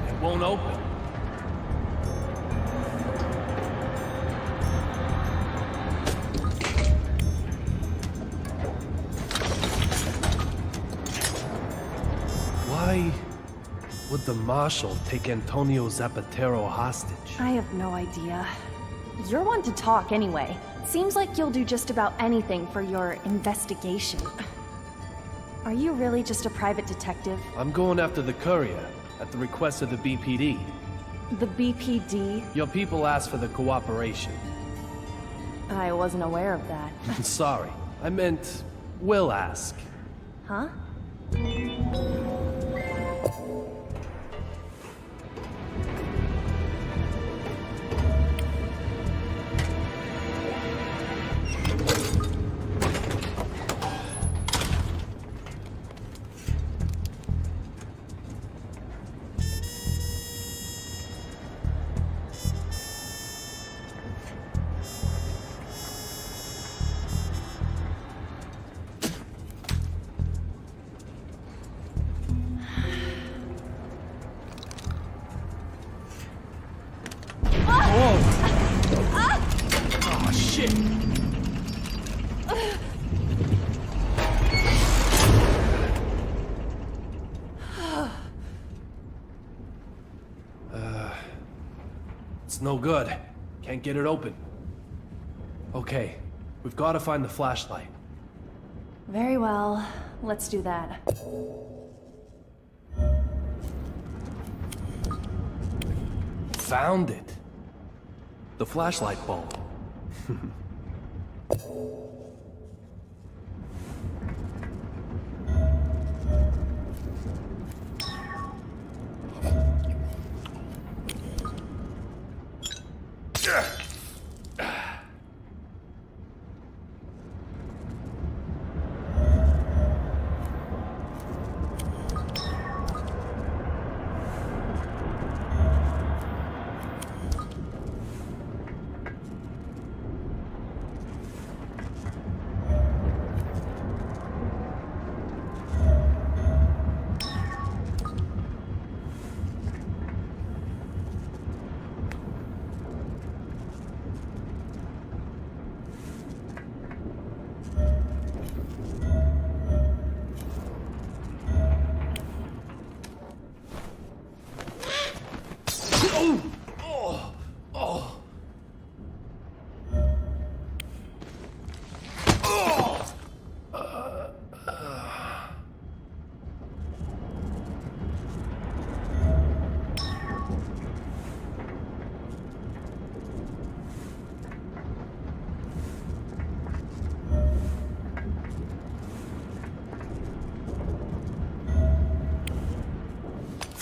It won't open. Why would the Marshal take Antonio Zapatero hostage? I have no idea. You're one to talk anyway. Seems like you'll do just about anything for your investigation. Are you really just a private detective? I'm going after the courier, at the request of the BPD. The BPD? Your people asked for the cooperation. I wasn't aware of that. Sorry, I meant will ask. Huh? Oh, shit! It's no good. Can't get it open. Okay, we've got to find the flashlight. Very well. Let's do that. Found it. The flashlight bulb.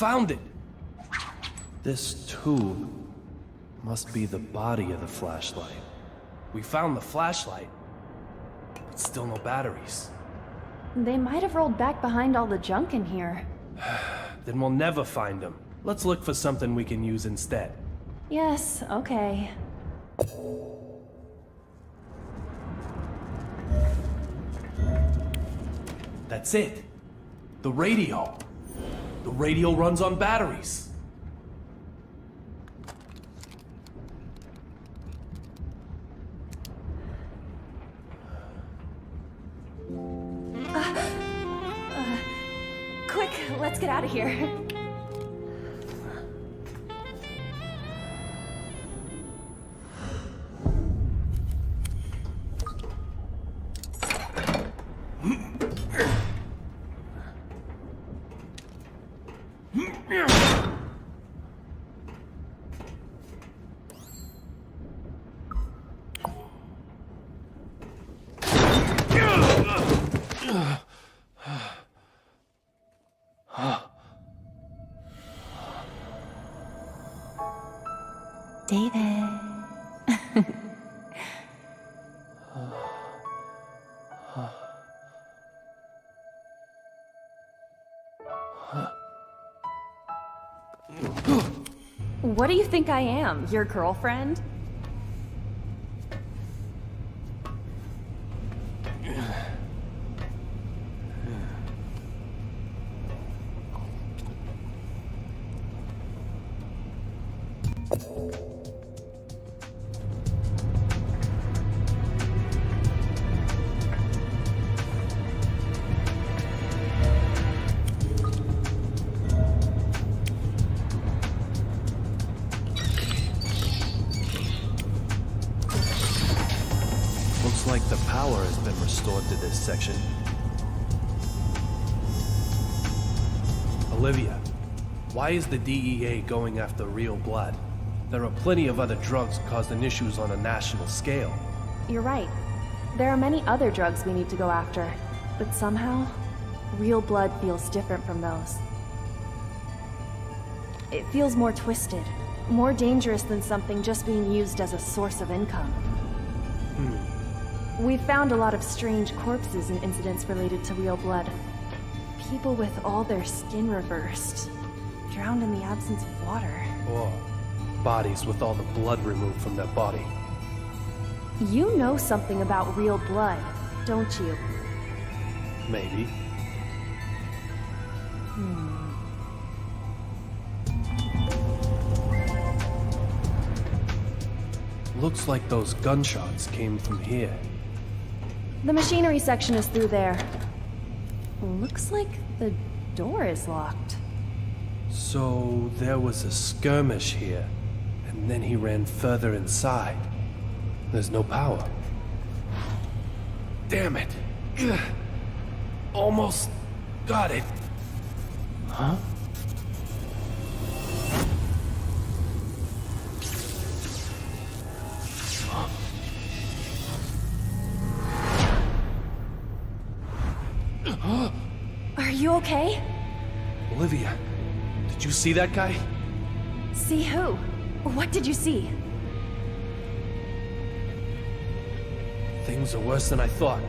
found it! This tube must be the body of the flashlight. We found the flashlight, but still no batteries. They might have rolled back behind all the junk in here. Then we'll never find them. Let's look for something we can use instead. Yes, okay. That's it. The radio. The radio runs on batteries. Quick, let's get out of here. David. What do you think I am? Your girlfriend? Looks like the power has been restored to this section. Olivia, why is the DEA going after real blood? There are plenty of other drugs causing issues on a national scale. You're right. There are many other drugs we need to go after, but somehow, real blood feels different from those. It feels more twisted, more dangerous than something just being used as a source of income. We've found a lot of strange corpses and incidents related to real blood. People with all their skin reversed, drowned in the absence of water. Or bodies with all the blood removed from their body. You know something about real blood, don't you? Maybe. Looks like those gunshots came from here. The machinery section is through there. Looks like the door is locked. So there was a skirmish here, and then he ran further inside. There's no power. Damn it! Almost got it. Huh? Are you okay? Olivia, did you see that guy? See who? What did you see? Things are worse than I thought.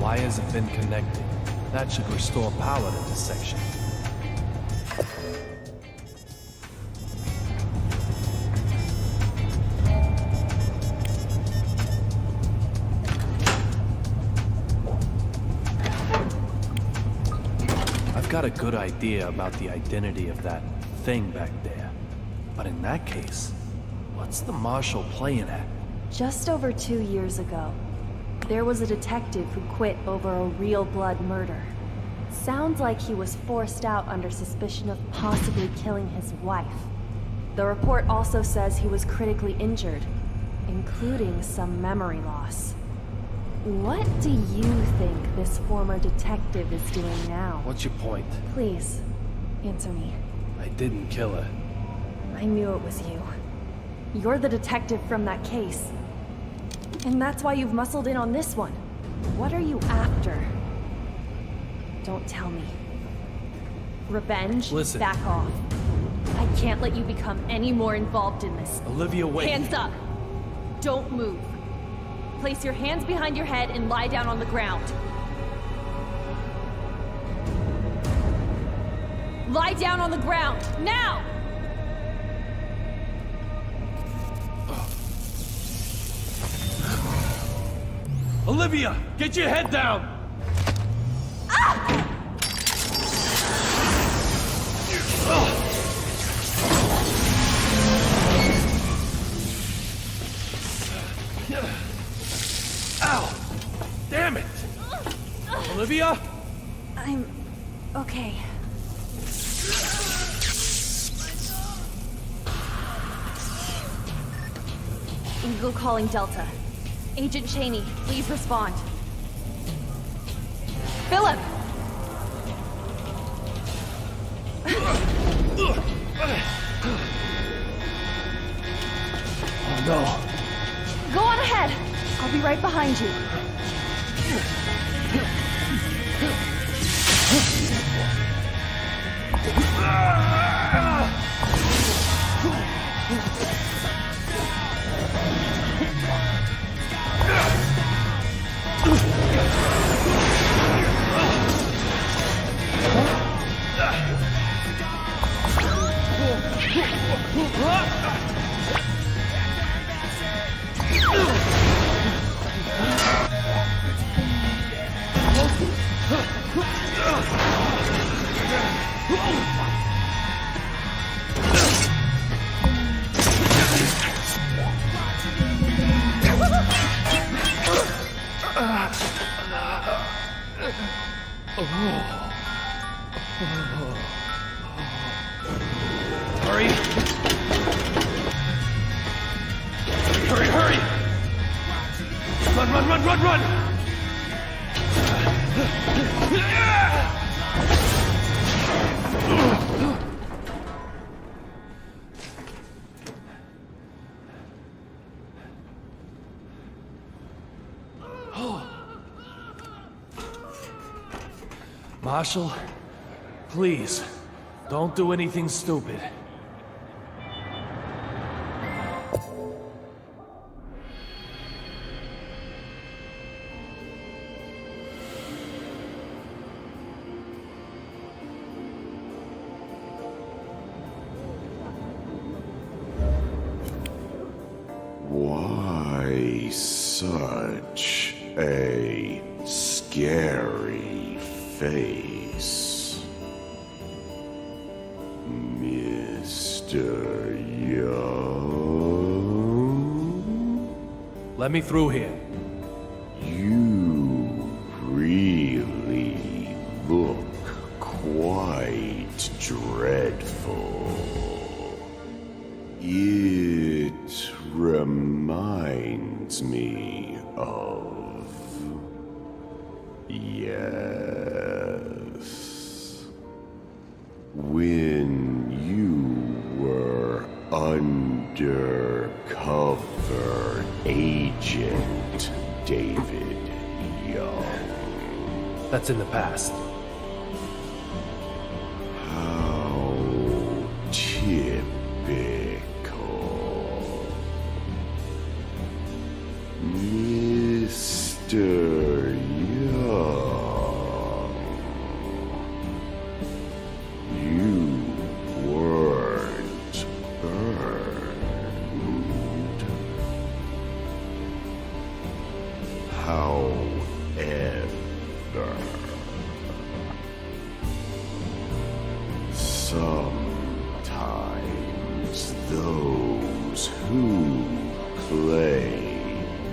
wires have been connected. That should restore power to this section. I've got a good idea about the identity of that thing back there. But in that case, what's the Marshal playing at? Just over 2 years ago, there was a detective who quit over a real blood murder. Sounds like he was forced out under suspicion of possibly killing his wife. The report also says he was critically injured, including some memory loss. What do you think this former detective is doing now? What's your point? Please, answer me. I didn't kill her. I knew it was you. You're the detective from that case. And that's why you've muscled in on this one. What are you after? Don't tell me. Revenge? Listen. Back off. I can't let you become any more involved in this. Olivia, wait. Hands up! Don't move. Place your hands behind your head and lie down on the ground. Lie down on the ground, now! Olivia, get your head down! Ow! Damn it! Olivia? I'm okay. Eagle calling Delta. Agent Cheney, please respond. Philip! Oh no. Go on ahead. I'll be right behind you. Hurry! Hurry, hurry! Run, run, run, run, run! Marshal, please, don't do anything stupid. Why such a scary face, Mr. Young? Let me through here. You really look quite dreadful. It reminds me of... Yes. When you were undercover agent David Young. That's in the past. How typical. Mr. Young.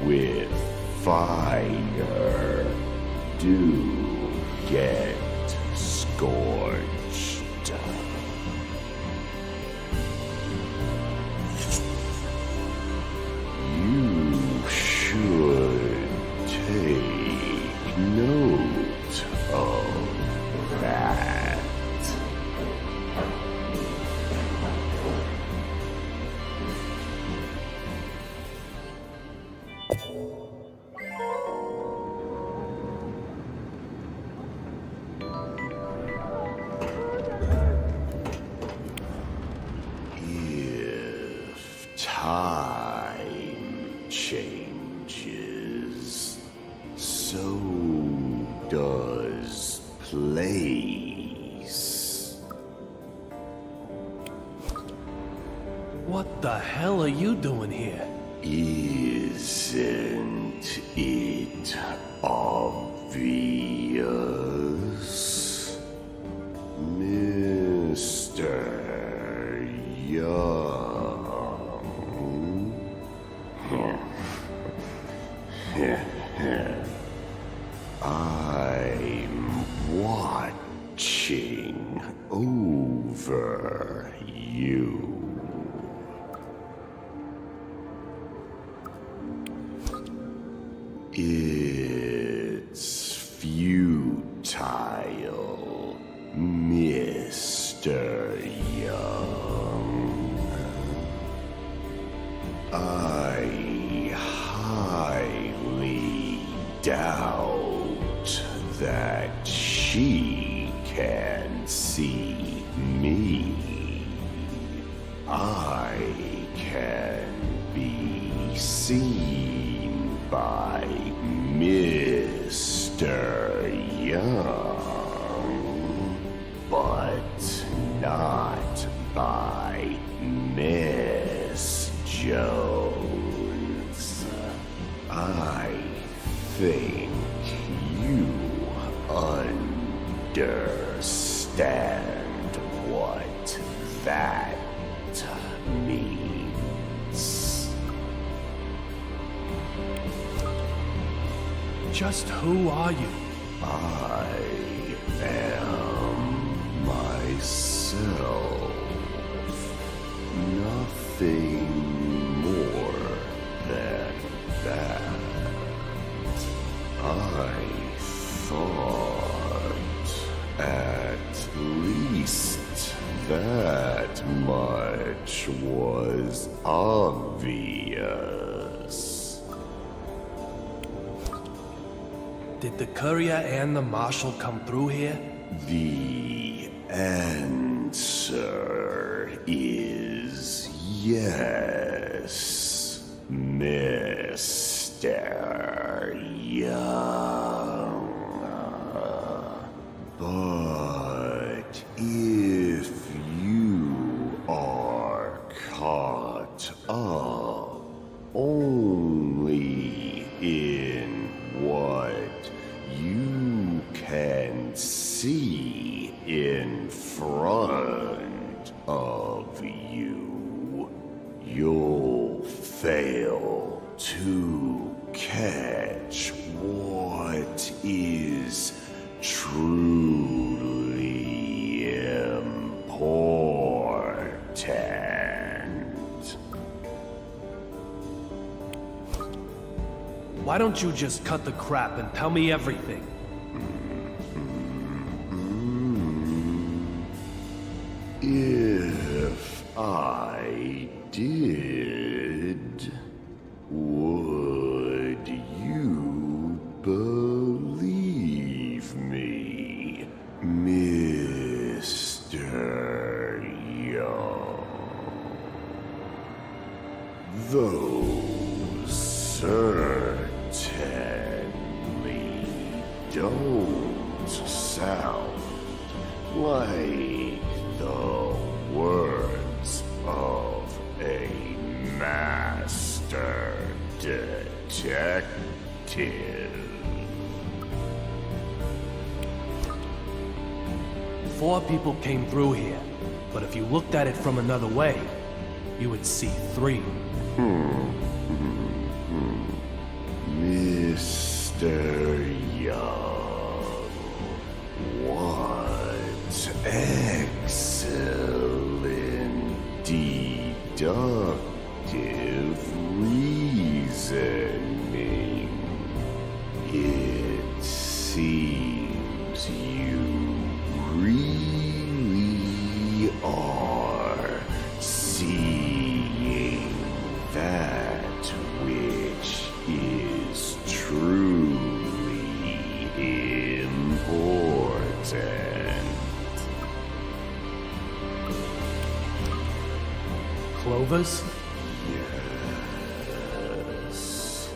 with fire do get scorched. You should take note of that. If time changes, so does place. What the hell are you doing here? Isn't it obvious, Mr. Young? I'm watching over you. It's futile, Mr. Young. I highly doubt that she can see me. I can be seen by Mr. Young, but not by Miss Jones. I think you understand what that means. Just who are you? I am myself. Nothing more than that. I thought at least that much was obvious. Did the courier and the marshal come through here? The answer is yes, Mr. Young. But if you are caught up only in what you can see in front of you, you'll fail to catch what is truly important. Why don't you just cut the crap and tell me everything? If I did, would you believe me, Mr. Young? Those certainly don't sound like the words of a master detective. 4 people came through here, but if you looked at it from another way, you would see 3. clovers? Yes.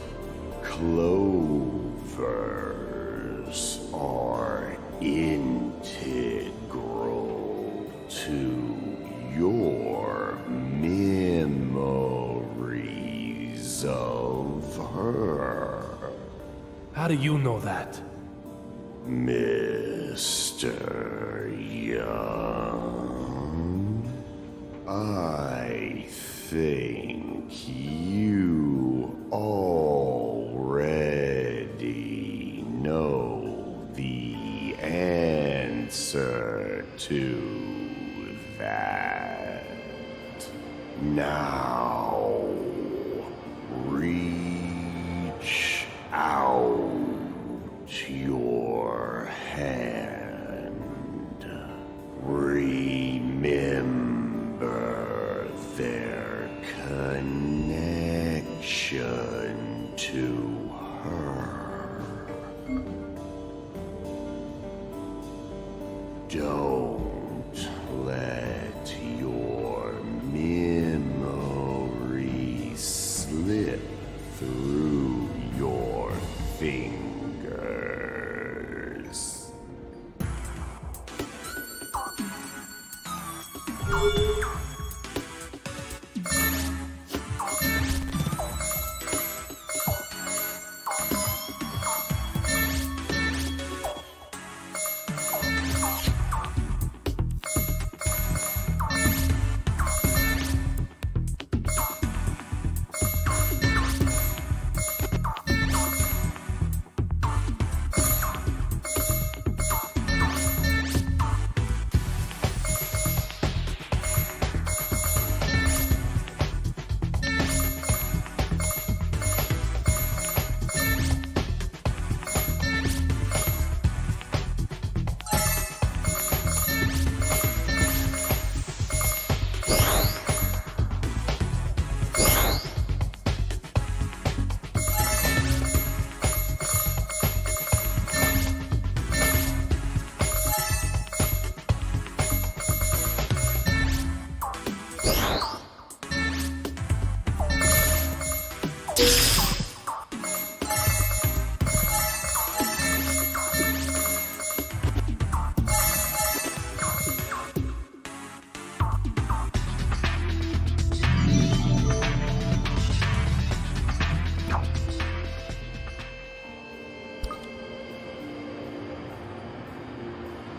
Clovers are integral to your memories of her. How do you know that? Mr. Young, I think you already know the answer to that. Now, reach out your hand. Remember their connection to her. Don't let your memory slip through your fingers.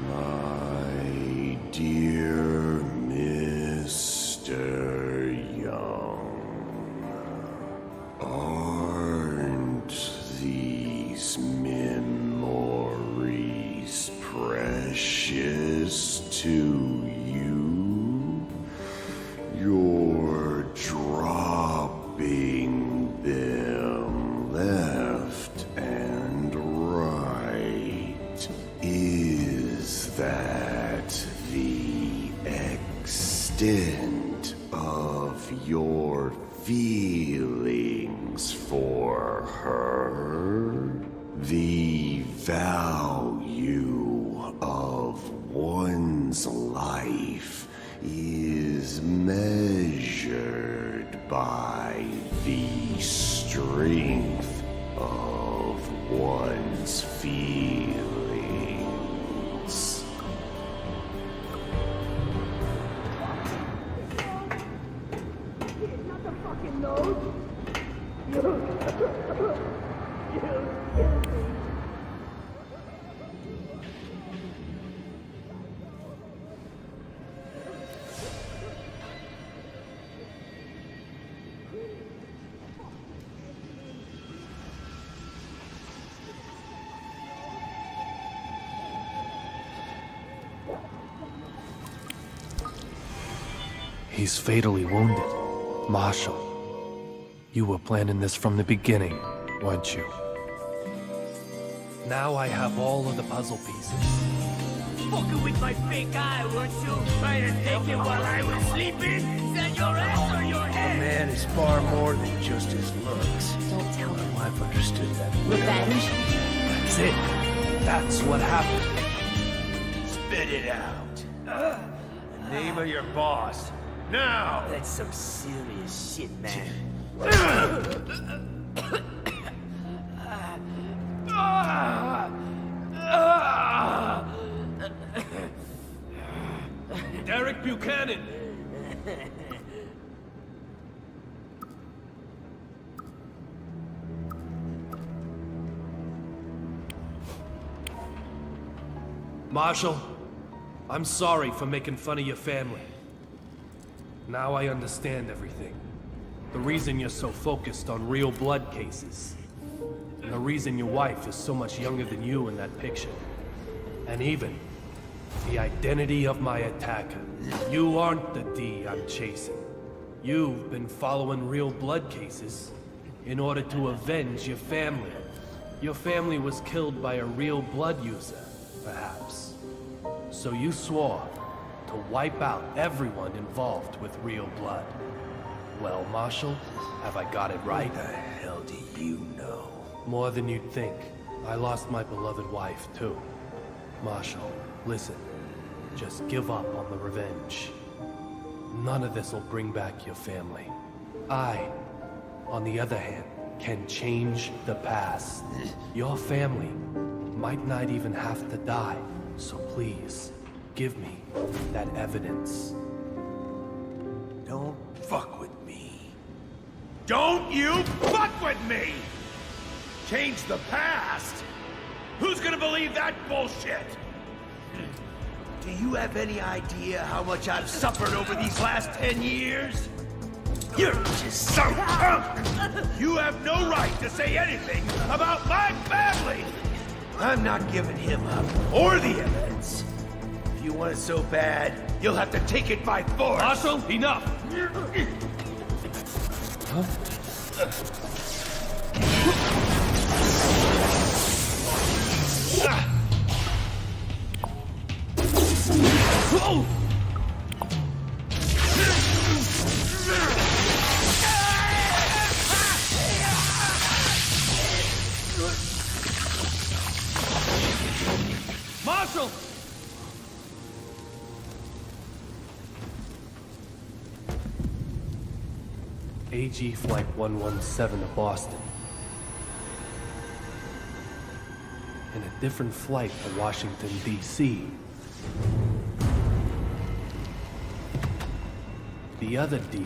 My dear Mr. Young, aren't these memories precious to you? You're dropping them left and right. Is that the extent of your feelings for her? The value of one's life is measured by the strength of one's feelings. He's fatally wounded. Marshall, you were planning this from the beginning, weren't you? Now I have all of the puzzle pieces. Fucking with my fake eye, weren't you? Trying to take it while I was sleeping? Is that your ass or your head? A man is far more than just his looks. Don't tell him. My wife understood that. Revenge? That's it. That's what happened. Spit it out. The name of your boss. Now! That's some serious shit, man. Derek Buchanan! Marshall, I'm sorry for making fun of your family. Now I understand everything. The reason you're so focused on real blood cases. And the reason your wife is so much younger than you in that picture. And even the identity of my attacker. You aren't the D I'm chasing. You've been following real blood cases in order to avenge your family. Your family was killed by a real blood user, perhaps. So you swore to wipe out everyone involved with real blood. Well, Marshall, have I got it right? What the hell do you know? More than you'd think. I lost my beloved wife, too. Marshall, listen. Just give up on the revenge. None of this will bring back your family. I, on the other hand, can change the past. Your family might not even have to die. So please, give me that evidence. Don't fuck with me. Don't you fuck with me! Change the past? Who's gonna believe that bullshit? Do you have any idea how much I've suffered over these last 10 years? You're just so drunk! You have no right to say anything about my family! I'm not giving him up, or the evidence. If you want it so bad, you'll have to take it by force! Marshall, enough! Huh? Whoa! Marshall! AG Flight 117 to Boston. And a different flight to Washington, D.C. The other D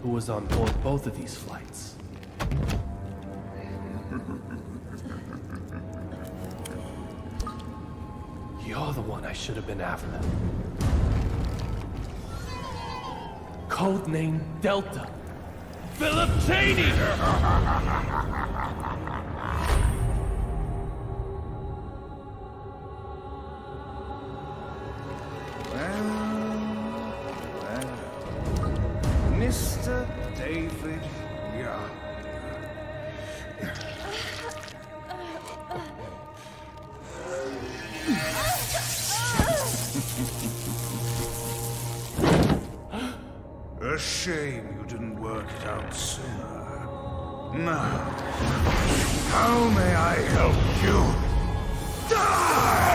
who was on board both of these flights. You're the one I should have been after. Codename Delta. Philip Cheney! Mr. David Young. A shame you didn't work it out sooner. Now, how may I help you? Die!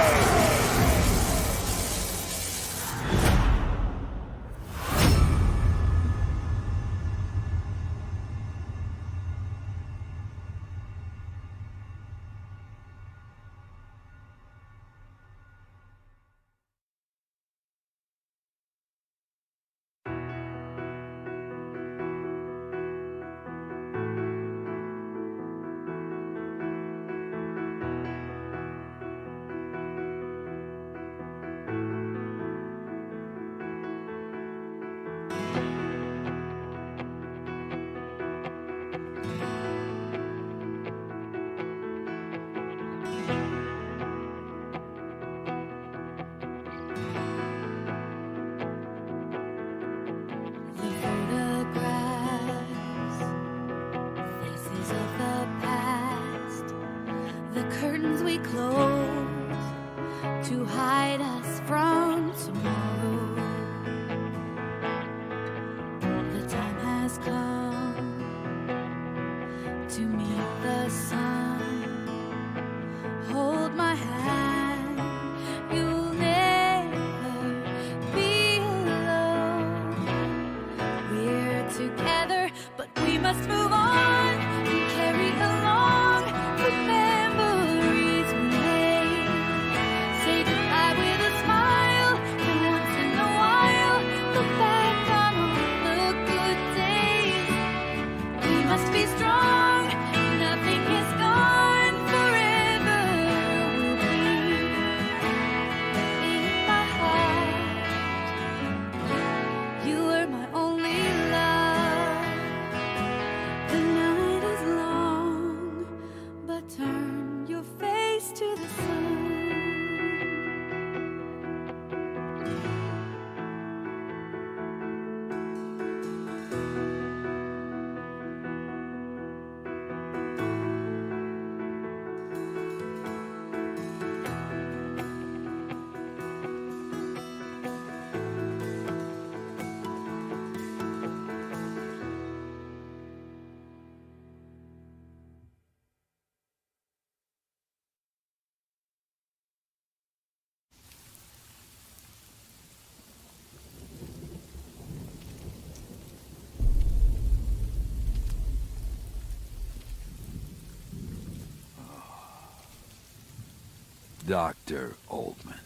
Dr. Oldman.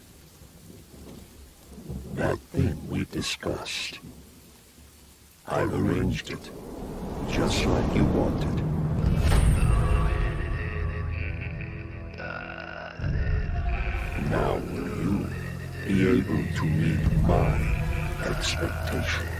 That thing we discussed. I've arranged it, just like you wanted. Now will you be able to meet my expectations?